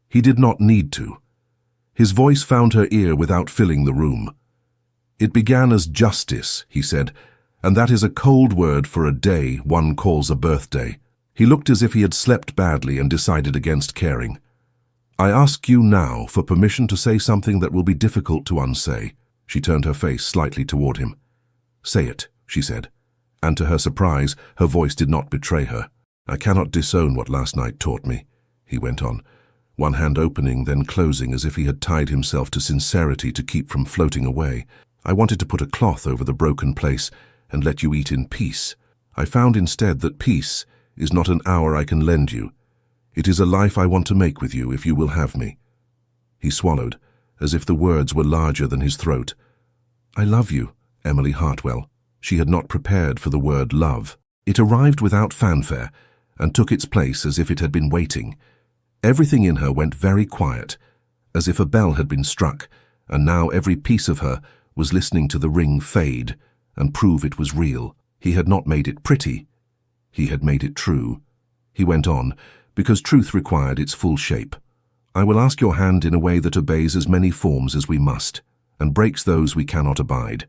He did not need to. His voice found her ear without filling the room. "It began as justice," he said, "and that is a cold word for a day one calls a birthday." He looked as if he had slept badly and decided against caring. "I ask you now for permission to say something that will be difficult to unsay." She turned her face slightly toward him. "Say it," she said, and to her surprise, her voice did not betray her. "I cannot disown what last night taught me," he went on, one hand opening, then closing as if he had tied himself to sincerity to keep from floating away. I wanted to put a cloth over the broken place and let you eat in peace. I found instead that peace is not an hour I can lend you. It is a life I want to make with you if you will have me." He swallowed, as if the words were larger than his throat. "I love you, Emily Hartwell." She had not prepared for the word love. It arrived without fanfare and took its place as if it had been waiting. Everything in her went very quiet, as if a bell had been struck, and now every piece of her was listening to the ring fade and prove it was real. He had not made it pretty. He had made it true. He went on, because truth required its full shape. "I will ask your hand in a way that obeys as many forms as we must, and breaks those we cannot abide.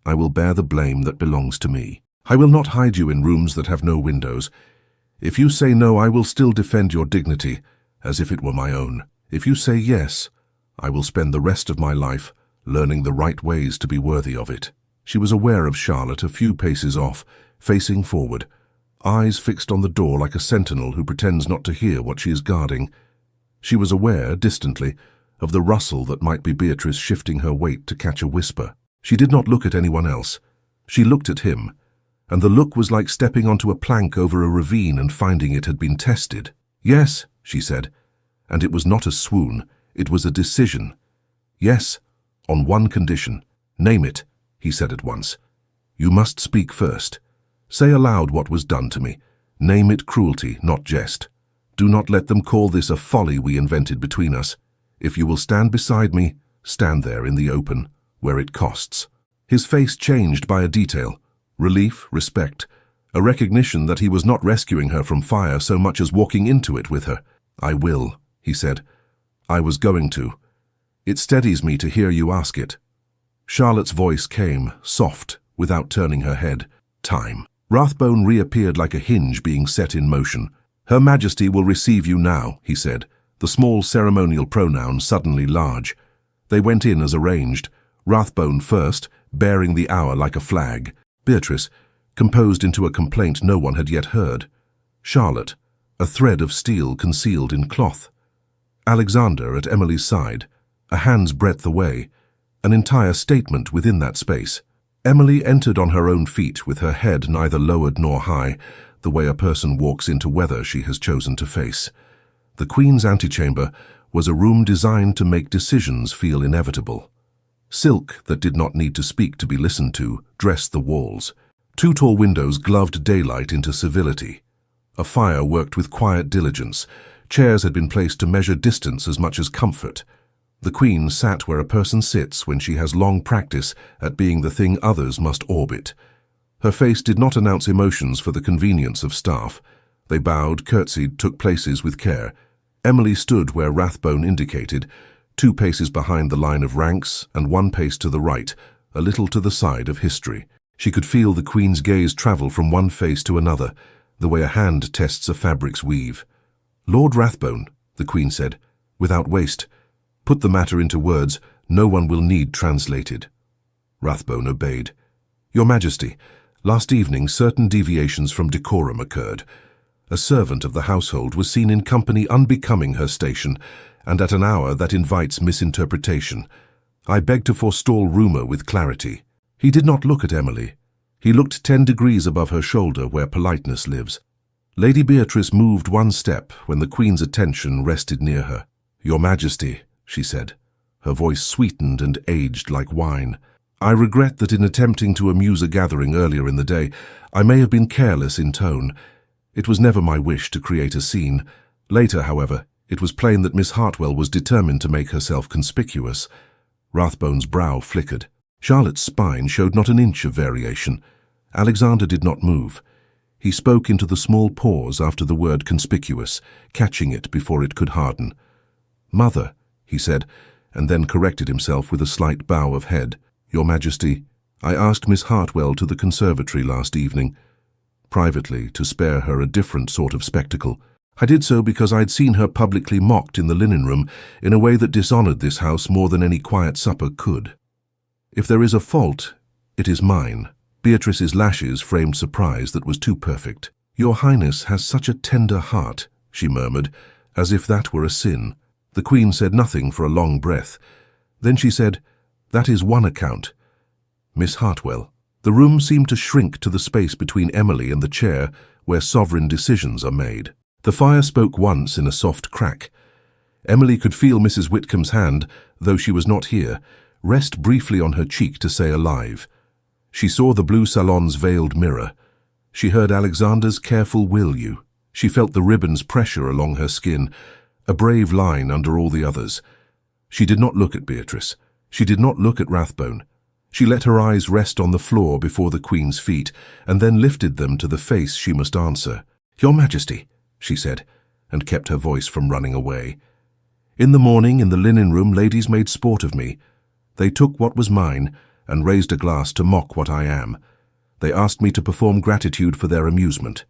I will bear the blame that belongs to me. I will not hide you in rooms that have no windows. If you say no, I will still defend your dignity, as if it were my own. If you say yes, I will spend the rest of my life learning the right ways to be worthy of it." She was aware of Charlotte a few paces off, facing forward, eyes fixed on the door like a sentinel who pretends not to hear what she is guarding. She was aware, distantly, of the rustle that might be Beatrice shifting her weight to catch a whisper. She did not look at anyone else. She looked at him, and the look was like stepping onto a plank over a ravine and finding it had been tested. "Yes," she said, and it was not a swoon, it was a decision. "Yes, on one condition." "Name it," he said at once. "You must speak first. Say aloud what was done to me. Name it cruelty, not jest. Do not let them call this a folly we invented between us. If you will stand beside me, stand there in the open, where it costs." His face changed by a detail. Relief, respect, a recognition that he was not rescuing her from fire so much as walking into it with her. "I will," he said. "I was going to. It steadies me to hear you ask it." Charlotte's voice came, soft, without turning her head. "Time." Rathbone reappeared like a hinge being set in motion. "Her Majesty will receive you now," he said, the small ceremonial pronoun suddenly large. They went in as arranged, Rathbone first, bearing the hour like a flag. Beatrice, composed into a complaint no one had yet heard. Charlotte, a thread of steel concealed in cloth. Alexander at Emily's side, a hand's breadth away, an entire statement within that space. Emily entered on her own feet with her head neither lowered nor high, the way a person walks into weather she has chosen to face. The Queen's antechamber was a room designed to make decisions feel inevitable. Silk that did not need to speak to be listened to dressed the walls. Two tall windows gloved daylight into civility. A fire worked with quiet diligence. Chairs had been placed to measure distance as much as comfort. The Queen sat where a person sits when she has long practice at being the thing others must orbit. Her face did not announce emotions for the convenience of staff. They bowed, curtsied, took places with care. Emily stood where Rathbone indicated, 2 paces behind the line of ranks and 1 pace to the right, a little to the side of history. She could feel the Queen's gaze travel from one face to another, the way a hand tests a fabric's weave. "Lord Rathbone," the Queen said, "without waste. Put the matter into words no one will need translated." Rathbone obeyed. "Your Majesty, last evening certain deviations from decorum occurred. A servant of the household was seen in company unbecoming her station, and at an hour that invites misinterpretation. I beg to forestall rumour with clarity." He did not look at Emily. He looked 10 degrees above her shoulder where politeness lives. Lady Beatrice moved 1 step when the Queen's attention rested near her. "Your Majesty," she said, her voice sweetened and aged like wine. "I regret that in attempting to amuse a gathering earlier in the day, I may have been careless in tone. It was never my wish to create a scene. Later, however, it was plain that Miss Hartwell was determined to make herself conspicuous." Rathbone's brow flickered. Charlotte's spine showed not an inch of variation. Alexander did not move. He spoke into the small pause after the word conspicuous, catching it before it could harden. "Mother," he said, and then corrected himself with a slight bow of head. "Your Majesty, I asked Miss Hartwell to the conservatory last evening, privately, to spare her a different sort of spectacle. I did so because I'd seen her publicly mocked in the linen room in a way that dishonoured this house more than any quiet supper could. If there is a fault, it is mine." Beatrice's lashes framed surprise that was too perfect. "Your Highness has such a tender heart," she murmured, as if that were a sin. The Queen said nothing for a long breath. Then she said, "That is one account. Miss Hartwell. The room seemed to shrink to the space between Emily and the chair where sovereign decisions are made. The fire spoke once in a soft crack. Emily could feel Mrs. Whitcomb's hand, though she was not here, rest briefly on her cheek to say alive. She saw the blue salon's veiled mirror. She heard Alexander's careful will you. She felt the ribbon's pressure along her skin, a brave line under all the others. She did not look at Beatrice. She did not look at Rathbone. She let her eyes rest on the floor before the Queen's feet, and then lifted them to the face she must answer. "Your Majesty," she said, and kept her voice from running away. "In the morning, in the linen room, ladies made sport of me. They took what was mine, and raised a glass to mock what I am. They asked me to perform gratitude for their amusement.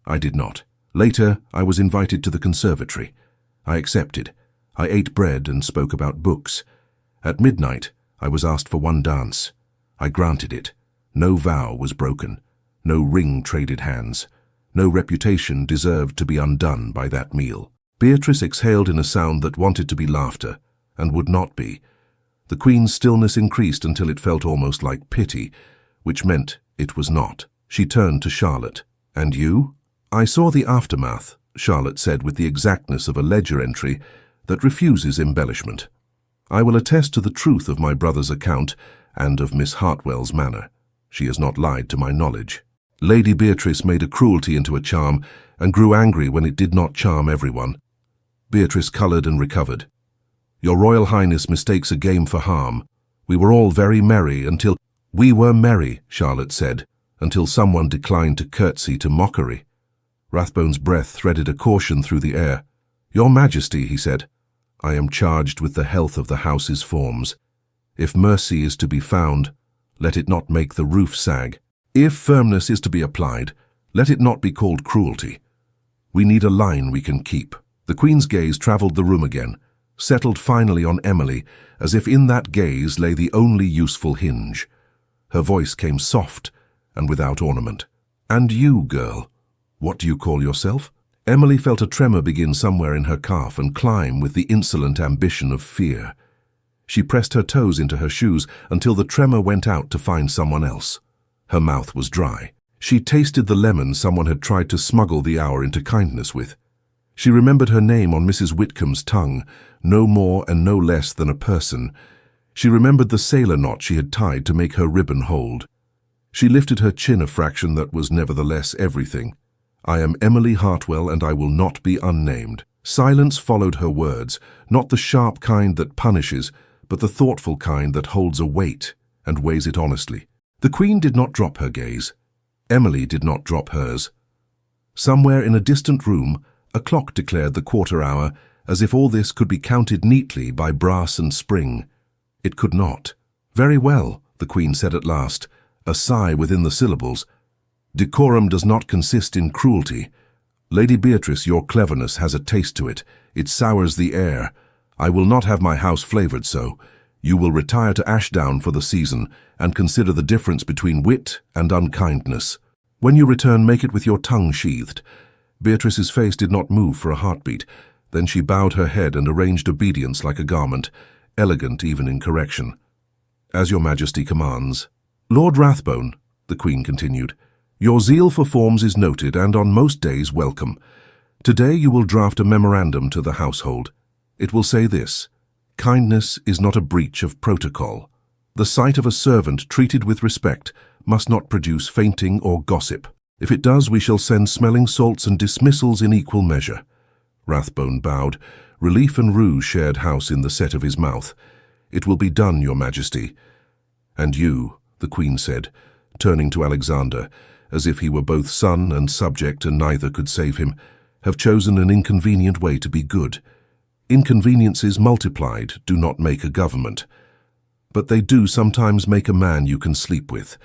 I did not. Later, I was invited to the conservatory. I accepted. I ate bread and spoke about books. At midnight, I was asked for one dance. I granted it. No vow was broken. No ring traded hands. No reputation deserved to be undone by that meal." Beatrice exhaled in a sound that wanted to be laughter, and would not be. The Queen's stillness increased until it felt almost like pity, which meant it was not. She turned to Charlotte. "And you?" "I saw the aftermath," Charlotte said with the exactness of a ledger entry that refuses embellishment. "I will attest to the truth of my brother's account and of Miss Hartwell's manner. She has not lied to my knowledge." Lady Beatrice made a cruelty into a charm and grew angry when it did not charm everyone. Beatrice coloured and recovered. "Your Royal Highness mistakes a game for harm. We were all very merry until—" "We were merry," Charlotte said, "until someone declined to curtsy to mockery." Rathbone's breath threaded a caution through the air. "Your Majesty," he said, "I am charged with the health of the house's forms. If mercy is to be found, let it not make the roof sag. If firmness is to be applied, let it not be called cruelty. We need a line we can keep." The Queen's gaze travelled the room again, settled finally on Emily, as if in that gaze lay the only useful hinge. Her voice came soft and without ornament. "And you, girl, what do you call yourself?" Emily felt a tremor begin somewhere in her calf and climb with the insolent ambition of fear. She pressed her toes into her shoes until the tremor went out to find someone else. Her mouth was dry. She tasted the lemon someone had tried to smuggle the hour into kindness with. She remembered her name on Mrs. Whitcomb's tongue, no more and no less than a person. She remembered the sailor knot she had tied to make her ribbon hold. She lifted her chin a fraction that was nevertheless everything. "I am Emily Hartwell, and I will not be unnamed." Silence followed her words, not the sharp kind that punishes, but the thoughtful kind that holds a weight and weighs it honestly. The Queen did not drop her gaze. Emily did not drop hers. Somewhere in a distant room, a clock declared the quarter hour, as if all this could be counted neatly by brass and spring. It could not. "Very well," the Queen said at last, a sigh within the syllables. "Decorum does not consist in cruelty. Lady Beatrice, your cleverness has a taste to it. It sours the air. I will not have my house flavoured so. You will retire to Ashdown for the season and consider the difference between wit and unkindness. When you return, make it with your tongue sheathed." Beatrice's face did not move for a heartbeat. Then she bowed her head and arranged obedience like a garment, elegant even in correction. "As your Majesty commands." "Lord Rathbone," the Queen continued, "your zeal for forms is noted and on most days welcome. Today you will draft a memorandum to the household. It will say this: kindness is not a breach of protocol. The sight of a servant treated with respect must not produce fainting or gossip. If it does, we shall send smelling salts and dismissals in equal measure." Rathbone bowed. Relief and rue shared house in the set of his mouth. "It will be done, your Majesty." "And you," the Queen said, turning to Alexander, as if he were both son and subject and neither could save him, "have chosen an inconvenient way to be good. Inconveniences multiplied do not make a government. But they do sometimes make a man you can sleep with,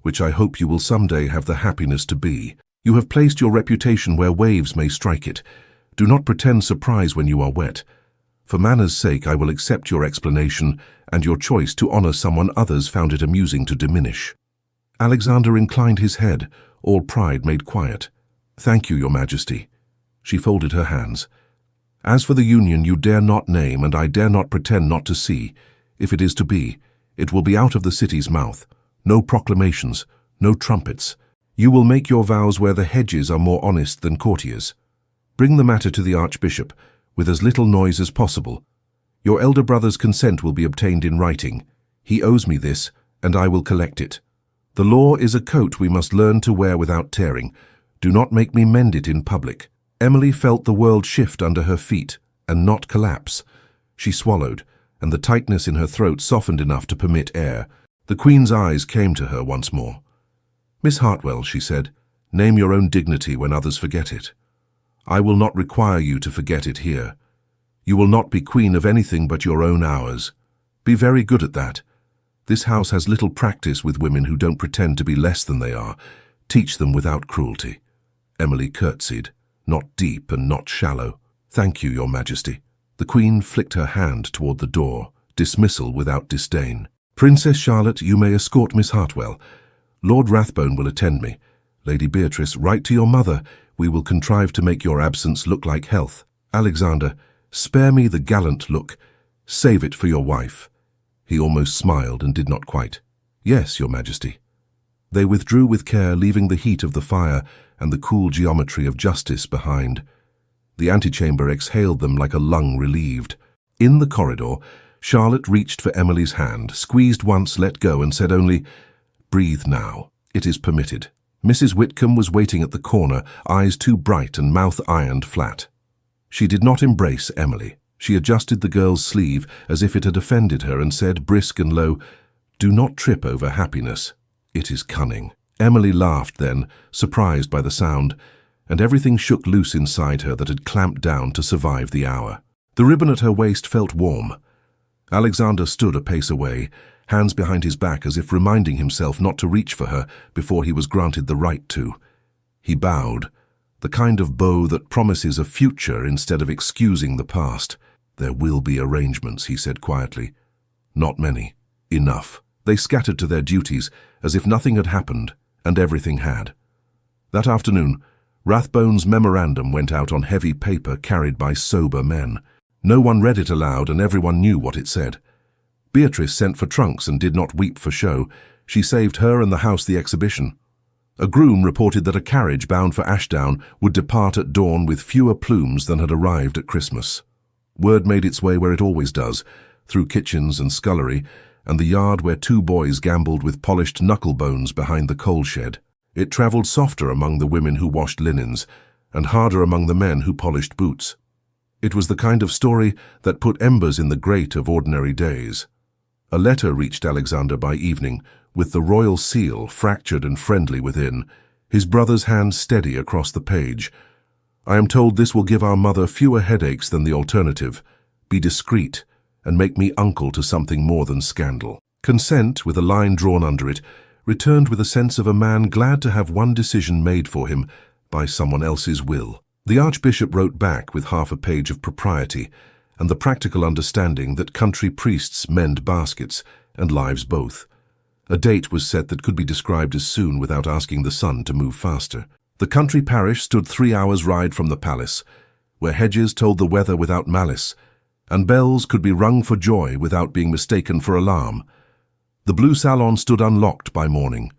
which I hope you will someday have the happiness to be. You have placed your reputation where waves may strike it. Do not pretend surprise when you are wet. For manners' sake I will accept your explanation and your choice to honour someone others found it amusing to diminish." Alexander inclined his head, all pride made quiet. "Thank you, your Majesty." She folded her hands. "As for the union you dare not name and I dare not pretend not to see, if it is to be, it will be out of the city's mouth. No proclamations, no trumpets. You will make your vows where the hedges are more honest than courtiers. Bring the matter to the Archbishop, with as little noise as possible. Your elder brother's consent will be obtained in writing. He owes me this, and I will collect it. The law is a coat we must learn to wear without tearing. Do not make me mend it in public." Emily felt the world shift under her feet, and not collapse. She swallowed, and the tightness in her throat softened enough to permit air. The Queen's eyes came to her once more. "Miss Hartwell," she said, "name your own dignity when others forget it. I will not require you to forget it here. You will not be queen of anything but your own hours. Be very good at that. This house has little practice with women who don't pretend to be less than they are. Teach them without cruelty." Emily curtsied, not deep and not shallow. "Thank you, Your Majesty." The Queen flicked her hand toward the door, dismissal without disdain. "Princess Charlotte, you may escort Miss Hartwell. Lord Rathbone will attend me. Lady Beatrice, write to your mother. We will contrive to make your absence look like health. Alexander, spare me the gallant look. Save it for your wife." He almost smiled and did not quite. "Yes, Your Majesty." They withdrew with care, leaving the heat of the fire and the cool geometry of justice behind. The antechamber exhaled them like a lung relieved. In the corridor, Charlotte reached for Emily's hand, squeezed once, let go, and said only, "Breathe now. It is permitted." Mrs. Whitcomb was waiting at the corner, eyes too bright and mouth ironed flat. She did not embrace Emily. She adjusted the girl's sleeve as if it had offended her and said, brisk and low, "Do not trip over happiness. It is cunning." Emily laughed then, surprised by the sound, and everything shook loose inside her that had clamped down to survive the hour. The ribbon at her waist felt warm. Alexander stood a pace away, hands behind his back as if reminding himself not to reach for her before he was granted the right to. He bowed, the kind of bow that promises a future instead of excusing the past. "There will be arrangements," he said quietly. "Not many. Enough." They scattered to their duties as if nothing had happened, and everything had. That afternoon, Rathbone's memorandum went out on heavy paper carried by sober men. No one read it aloud, and everyone knew what it said. Beatrice sent for trunks and did not weep for show. She saved her and the house the exhibition. A groom reported that a carriage bound for Ashdown would depart at dawn with fewer plumes than had arrived at Christmas. Word made its way where it always does, through kitchens and scullery, and the yard where two boys gambled with polished knuckle-bones behind the coal shed. It travelled softer among the women who washed linens, and harder among the men who polished boots. It was the kind of story that put embers in the grate of ordinary days. A letter reached Alexander by evening, with the royal seal fractured and friendly within, his brother's hand steady across the page. "I am told this will give our mother fewer headaches than the alternative. Be discreet, and make me uncle to something more than scandal." Consent, with a line drawn under it, returned with a sense of a man glad to have one decision made for him by someone else's will. The Archbishop wrote back with half a page of propriety, and the practical understanding that country priests mend baskets, and lives both. A date was set that could be described as soon without asking the sun to move faster. The country parish stood 3 hours' ride from the palace, where hedges told the weather without malice, and bells could be rung for joy without being mistaken for alarm. The blue salon stood unlocked by morning.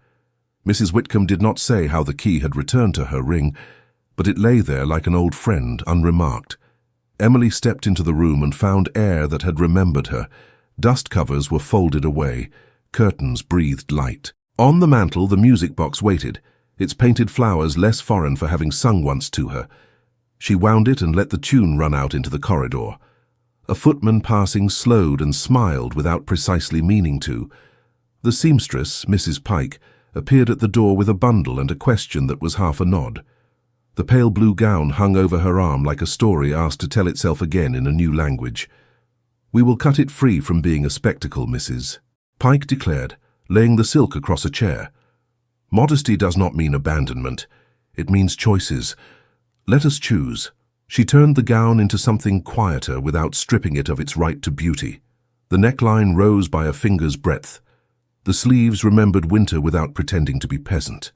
Mrs. Whitcomb did not say how the key had returned to her ring, but it lay there like an old friend, unremarked. Emily stepped into the room and found air that had remembered her. Dust covers were folded away. Curtains breathed light. On the mantel the music box waited, its painted flowers less foreign for having sung once to her. She wound it and let the tune run out into the corridor. A footman passing slowed and smiled without precisely meaning to. The seamstress, Mrs. Pike, appeared at the door with a bundle and a question that was half a nod. The pale blue gown hung over her arm like a story asked to tell itself again in a new language. "We will cut it free from being a spectacle, Mrs." Pike declared, laying the silk across a chair. "Modesty does not mean abandonment. It means choices. Let us choose." She turned the gown into something quieter without stripping it of its right to beauty. The neckline rose by a finger's breadth. The sleeves remembered winter without pretending to be peasant.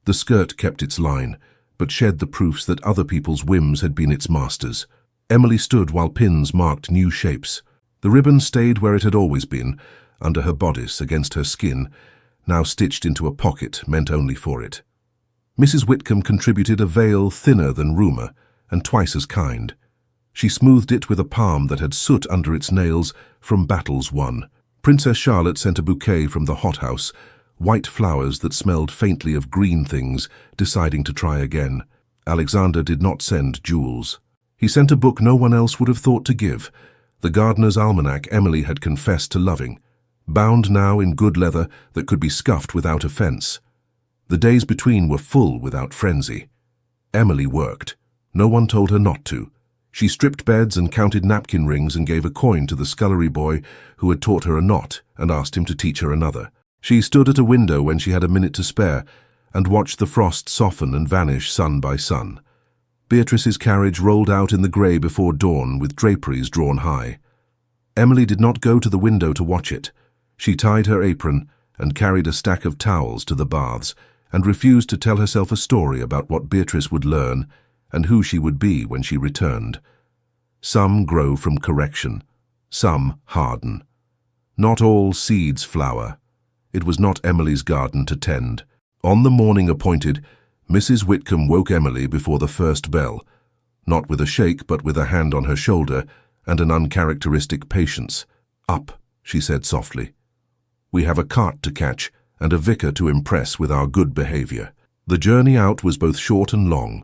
The skirt kept its line, but shed the proofs that other people's whims had been its masters. Emily stood while pins marked new shapes. The ribbon stayed where it had always been, under her bodice, against her skin. now stitched into a pocket meant only for it. Mrs. Whitcomb contributed a veil thinner than rumour and twice as kind. She smoothed it with a palm that had soot under its nails from battles won. Princess Charlotte sent a bouquet from the hothouse, white flowers that smelled faintly of green things, deciding to try again. Alexander did not send jewels. He sent a book no one else would have thought to give, the gardener's almanac Emily had confessed to loving, bound now in good leather that could be scuffed without offence. The days between were full without frenzy. Emily worked. No one told her not to. She stripped beds and counted napkin rings and gave a coin to the scullery boy who had taught her a knot and asked him to teach her another. She stood at a window when she had a minute to spare and watched the frost soften and vanish sun by sun. Beatrice's carriage rolled out in the grey before dawn with draperies drawn high. Emily did not go to the window to watch it. She tied her apron and carried a stack of towels to the baths and refused to tell herself a story about what Beatrice would learn and who she would be when she returned. Some grow from correction. Some harden. Not all seeds flower. It was not Emily's garden to tend. On the morning appointed, Mrs. Whitcomb woke Emily before the first bell, not with a shake but with a hand on her shoulder and an uncharacteristic patience. "Up," she said softly. "We have a cart to catch and a vicar to impress with our good behaviour." The journey out was both short and long.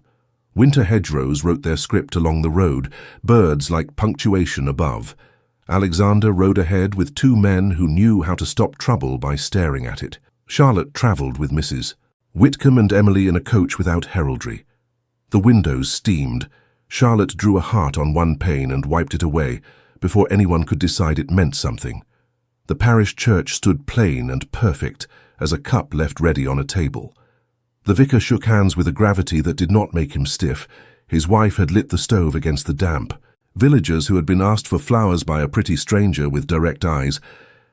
Winter hedgerows wrote their script along the road, birds like punctuation above. Alexander rode ahead with two men who knew how to stop trouble by staring at it. Charlotte travelled with Mrs. Whitcomb and Emily in a coach without heraldry. The windows steamed. Charlotte drew a heart on one pane and wiped it away before anyone could decide it meant something. The parish church stood plain and perfect as a cup left ready on a table. The vicar shook hands with a gravity that did not make him stiff. His wife had lit the stove against the damp. Villagers who had been asked for flowers by a pretty stranger with direct eyes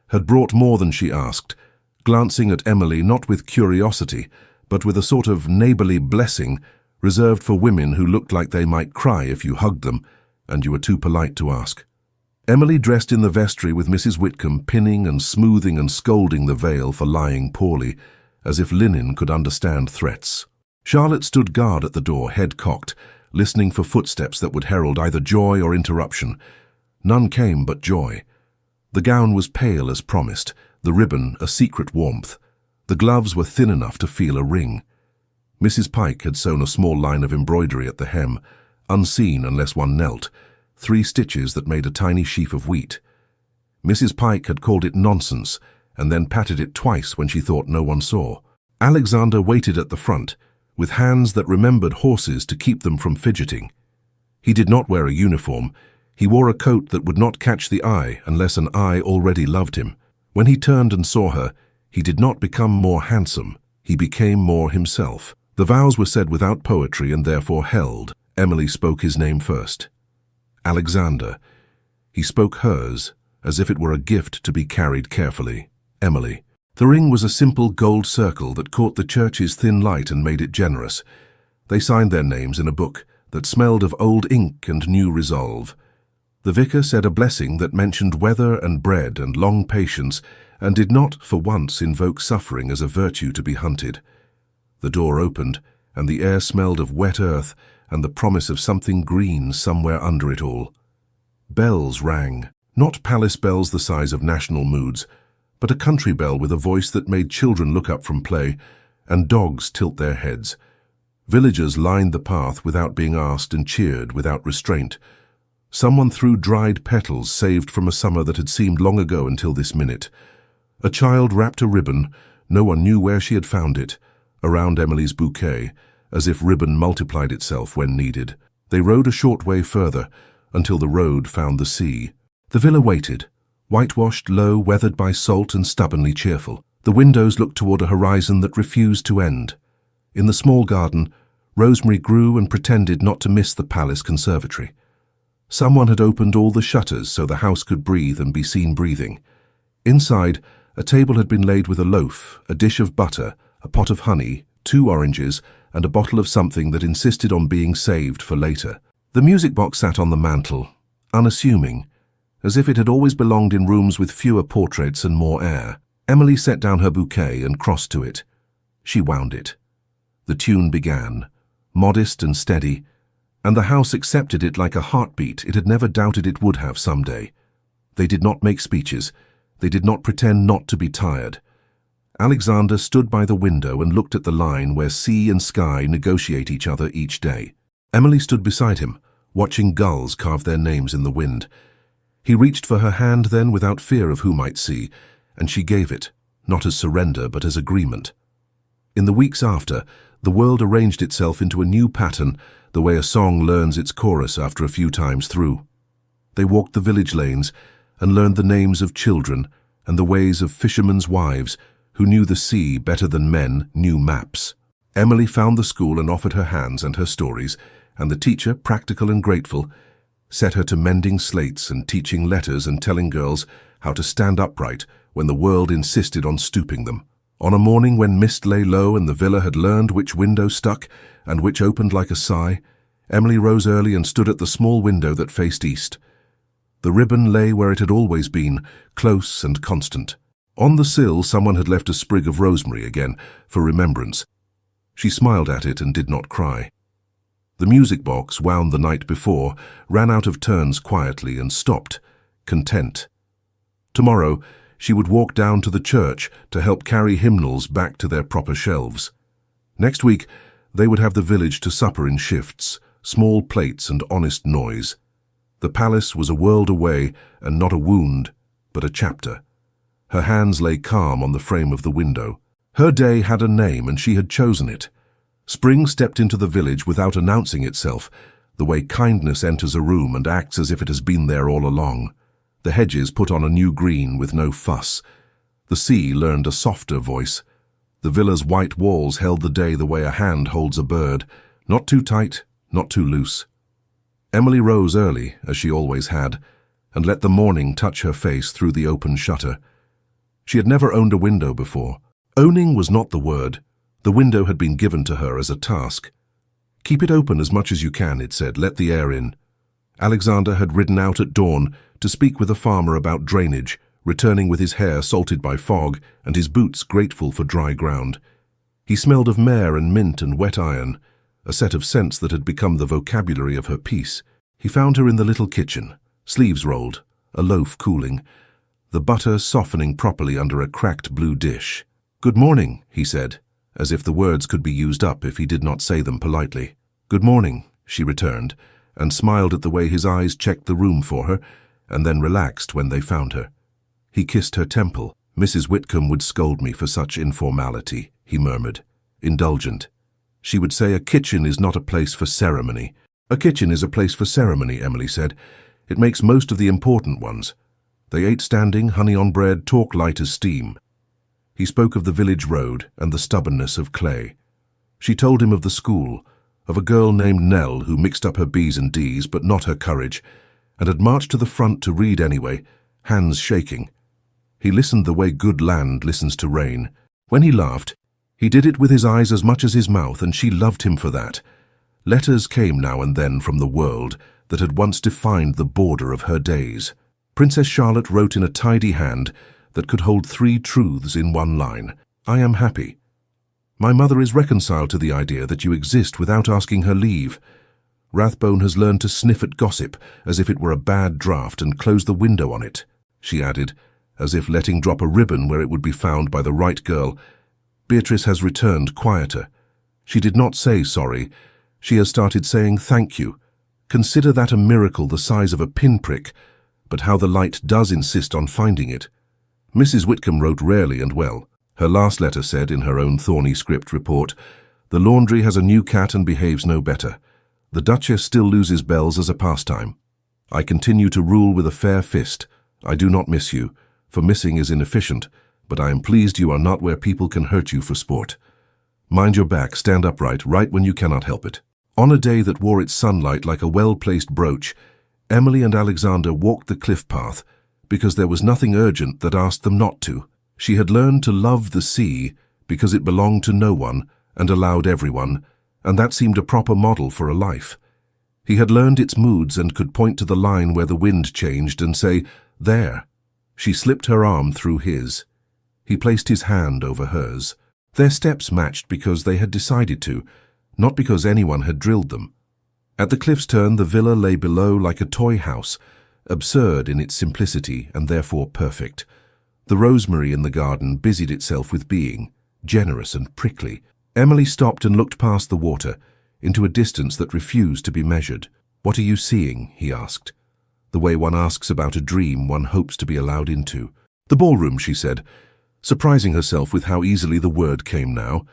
had brought more than she asked, glancing at Emily not with curiosity, but with a sort of neighbourly blessing reserved for women who looked like they might cry if you hugged them, and you were too polite to ask. Emily dressed in the vestry with Mrs. Whitcomb pinning and smoothing and scolding the veil for lying poorly, as if linen could understand threats. Charlotte stood guard at the door, head cocked, listening for footsteps that would herald either joy or interruption. None came but joy. The gown was pale as promised, the ribbon a secret warmth. The gloves were thin enough to feel a ring. Mrs. Pike had sewn a small line of embroidery at the hem, unseen unless one knelt, 3 stitches that made a tiny sheaf of wheat. Mrs. Pike had called it nonsense, and then patted it twice when she thought no one saw. Alexander waited at the front, with hands that remembered horses to keep them from fidgeting. He did not wear a uniform. He wore a coat that would not catch the eye unless an eye already loved him. When he turned and saw her, he did not become more handsome. He became more himself. The vows were said without poetry and therefore held. Emily spoke his name first. Alexander. He spoke hers, as if it were a gift to be carried carefully. Emily. The ring was a simple gold circle that caught the church's thin light and made it generous. They signed their names in a book that smelled of old ink and new resolve. The vicar said a blessing that mentioned weather and bread and long patience and did not, for once, invoke suffering as a virtue to be hunted. The door opened, and the air smelled of wet earth and the promise of something green somewhere under it all. Bells rang, not palace bells the size of national moods, but a country bell with a voice that made children look up from play and dogs tilt their heads. Villagers lined the path without being asked and cheered without restraint. Someone threw dried petals saved from a summer that had seemed long ago until this minute. A child wrapped a ribbon, no one knew where she had found it, around Emily's bouquet, as if ribbon multiplied itself when needed. They rode a short way further, until the road found the sea. The villa waited, whitewashed, low, weathered by salt and stubbornly cheerful. The windows looked toward a horizon that refused to end. In the small garden, rosemary grew and pretended not to miss the palace conservatory. Someone had opened all the shutters so the house could breathe and be seen breathing. Inside, a table had been laid with a loaf, a dish of butter, a pot of honey, 2 oranges, and a bottle of something that insisted on being saved for later. The music box sat on the mantel, unassuming, as if it had always belonged in rooms with fewer portraits and more air. Emily set down her bouquet and crossed to it. She wound it. The tune began, modest and steady, and the house accepted it like a heartbeat it had never doubted it would have someday. They did not make speeches. They did not pretend not to be tired. Alexander stood by the window and looked at the line where sea and sky negotiate each other each day. Emily stood beside him, watching gulls carve their names in the wind. He reached for her hand then without fear of who might see, and she gave it, not as surrender but as agreement. In the weeks after, the world arranged itself into a new pattern, the way a song learns its chorus after a few times through. They walked the village lanes and learned the names of children and the ways of fishermen's wives who knew the sea better than men knew maps. Emily found the school and offered her hands and her stories, and the teacher, practical and grateful, set her to mending slates and teaching letters and telling girls how to stand upright when the world insisted on stooping them. On a morning when mist lay low and the villa had learned which window stuck and which opened like a sigh, Emily rose early and stood at the small window that faced east. The ribbon lay where it had always been, close and constant. On the sill someone had left a sprig of rosemary again, for remembrance. She smiled at it and did not cry. The music box, wound the night before, ran out of turns quietly and stopped, content. Tomorrow, she would walk down to the church to help carry hymnals back to their proper shelves. Next week, they would have the village to supper in shifts, small plates and honest noise. The palace was a world away and not a wound, but a chapter. Her hands lay calm on the frame of the window. Her day had a name and she had chosen it. Spring stepped into the village without announcing itself, the way kindness enters a room and acts as if it has been there all along. The hedges put on a new green with no fuss. The sea learned a softer voice. The villa's white walls held the day the way a hand holds a bird, not too tight, not too loose. Emily rose early, as she always had, and let the morning touch her face through the open shutter. She had never owned a window before. Owning was not the word. The window had been given to her as a task. Keep it open as much as you can, it said, let the air in. Alexander had ridden out at dawn to speak with a farmer about drainage, returning with his hair salted by fog and his boots grateful for dry ground. He smelled of mare and mint and wet iron, a set of scents that had become the vocabulary of her peace. He found her in the little kitchen, sleeves rolled, a loaf cooling, the butter softening properly under a cracked blue dish. "Good morning," he said, as if the words could be used up if he did not say them politely. "Good morning," she returned, and smiled at the way his eyes checked the room for her, and then relaxed when they found her. He kissed her temple. "Mrs. Whitcomb would scold me for such informality," he murmured, indulgent. "She would say a kitchen is not a place for ceremony." "A kitchen is a place for ceremony," Emily said. "It makes most of the important ones." They ate standing, honey on bread, talk light as steam. He spoke of the village road and the stubbornness of clay. She told him of the school, of a girl named Nell who mixed up her B's and D's but not her courage, and had marched to the front to read anyway, hands shaking. He listened the way good land listens to rain. When he laughed, he did it with his eyes as much as his mouth, and she loved him for that. Letters came now and then from the world that had once defined the border of her days. Princess Charlotte wrote in a tidy hand that could hold 3 truths in one line. "I am happy. My mother is reconciled to the idea that you exist without asking her leave. Rathbone has learned to sniff at gossip as if it were a bad draught and close the window on it," she added, as if letting drop a ribbon where it would be found by the right girl. "Beatrice has returned quieter. She did not say sorry. She has started saying thank you. Consider that a miracle the size of a pinprick, but how the light does insist on finding it." Mrs. Whitcomb wrote rarely and well. Her last letter said, in her own thorny script report, "The laundry has a new cat and behaves no better. The Duchess still loses bells as a pastime. I continue to rule with a fair fist. I do not miss you, for missing is inefficient, but I am pleased you are not where people can hurt you for sport. Mind your back, stand upright, write when you cannot help it." On a day that wore its sunlight like a well-placed brooch, Emily and Alexander walked the cliff path because there was nothing urgent that asked them not to. She had learned to love the sea because it belonged to no one and allowed everyone, and that seemed a proper model for a life. He had learned its moods and could point to the line where the wind changed and say, "There." She slipped her arm through his. He placed his hand over hers. Their steps matched because they had decided to, not because anyone had drilled them. At the cliff's turn, the villa lay below like a toy house, absurd in its simplicity and therefore perfect. The rosemary in the garden busied itself with being, generous and prickly. Emily stopped and looked past the water, into a distance that refused to be measured. "What are you seeing?" he asked. The way one asks about a dream one hopes to be allowed into. "The ballroom," she said, surprising herself with how easily the word came now.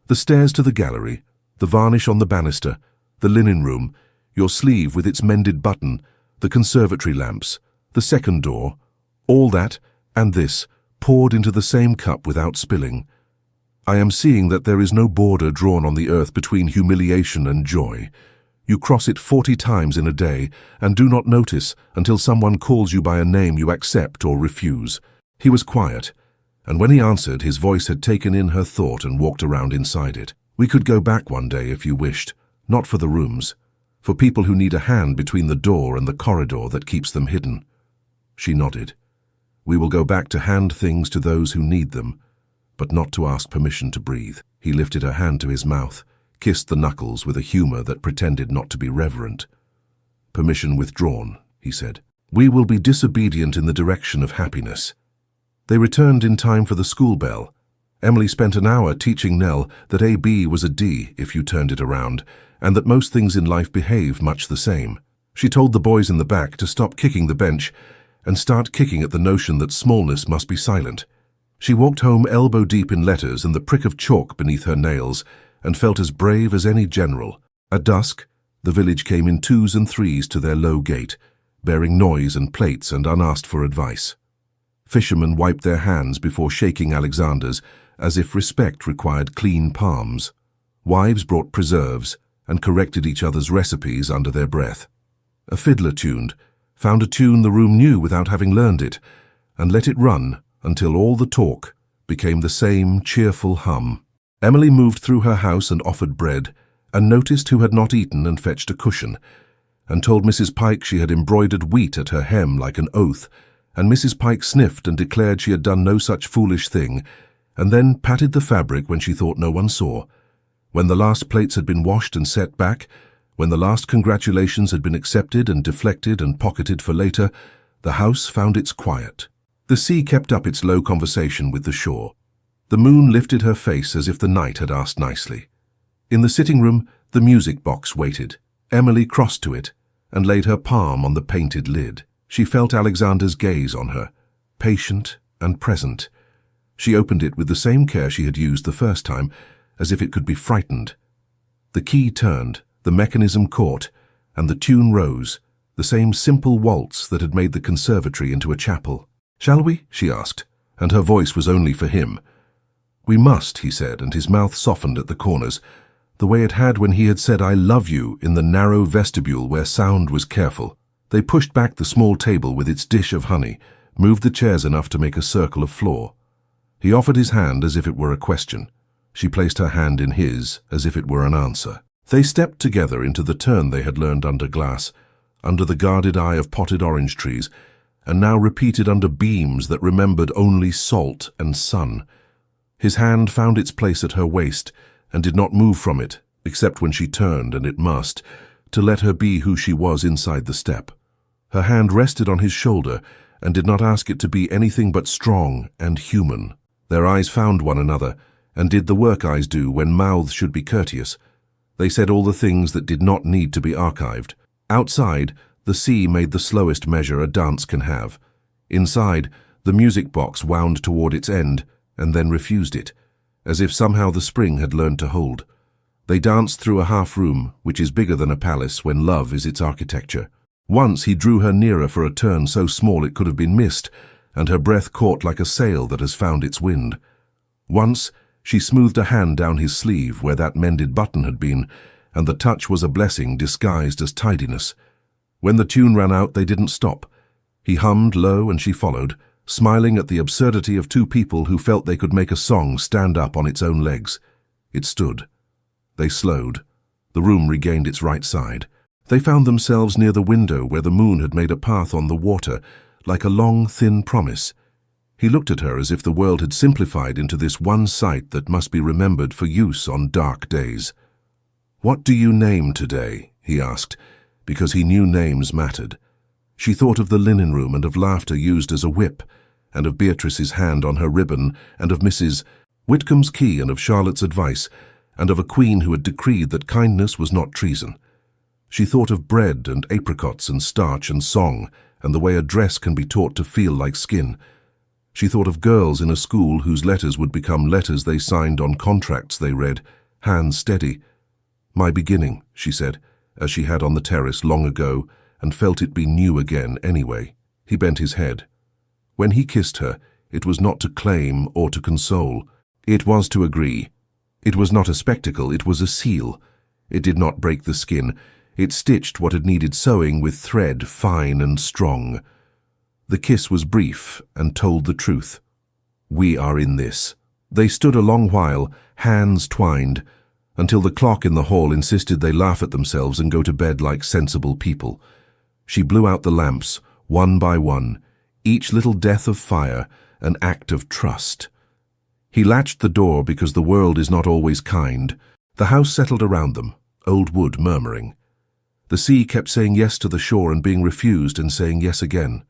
"The stairs to the gallery, the varnish on the banister, the linen room, your sleeve with its mended button, the conservatory lamps, the second door, all that, and this, poured into the same cup without spilling. I am seeing that there is no border drawn on the earth between humiliation and joy. You cross it 40 times in a day and do not notice until someone calls you by a name you accept or refuse." He was quiet, and when he answered, his voice had taken in her thought and walked around inside it. "We could go back one day if you wished, not for the rooms, for people who need a hand between the door and the corridor that keeps them hidden." She nodded. "We will go back to hand things to those who need them, but not to ask permission to breathe." He lifted her hand to his mouth, kissed the knuckles with a humor that pretended not to be reverent. "Permission withdrawn," he said. "We will be disobedient in the direction of happiness." They returned in time for the school bell. Emily spent an hour teaching Nell that AB was a D if you turned it around, and that most things in life behave much the same. She told the boys in the back to stop kicking the bench and start kicking at the notion that smallness must be silent. She walked home elbow-deep in letters and the prick of chalk beneath her nails, and felt as brave as any general. At dusk, the village came in 2s and 3s to their low gate, bearing noise and plates and unasked for advice. Fishermen wiped their hands before shaking Alexander's, as if respect required clean palms. Wives brought preserves and corrected each other's recipes under their breath. A fiddler found a tune the room knew without having learned it, and let it run until all the talk became the same cheerful hum. Emily moved through her house and offered bread, and noticed who had not eaten and fetched a cushion, and told Mrs. Pike she had embroidered wheat at her hem like an oath, and Mrs. Pike sniffed and declared she had done no such foolish thing, and then patted the fabric when she thought no one saw. When the last plates had been washed and set back, when the last congratulations had been accepted and deflected and pocketed for later, the house found its quiet. The sea kept up its low conversation with the shore. The moon lifted her face as if the night had asked nicely. In the sitting room, the music box waited. Emily crossed to it and laid her palm on the painted lid. She felt Alexander's gaze on her, patient and present. She opened it with the same care she had used the first time, as if it could be frightened. The key turned, the mechanism caught, and the tune rose, the same simple waltz that had made the conservatory into a chapel. "Shall we?" she asked, and her voice was only for him. "We must," he said, and his mouth softened at the corners, the way it had when he had said "I love you" in the narrow vestibule where sound was careful. They pushed back the small table with its dish of honey, moved the chairs enough to make a circle of floor. He offered his hand as if it were a question. She placed her hand in his as if it were an answer. They stepped together into the turn they had learned under glass, under the guarded eye of potted orange trees, and now repeated under beams that remembered only salt and sun. His hand found its place at her waist and did not move from it, except when she turned, and it must, to let her be who she was inside the step. Her hand rested on his shoulder and did not ask it to be anything but strong and human. Their eyes found one another and did the work eyes do when mouths should be courteous. They said all the things that did not need to be archived. Outside, the sea made the slowest measure a dance can have. Inside, the music box wound toward its end and then refused it, as if somehow the spring had learned to hold. They danced through a half-room, which is bigger than a palace when love is its architecture. Once he drew her nearer for a turn so small it could have been missed, and her breath caught like a sail that has found its wind. Once she smoothed a hand down his sleeve where that mended button had been, and the touch was a blessing disguised as tidiness. When the tune ran out, they didn't stop. He hummed low and she followed, smiling at the absurdity of two people who felt they could make a song stand up on its own legs. It stood. They slowed. The room regained its right side. They found themselves near the window where the moon had made a path on the water, like a long, thin promise. He looked at her as if the world had simplified into this one sight that must be remembered for use on dark days. "What do you name today?" he asked, because he knew names mattered. She thought of the linen room and of laughter used as a whip, and of Beatrice's hand on her ribbon, and of Mrs. Whitcomb's key, and of Charlotte's advice, and of a queen who had decreed that kindness was not treason. She thought of bread and apricots and starch and song, and the way a dress can be taught to feel like skin. She thought of girls in a school whose letters would become letters they signed on contracts they read, hands steady. "My beginning," she said, as she had on the terrace long ago, and felt it be new again anyway. He bent his head. When he kissed her, it was not to claim or to console. It was to agree. It was not a spectacle, it was a seal. It did not break the skin. It stitched what had needed sewing with thread fine and strong. The kiss was brief and told the truth. "We are in this." They stood a long while, hands twined, until the clock in the hall insisted they laugh at themselves and go to bed like sensible people. She blew out the lamps, one by one, each little death of fire, an act of trust. He latched the door because the world is not always kind. The house settled around them, old wood murmuring. The sea kept saying yes to the shore and being refused and saying yes again.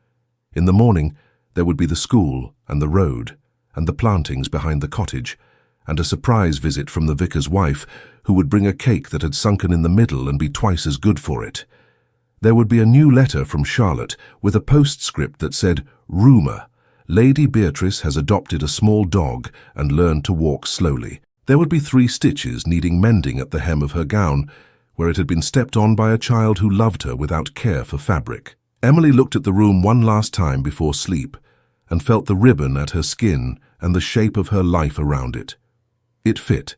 In the morning, there would be the school and the road and the plantings behind the cottage, and a surprise visit from the vicar's wife, who would bring a cake that had sunken in the middle and be twice as good for it. There would be a new letter from Charlotte with a postscript that said, "Rumour. Lady Beatrice has adopted a small dog and learned to walk slowly." There would be 3 stitches needing mending at the hem of her gown, where it had been stepped on by a child who loved her without care for fabric. Emily looked at the room one last time before sleep and felt the ribbon at her skin and the shape of her life around it. It fit,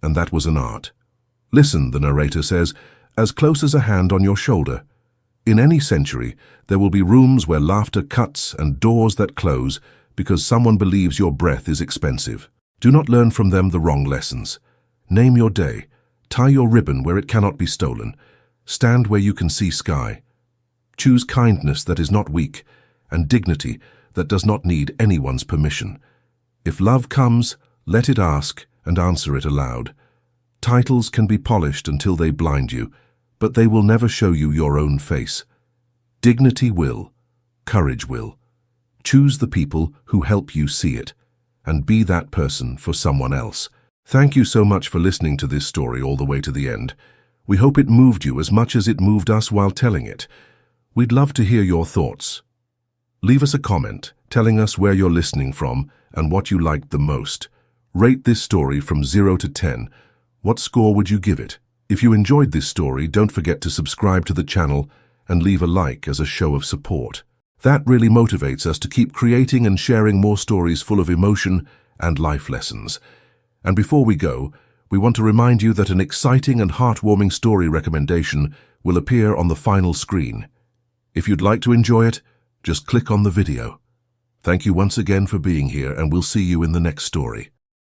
and that was an art. "Listen," the narrator says, "as close as a hand on your shoulder. In any century, there will be rooms where laughter cuts and doors that close because someone believes your breath is expensive. Do not learn from them the wrong lessons. Name your day. Tie your ribbon where it cannot be stolen. Stand where you can see sky. Choose kindness that is not weak, and dignity that does not need anyone's permission. If love comes, let it ask and answer it aloud. Titles can be polished until they blind you, but they will never show you your own face. Dignity will, courage will. Choose the people who help you see it, and be that person for someone else." Thank you so much for listening to this story all the way to the end. We hope it moved you as much as it moved us while telling it. We'd love to hear your thoughts. Leave us a comment telling us where you're listening from and what you liked the most. Rate this story from 0 to 10. What score would you give it? If you enjoyed this story, don't forget to subscribe to the channel and leave a like as a show of support. That really motivates us to keep creating and sharing more stories full of emotion and life lessons. And before we go, we want to remind you that an exciting and heartwarming story recommendation will appear on the final screen. If you'd like to enjoy it, just click on the video. Thank you once again for being here, and we'll see you in the next story.